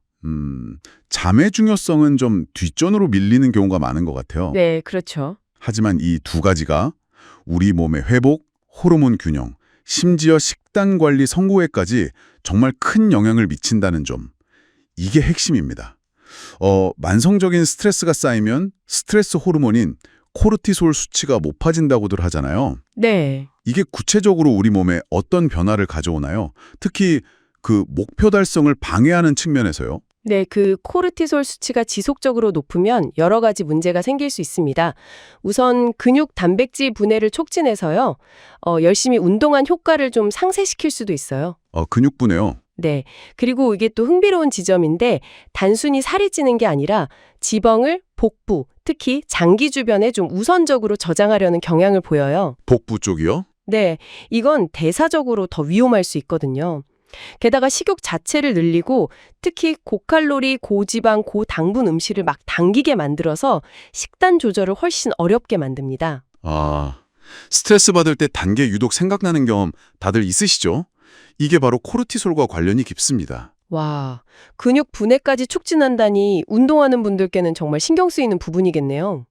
잠의 중요성은 좀 뒷전으로 밀리는 경우가 많은 것 같아요. 네, 그렇죠. 하지만 이 두 가지가 우리 몸의 회복, 호르몬 균형, 심지어 식단 관리 성공에까지 정말 큰 영향을 미친다는 점. 이게 핵심입니다. 만성적인 스트레스가 쌓이면 스트레스 호르몬인 코르티솔 수치가 높아진다고들 하잖아요. 네. 이게 구체적으로 우리 몸에 어떤 변화를 가져오나요? 특히 그 목표 달성을 방해하는 측면에서요. 네, 그 코르티솔 수치가 지속적으로 높으면 여러 가지 문제가 생길 수 있습니다. 우선 근육 단백질 분해를 촉진해서요. 열심히 운동한 효과를 좀 상쇄시킬 수도 있어요. 근육분해요. 네. 그리고 이게 또 흥미로운 지점인데 단순히 살이 찌는 게 아니라 지방을 복부, 특히 장기 주변에 좀 우선적으로 저장하려는 경향을 보여요. 복부 쪽이요? 네. 이건 대사적으로 더 위험할 수 있거든요. 게다가 식욕 자체를 늘리고 특히 고칼로리, 고지방, 고당분 음식을 막 당기게 만들어서 식단 조절을 훨씬 어렵게 만듭니다. 아, 스트레스 받을 때 단 게 유독 생각나는 경험 다들 있으시죠? 이게 바로 코르티솔과 관련이 깊습니다. 와, 근육 분해까지 촉진한다니 운동하는 분들께는 정말 신경 쓰이는 부분이겠네요.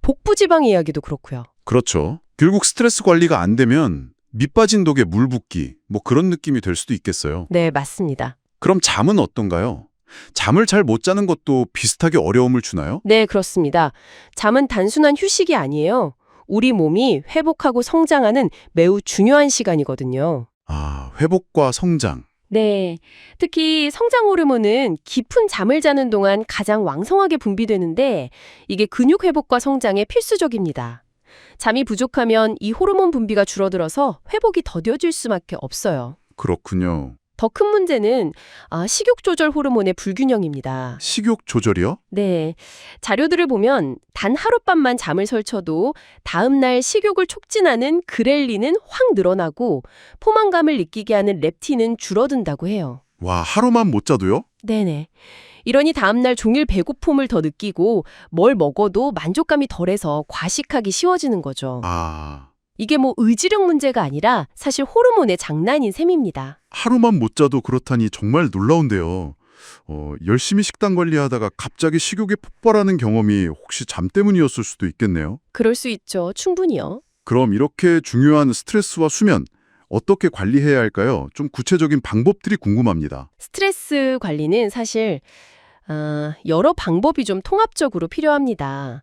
복부 지방 이야기도 그렇고요. 그렇죠. 결국 스트레스 관리가 안 되면 밑 빠진 독에 물 붓기, 뭐 그런 느낌이 될 수도 있겠어요. 네, 맞습니다. 그럼 잠은 어떤가요? 잠을 잘 못 자는 것도 비슷하게 어려움을 주나요? 네, 그렇습니다. 잠은 단순한 휴식이 아니에요. 우리 몸이 회복하고 성장하는 매우 중요한 시간이거든요. 아, 회복과 성장. 네. 특히 성장 호르몬은 깊은 잠을 자는 동안 가장 왕성하게 분비되는데 이게 근육 회복과 성장에 필수적입니다. 잠이 부족하면 이 호르몬 분비가 줄어들어서 회복이 더뎌질 수밖에 없어요. 그렇군요. 더 큰 문제는 식욕 조절 호르몬의 불균형입니다. 식욕 조절이요? 네. 자료들을 보면 단 하룻밤만 잠을 설쳐도 다음 날 식욕을 촉진하는 그렐린은 확 늘어나고 포만감을 느끼게 하는 렙틴은 줄어든다고 해요. 와, 하루만 못 자도요? 네네. 이러니 다음 날 종일 배고픔을 더 느끼고 뭘 먹어도 만족감이 덜해서 과식하기 쉬워지는 거죠. 아, 이게 뭐 의지력 문제가 아니라 사실 호르몬의 장난인 셈입니다. 하루만 못 자도 그렇다니 정말 놀라운데요. 열심히 식단 관리하다가 갑자기 식욕이 폭발하는 경험이 혹시 잠 때문이었을 수도 있겠네요. 그럴 수 있죠. 충분히요. 그럼 이렇게 중요한 스트레스와 수면 어떻게 관리해야 할까요? 좀 구체적인 방법들이 궁금합니다. 스트레스 관리는 사실 여러 방법이 좀 통합적으로 필요합니다.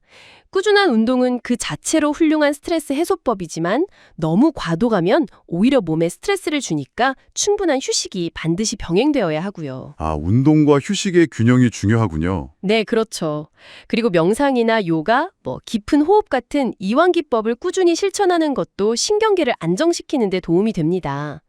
꾸준한 운동은 그 자체로 훌륭한 스트레스 해소법이지만 너무 과도가면 오히려 몸에 스트레스를 주니까 충분한 휴식이 반드시 병행되어야 하고요. 아, 운동과 휴식의 균형이 중요하군요. 네, 그렇죠. 그리고 명상이나 요가, 깊은 호흡 같은 이완기법을 꾸준히 실천하는 것도 신경계를 안정시키는 데 도움이 됩니다.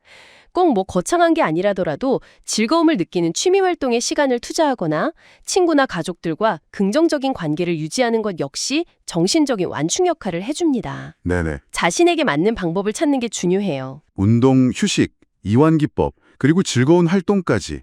꼭 거창한 게 아니라더라도 즐거움을 느끼는 취미 활동에 시간을 투자하거나 친구나 가족들과 긍정적인 관계를 유지하는 것 역시 정신적인 완충 역할을 해줍니다. 네네. 자신에게 맞는 방법을 찾는 게 중요해요. 운동, 휴식, 이완기법, 그리고 즐거운 활동까지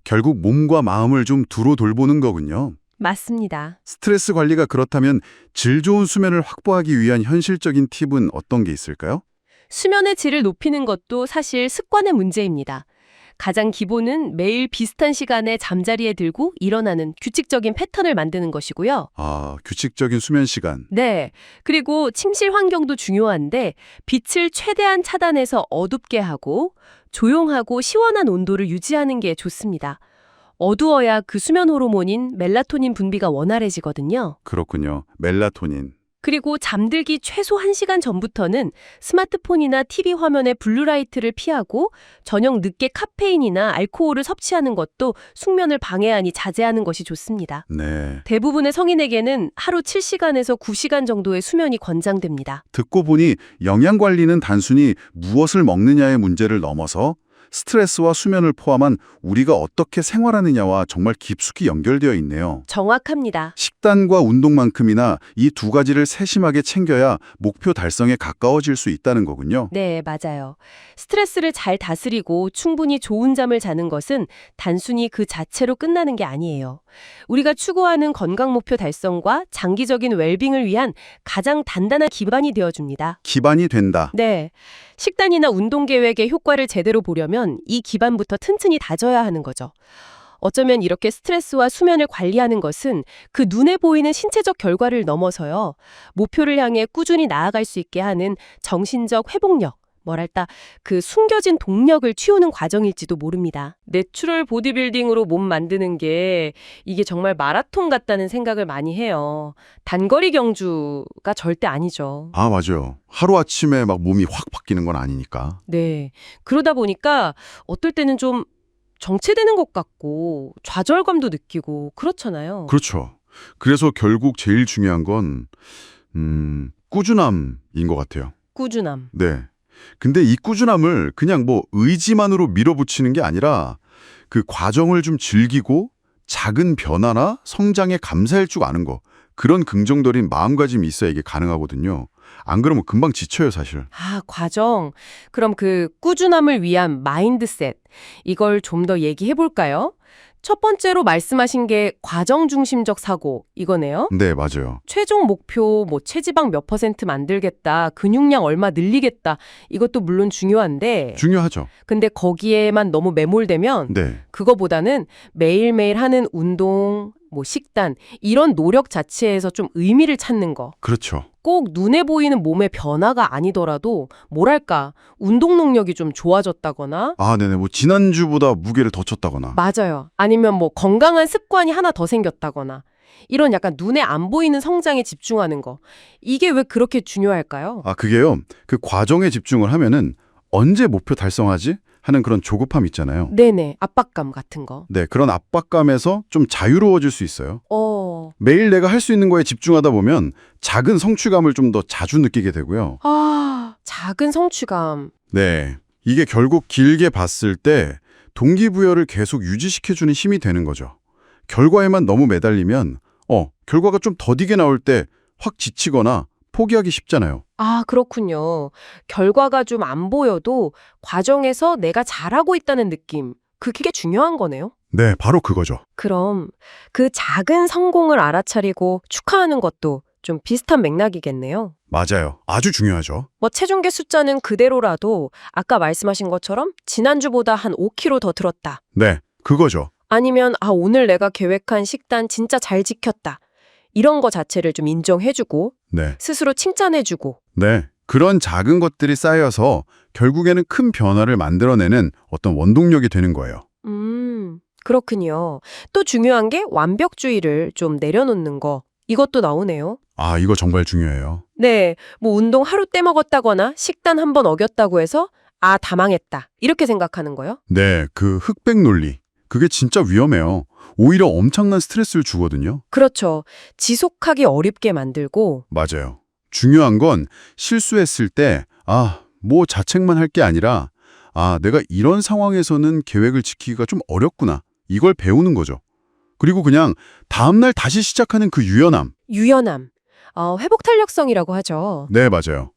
결국 몸과 마음을 좀 두루 돌보는 거군요. 맞습니다. 스트레스 관리가 그렇다면 질 좋은 수면을 확보하기 위한 현실적인 팁은 어떤 게 있을까요? 수면의 질을 높이는 것도 사실 습관의 문제입니다. 가장 기본은 매일 비슷한 시간에 잠자리에 들고 일어나는 규칙적인 패턴을 만드는 것이고요. 아, 규칙적인 수면 시간. 네. 그리고 침실 환경도 중요한데 빛을 최대한 차단해서 어둡게 하고 조용하고 시원한 온도를 유지하는 게 좋습니다. 어두워야 그 수면 호르몬인 멜라토닌 분비가 원활해지거든요. 그렇군요. 멜라토닌. 그리고 잠들기 최소 1시간 전부터는 스마트폰이나 TV 화면의 블루라이트를 피하고 저녁 늦게 카페인이나 알코올을 섭취하는 것도 숙면을 방해하니 자제하는 것이 좋습니다. 네. 대부분의 성인에게는 하루 7시간에서 9시간 정도의 수면이 권장됩니다. 듣고 보니 영양 관리는 단순히 무엇을 먹느냐의 문제를 넘어서 스트레스와 수면을 포함한 우리가 어떻게 생활하느냐와 정말 깊숙이 연결되어 있네요. 정확합니다. 식단과 운동만큼이나 이 두 가지를 세심하게 챙겨야 목표 달성에 가까워질 수 있다는 거군요. 네, 맞아요. 스트레스를 잘 다스리고 충분히 좋은 잠을 자는 것은 단순히 그 자체로 끝나는 게 아니에요. 우리가 추구하는 건강 목표 달성과 장기적인 웰빙을 위한 가장 단단한 기반이 되어줍니다. 기반이 된다. 네. 식단이나 운동 계획의 효과를 제대로 보려면 이 기반부터 튼튼히 다져야 하는 거죠. 어쩌면 이렇게 스트레스와 수면을 관리하는 것은 그 눈에 보이는 신체적 결과를 넘어서요. 목표를 향해 꾸준히 나아갈 수 있게 하는 정신적 회복력, 그 숨겨진 동력을 키우는 과정일지도 모릅니다. 내추럴 보디빌딩으로 몸 만드는 게 이게 정말 마라톤 같다는 생각을 많이 해요. 단거리 경주가 절대 아니죠. 아, 맞아요. 하루아침에 막 몸이 확 바뀌는 건 아니니까. 네. 그러다 보니까 어떨 때는 좀 정체되는 것 같고 좌절감도 느끼고 그렇잖아요. 그렇죠. 그래서 결국 제일 중요한 건 꾸준함인 것 같아요. 꾸준함. 네. 근데 이 꾸준함을 그냥 의지만으로 밀어붙이는 게 아니라 그 과정을 좀 즐기고 작은 변화나 성장에 감사할 줄 아는 거, 그런 긍정적인 마음가짐이 있어야 이게 가능하거든요. 안 그러면 금방 지쳐요, 사실. 아, 과정. 그럼 그 꾸준함을 위한 마인드셋. 이걸 좀 더 얘기해 볼까요? 첫 번째로 말씀하신 게 과정 중심적 사고 이거네요. 네, 맞아요. 최종 목표 뭐 체지방 몇 % 만들겠다. 근육량 얼마 늘리겠다. 이것도 물론 중요한데 중요하죠. 근데 거기에만 너무 매몰되면 네. 그거보다는 매일매일 하는 운동, 뭐 식단 이런 노력 자체에서 좀 의미를 찾는 거. 그렇죠. 꼭 눈에 보이는 몸의 변화가 아니더라도 뭐랄까 운동 능력이 좀 좋아졌다거나 아, 네네. 뭐 지난주보다 무게를 더 쳤다거나. 맞아요. 아니면 뭐 건강한 습관이 하나 더 생겼다거나 이런 약간 눈에 안 보이는 성장에 집중하는 거. 이게 왜 그렇게 중요할까요? 아, 그게요. 그 과정에 집중을 하면은 언제 목표 달성하지? 하는 그런 조급함 있잖아요. 네네. 압박감 같은 거. 네, 그런 압박감에서 좀 자유로워질 수 있어요. 매일 내가 할 수 있는 거에 집중하다 보면 작은 성취감을 좀 더 자주 느끼게 되고요. 작은 성취감. 네, 이게 결국 길게 봤을 때 동기부여를 계속 유지시켜주는 힘이 되는 거죠. 결과에만 너무 매달리면 결과가 좀 더디게 나올 때 확 지치거나 포기하기 쉽잖아요. 아, 그렇군요. 결과가 좀 안 보여도 과정에서 내가 잘하고 있다는 느낌. 그게 중요한 거네요. 네, 바로 그거죠. 그럼 그 작은 성공을 알아차리고 축하하는 것도 좀 비슷한 맥락이겠네요. 맞아요. 아주 중요하죠. 뭐 체중계 숫자는 그대로라도 아까 말씀하신 것처럼 지난주보다 한 5kg 더 들었다. 네, 그거죠. 아니면 오늘 내가 계획한 식단 진짜 잘 지켰다. 이런 거 자체를 좀 인정해주고 네. 스스로 칭찬해주고. 네. 그런 작은 것들이 쌓여서 결국에는 큰 변화를 만들어내는 어떤 원동력이 되는 거예요. 그렇군요. 또 중요한 게 완벽주의를 좀 내려놓는 거. 이것도 나오네요. 아, 이거 정말 중요해요. 네, 뭐 운동 하루 떼먹었다거나 식단 한 번 어겼다고 해서 다 망했다. 이렇게 생각하는 거요? 네, 그 흑백 논리. 그게 진짜 위험해요. 오히려 엄청난 스트레스를 주거든요. 그렇죠. 지속하기 어렵게 만들고. 맞아요. 중요한 건 실수했을 때 뭐 자책만 할 게 아니라 내가 이런 상황에서는 계획을 지키기가 좀 어렵구나. 이걸 배우는 거죠. 그리고 그냥 다음날 다시 시작하는 그 유연함. 유연함. 회복 탄력성이라고 하죠. 네, 맞아요.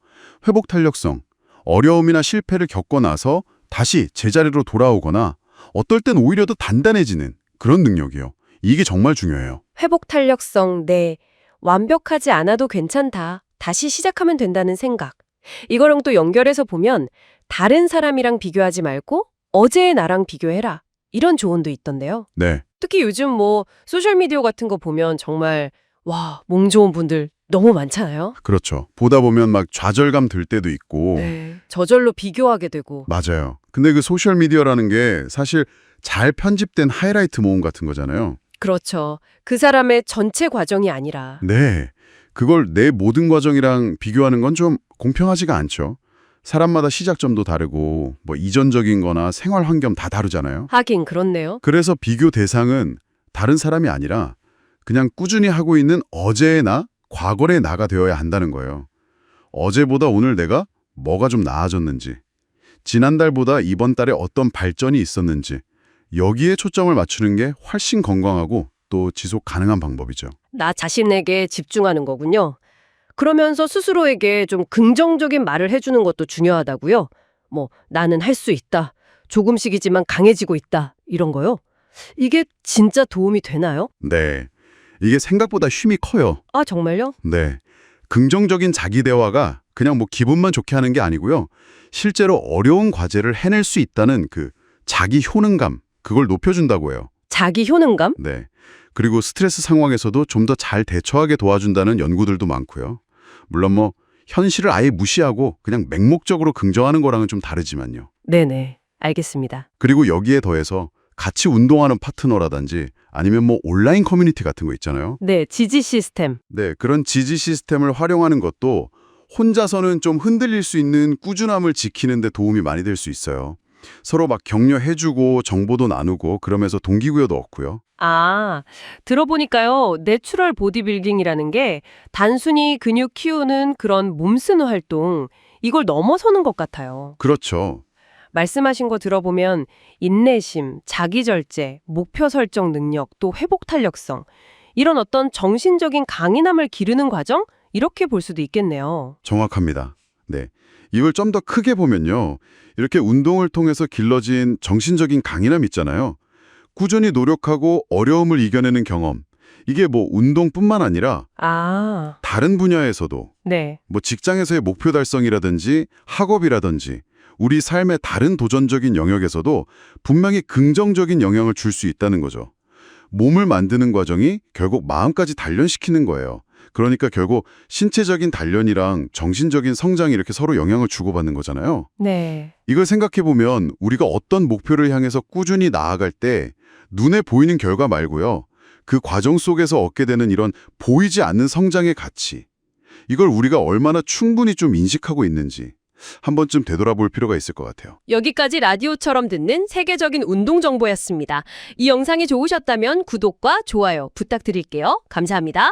회복 탄력성. 어려움이나 실패를 겪고 나서 다시 제자리로 돌아오거나 어떨 땐 오히려 더 단단해지는 그런 능력이요. 이게 정말 중요해요. 회복 탄력성, 네. 완벽하지 않아도 괜찮다. 다시 시작하면 된다는 생각. 이거랑 또 연결해서 보면 다른 사람이랑 비교하지 말고 어제의 나랑 비교해라. 이런 조언도 있던데요. 네. 특히 요즘 뭐 소셜미디어 같은 거 보면 정말 몸 좋은 분들 너무 많잖아요. 그렇죠. 보다 보면 막 좌절감 들 때도 있고. 네. 저절로 비교하게 되고. 맞아요. 근데 그 소셜미디어라는 게 사실 잘 편집된 하이라이트 모음 같은 거잖아요. 그렇죠. 그 사람의 전체 과정이 아니라. 네. 그걸 내 모든 과정이랑 비교하는 건 좀 공평하지가 않죠. 사람마다 시작점도 다르고 뭐 이전적인 거나 생활 환경 다 다르잖아요. 하긴 그렇네요. 그래서 비교 대상은 다른 사람이 아니라 그냥 꾸준히 하고 있는 어제의 나, 과거의 나가 되어야 한다는 거예요. 어제보다 오늘 내가 뭐가 좀 나아졌는지, 지난달보다 이번 달에 어떤 발전이 있었는지 여기에 초점을 맞추는 게 훨씬 건강하고 또 지속 가능한 방법이죠. 나 자신에게 집중하는 거군요. 그러면서 스스로에게 좀 긍정적인 말을 해주는 것도 중요하다고요. 뭐 나는 할 수 있다. 조금씩이지만 강해지고 있다. 이런 거요. 이게 진짜 도움이 되나요? 네. 이게 생각보다 힘이 커요. 아, 정말요? 네. 긍정적인 자기 대화가 그냥 뭐 기분만 좋게 하는 게 아니고요. 실제로 어려운 과제를 해낼 수 있다는 그 자기 효능감, 그걸 높여준다고 해요. 자기 효능감? 네. 그리고 스트레스 상황에서도 좀 더 잘 대처하게 도와준다는 연구들도 많고요. 물론 뭐 현실을 아예 무시하고 그냥 맹목적으로 긍정하는 거랑은 좀 다르지만요. 네네. 알겠습니다. 그리고 여기에 더해서 같이 운동하는 파트너라든지 아니면 뭐 온라인 커뮤니티 같은 거 있잖아요. 네, 지지 시스템. 네, 그런 지지 시스템을 활용하는 것도 혼자서는 좀 흔들릴 수 있는 꾸준함을 지키는 데 도움이 많이 될 수 있어요. 서로 막 격려해주고 정보도 나누고 그러면서 동기부여도 얻고요. 들어보니까요. 내추럴 보디빌딩이라는 게 단순히 근육 키우는 그런 몸 쓰는 활동, 이걸 넘어서는 것 같아요. 그렇죠. 말씀하신 거 들어보면 인내심, 자기절제, 목표 설정 능력, 또 회복 탄력성 이런 어떤 정신적인 강인함을 기르는 과정? 이렇게 볼 수도 있겠네요. 정확합니다. 네. 이걸 좀 더 크게 보면요. 이렇게 운동을 통해서 길러진 정신적인 강인함 있잖아요. 꾸준히 노력하고 어려움을 이겨내는 경험. 이게 뭐 운동뿐만 아니라 아, 다른 분야에서도 네. 뭐 직장에서의 목표 달성이라든지 학업이라든지 우리 삶의 다른 도전적인 영역에서도 분명히 긍정적인 영향을 줄 수 있다는 거죠. 몸을 만드는 과정이 결국 마음까지 단련시키는 거예요. 그러니까 결국 신체적인 단련이랑 정신적인 성장이 이렇게 서로 영향을 주고받는 거잖아요. 네. 이걸 생각해보면 우리가 어떤 목표를 향해서 꾸준히 나아갈 때 눈에 보이는 결과 말고요. 그 과정 속에서 얻게 되는 이런 보이지 않는 성장의 가치. 이걸 우리가 얼마나 충분히 좀 인식하고 있는지 한 번쯤 되돌아볼 필요가 있을 것 같아요. 여기까지 라디오처럼 듣는 세계적인 운동 정보였습니다. 이 영상이 좋으셨다면 구독과 좋아요 부탁드릴게요. 감사합니다.